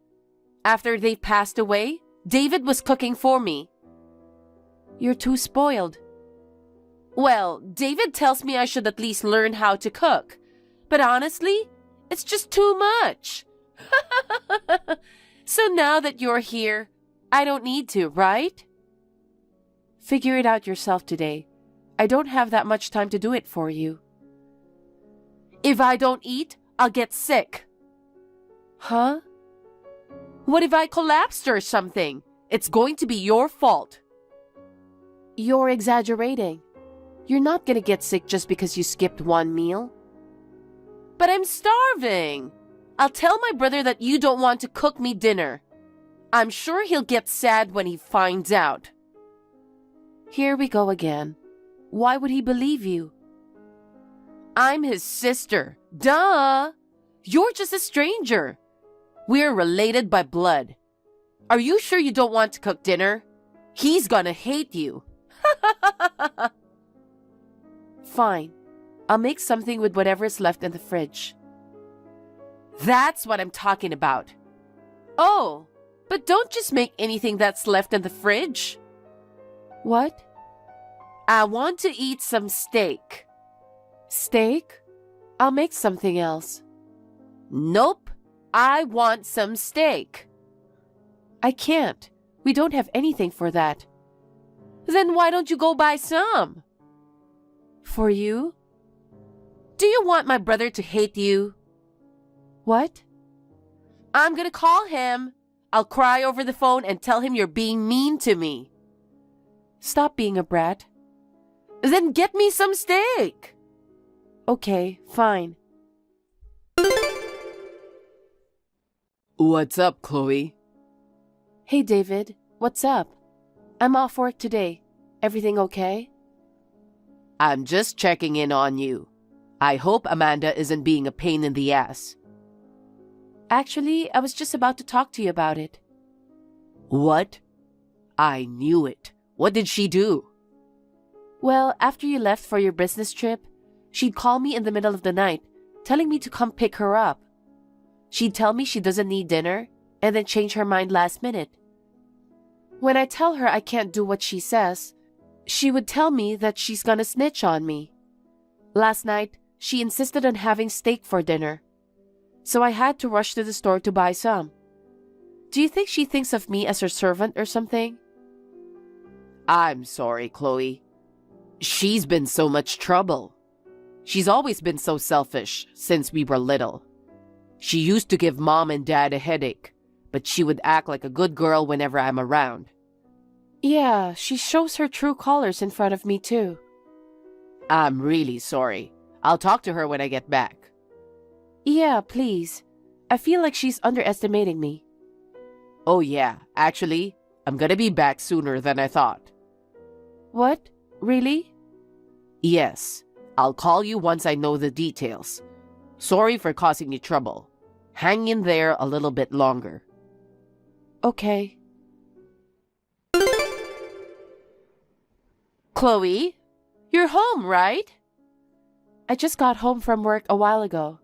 After they passed away, David was cooking for me. You're too spoiled. Well, David tells me I should at least learn how to cook. But honestly, it's just too much. So now that you're here, I don't need to, right? Figure it out yourself today. I don't have that much time to do it for you. If I don't eat, I'll get sick. Huh? What if I collapsed or something? It's going to be your fault. You're exaggerating. You're not gonna get sick just because you skipped one meal. But I'm starving. I'll tell my brother that you don't want to cook me dinner. I'm sure he'll get sad when he finds out. Here we go again. Why would he believe you? I'm his sister. Duh! You're just a stranger. We're related by blood. Are you sure you don't want to cook dinner? He's gonna hate you. Fine. I'll make something with whatever's left in the fridge. That's what I'm talking about. Oh, but don't just make anything that's left in the fridge. What? I want to eat some steak. Steak? I'll make something else. Nope. I want some steak. I can't. We don't have anything for that. Then why don't you go buy some? For you? Do you want my brother to hate you? What? I'm gonna call him. I'll cry over the phone and tell him you're being mean to me. Stop being a brat. Then get me some steak. Okay, fine.
What's up, Chloe?
Hey, David. What's up? I'm off work today. Everything okay?
I'm just checking in on you. I hope Amanda isn't being a pain in the ass.
Actually, I was just about to talk to you about it.
What? I knew it. What did she do?
Well, after you left for your business trip, she'd call me in the middle of the night, telling me to come pick her up. She'd tell me she doesn't need dinner, and then change her mind last minute. When I tell her I can't do what she says, she would tell me that she's gonna snitch on me. Last night, she insisted on having steak for dinner, so I had to rush to the store to buy some. Do you think she thinks of me as her servant or something?
I'm sorry, Chloe. She's been so much trouble. She's always been so selfish since we were little. She used to give Mom and Dad a headache, but she would act like a good girl whenever I'm around.
Yeah, she shows her true colors in front of me too.
I'm really sorry. I'll talk to her when I get back.
Yeah, please. I feel like she's underestimating me.
Oh yeah, actually, I'm gonna be back sooner than I thought.
What? Really?
Yes, I'll call you once I know the details. Sorry for causing you trouble. Hang in there a little bit longer.
Okay.
Chloe, you're home, right?
I just got home from work a while ago.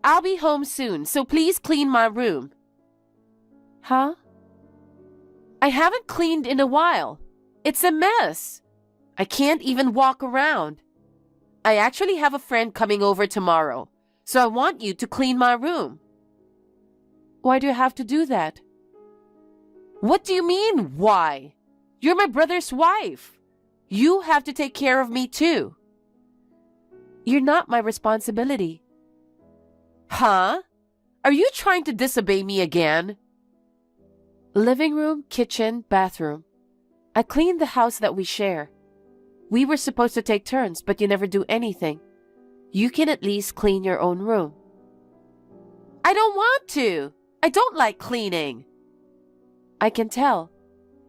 I'll be home soon, so please clean my room.
Huh? I haven't cleaned in a while. It's a mess. I can't even walk around. I actually have a friend coming over tomorrow, so I want you to clean my room. Why do you have to do that? What do you mean, why? You're my brother's wife. You have to take care of me too. You're not my responsibility. Huh? Are you trying to disobey me again? Living room, kitchen, bathroom. I clean the house that we share. We were supposed to take turns, but you never do anything. You can at least clean your own room. I don't want to. I don't like cleaning. I can tell.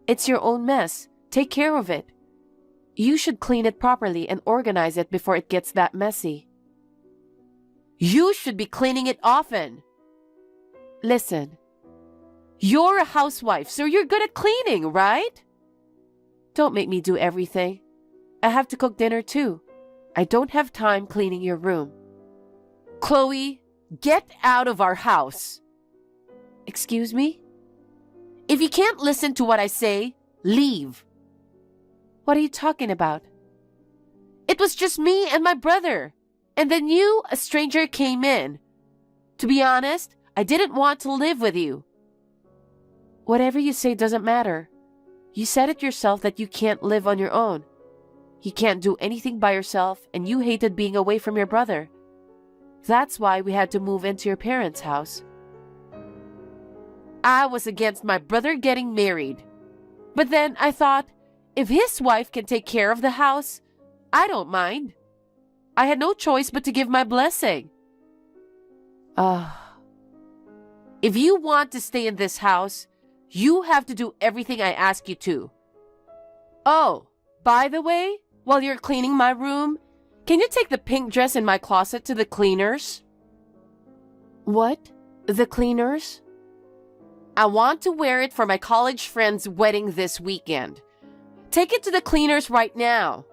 It's your own mess. Take care of it. You should clean it properly and organize it before it gets that messy. You should be cleaning it often. Listen, you're a housewife, so you're good at cleaning, right? Don't make me do everything. I have to cook dinner too. I don't have time cleaning your room. Chloe, get out of our house. Excuse me? If you can't listen to what I say, leave. What are you talking about? It was just me and my brother. And then you, a stranger, came in. To be honest, I didn't want to live with you. Whatever you say doesn't matter. You said it yourself that you can't live on your own. You can't do anything by yourself, and you hated being away from your brother. That's why we had to move into your parents' house. I was against my brother getting married. But then I thought, if his wife can take care of the house, I don't mind. I had no choice but to give my blessing. If you want to stay in this house, you have to do everything I ask you to. Oh, by the way, while you're cleaning my room, can you take the pink dress in my closet to the cleaners? What? The cleaners? I want to wear it for my college friend's wedding this weekend. Take it to the cleaners right now.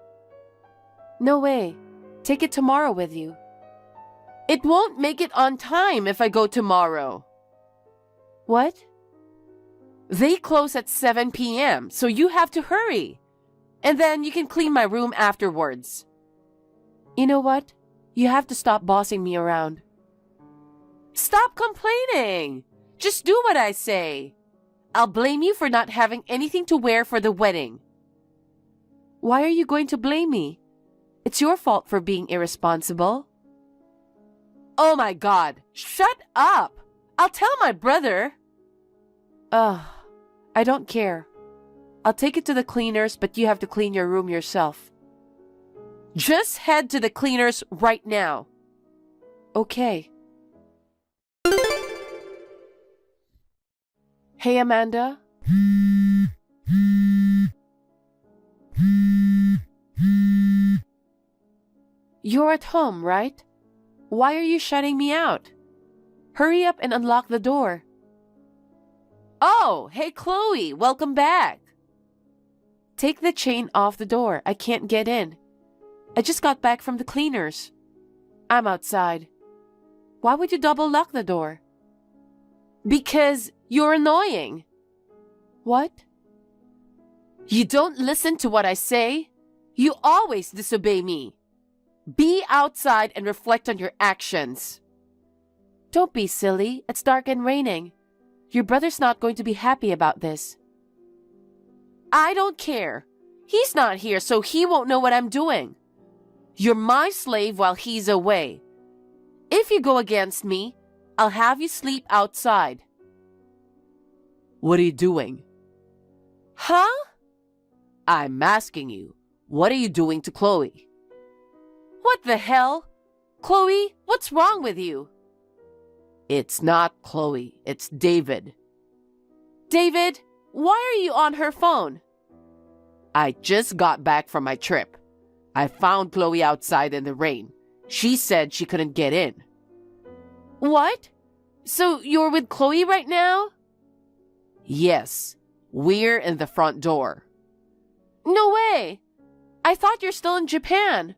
No way. Take it tomorrow with you. It won't make it on time if I go tomorrow. What? They close at 7 p.m., so you have to hurry. And then you can clean my room afterwards. You know what? You have to stop bossing me around. Stop complaining! Just do what I say. I'll blame you for not having anything to wear for the wedding. Why are you going to blame me? It's your fault for being irresponsible. Oh my God! Shut up! I'll tell my brother. I don't care. I'll take it to the cleaners, but you have to clean your room yourself. Just head to the cleaners right now. Okay. Hey, Amanda? You're at home, right? Why are you shutting me out? Hurry up and unlock the door. Oh, hey, Chloe, welcome back. Take the chain off the door. I can't get in. I just got back from the cleaners. I'm outside. Why would you double lock the door? Because you're annoying. What? You don't listen to what I say? You always disobey me. Be outside and reflect on your actions. Don't be silly. It's dark and raining. Your brother's not going to be happy about this. I don't care. He's not here, so he won't know what I'm doing. You're my slave while he's away. If you go against me, I'll have you sleep outside. What are you doing? Huh? I'm asking you, what are you doing to Chloe? What the hell? Chloe, what's wrong with you? It's not Chloe, it's David. David, why are you on her phone? I just got back from my trip. I found Chloe outside in the rain. She said she couldn't get in. What? So you're with Chloe right now? Yes, we're in the front door. No way! I thought you're still in Japan.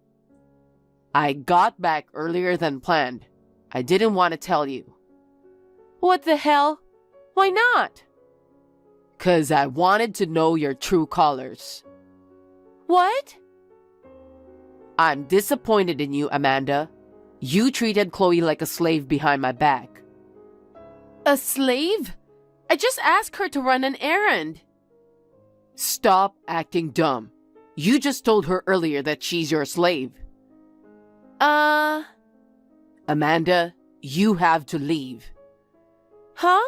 I got back earlier than planned. I didn't want to tell you. What the hell? Why not?
'Cause I wanted to know your true colors.
What?
I'm disappointed in you, Amanda. You treated Chloe like a slave behind my back.
A slave? I just asked her to run an errand.
Stop acting dumb. You just told her earlier that she's your slave. Amanda, you have to leave.
Huh?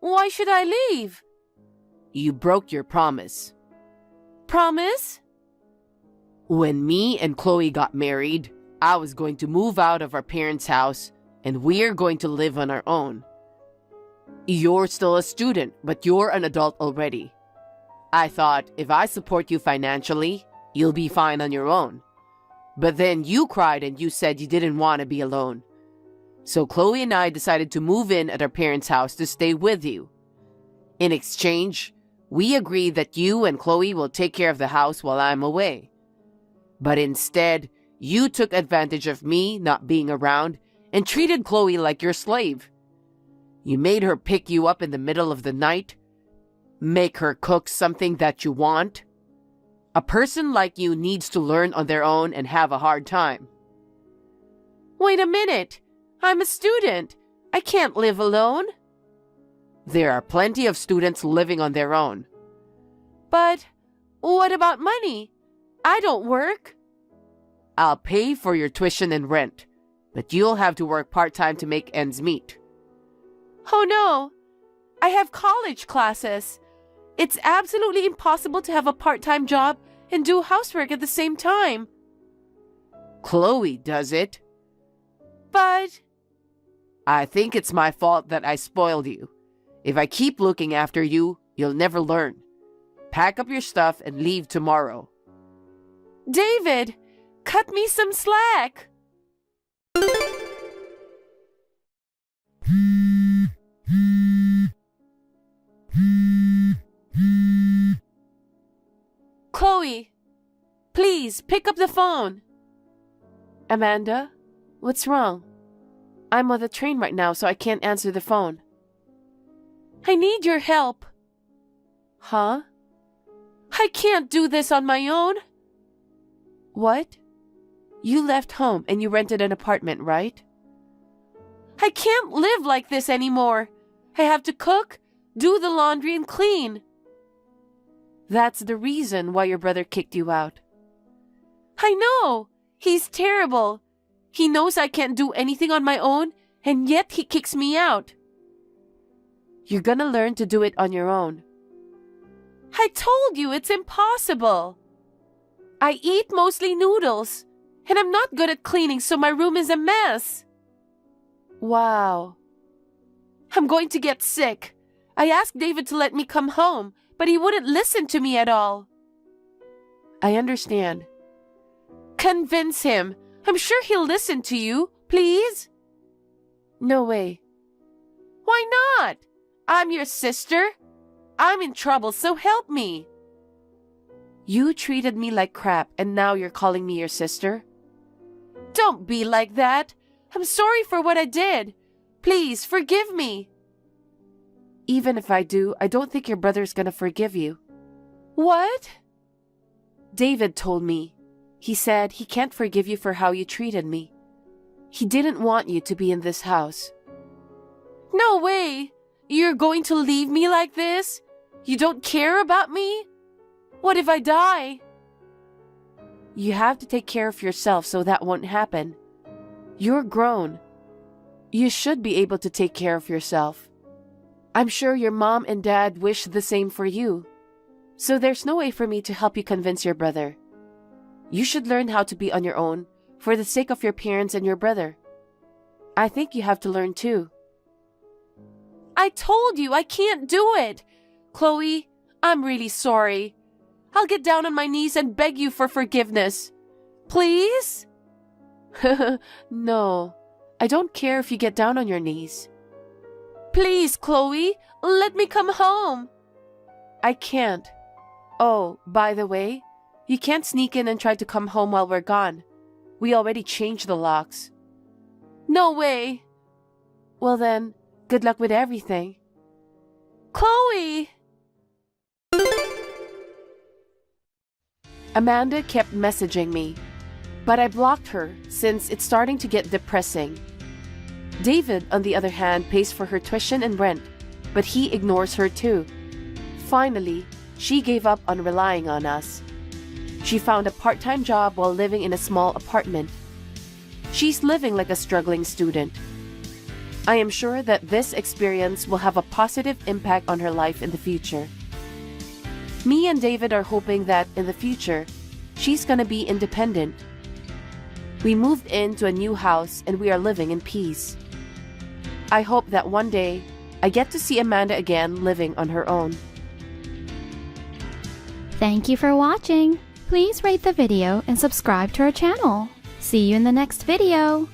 Why should I leave?
You broke your promise.
Promise?
When me and Chloe got married, I was going to move out of our parents' house and we're going to live on our own. You're still a student, but you're an adult already. I thought if I support you financially, you'll be fine on your own. But then you cried and you said you didn't want to be alone. So Chloe and I decided to move in at our parents' house to stay with you. In exchange, we agreed that you and Chloe will take care of the house while I'm away. But instead, you took advantage of me not being around and treated Chloe like your slave. You made her pick you up in the middle of the night, make her cook something that you want. A person like you needs to learn on their own and have a hard time.
Wait a minute. I'm a student. I can't live alone.
There are plenty of students living on their own.
But what about money? I don't work.
I'll pay for your tuition and rent, but you'll have to work part-time to make ends meet.
Oh no. I have college classes. It's absolutely impossible to have a part-time job and do housework at the same time.
Chloe does it.
But
I think it's my fault that I spoiled you. If I keep looking after you, you'll never learn. Pack up your stuff and leave tomorrow.
David, cut me some slack. Chloe, please pick up the phone. Amanda, what's wrong? I'm on the train right now, so I can't answer the phone. I need your help. Huh? I can't do this on my own. What? You left home and you rented an apartment, right? I can't live like this anymore. I have to cook, do the laundry, and clean. That's the reason why your brother kicked you out. I know. He's terrible. He knows I can't do anything on my own, and yet he kicks me out. You're gonna learn to do it on your own. I told you it's impossible. I eat mostly noodles, and I'm not good at cleaning, so my room is a mess. Wow. I'm going to get sick. I asked David to let me come home, but he wouldn't listen to me at all. I understand. Convince him. I'm sure he'll listen to you, please. No way. Why not? I'm your sister. I'm in trouble, so help me. You treated me like crap, and now you're calling me your sister? Don't be like that. I'm sorry for what I did. Please, forgive me. Even if I do, I don't think your brother's gonna forgive you. What? David told me. He said he can't forgive you for how you treated me. He didn't want you to be in this house. No way! You're going to leave me like this? You don't care about me? What if I die? You have to take care of yourself so that won't happen. You're grown. You should be able to take care of yourself. I'm sure your mom and dad wish the same for you. So there's no way for me to help you convince your brother. You should learn how to be on your own for the sake of your parents and your brother. I think you have to learn too. I told you I can't do it. Chloe, I'm really sorry. I'll get down on my knees and beg you for forgiveness. Please? No, I don't care if you get down on your knees. Please, Chloe, let me come home. I can't. Oh, by the way, you can't sneak in and try to come home while we're gone. We already changed the locks. No way. Well then, good luck with everything. Chloe! Amanda kept messaging me, but I blocked her since it's starting to get depressing. David, on the other hand, pays for her tuition and rent, but he ignores her too. Finally, she gave up on relying on us. She found a part-time job while living in a small apartment. She's living like a struggling student. I am sure that this experience will have a positive impact on her life in the future. Me and David are hoping that in the future, she's gonna be independent. We moved into a new house and we are living in peace. I hope that one day, I get to see Amanda again living on her own.
Thank you for watching. Please rate the video and subscribe to our channel. See you in the next video.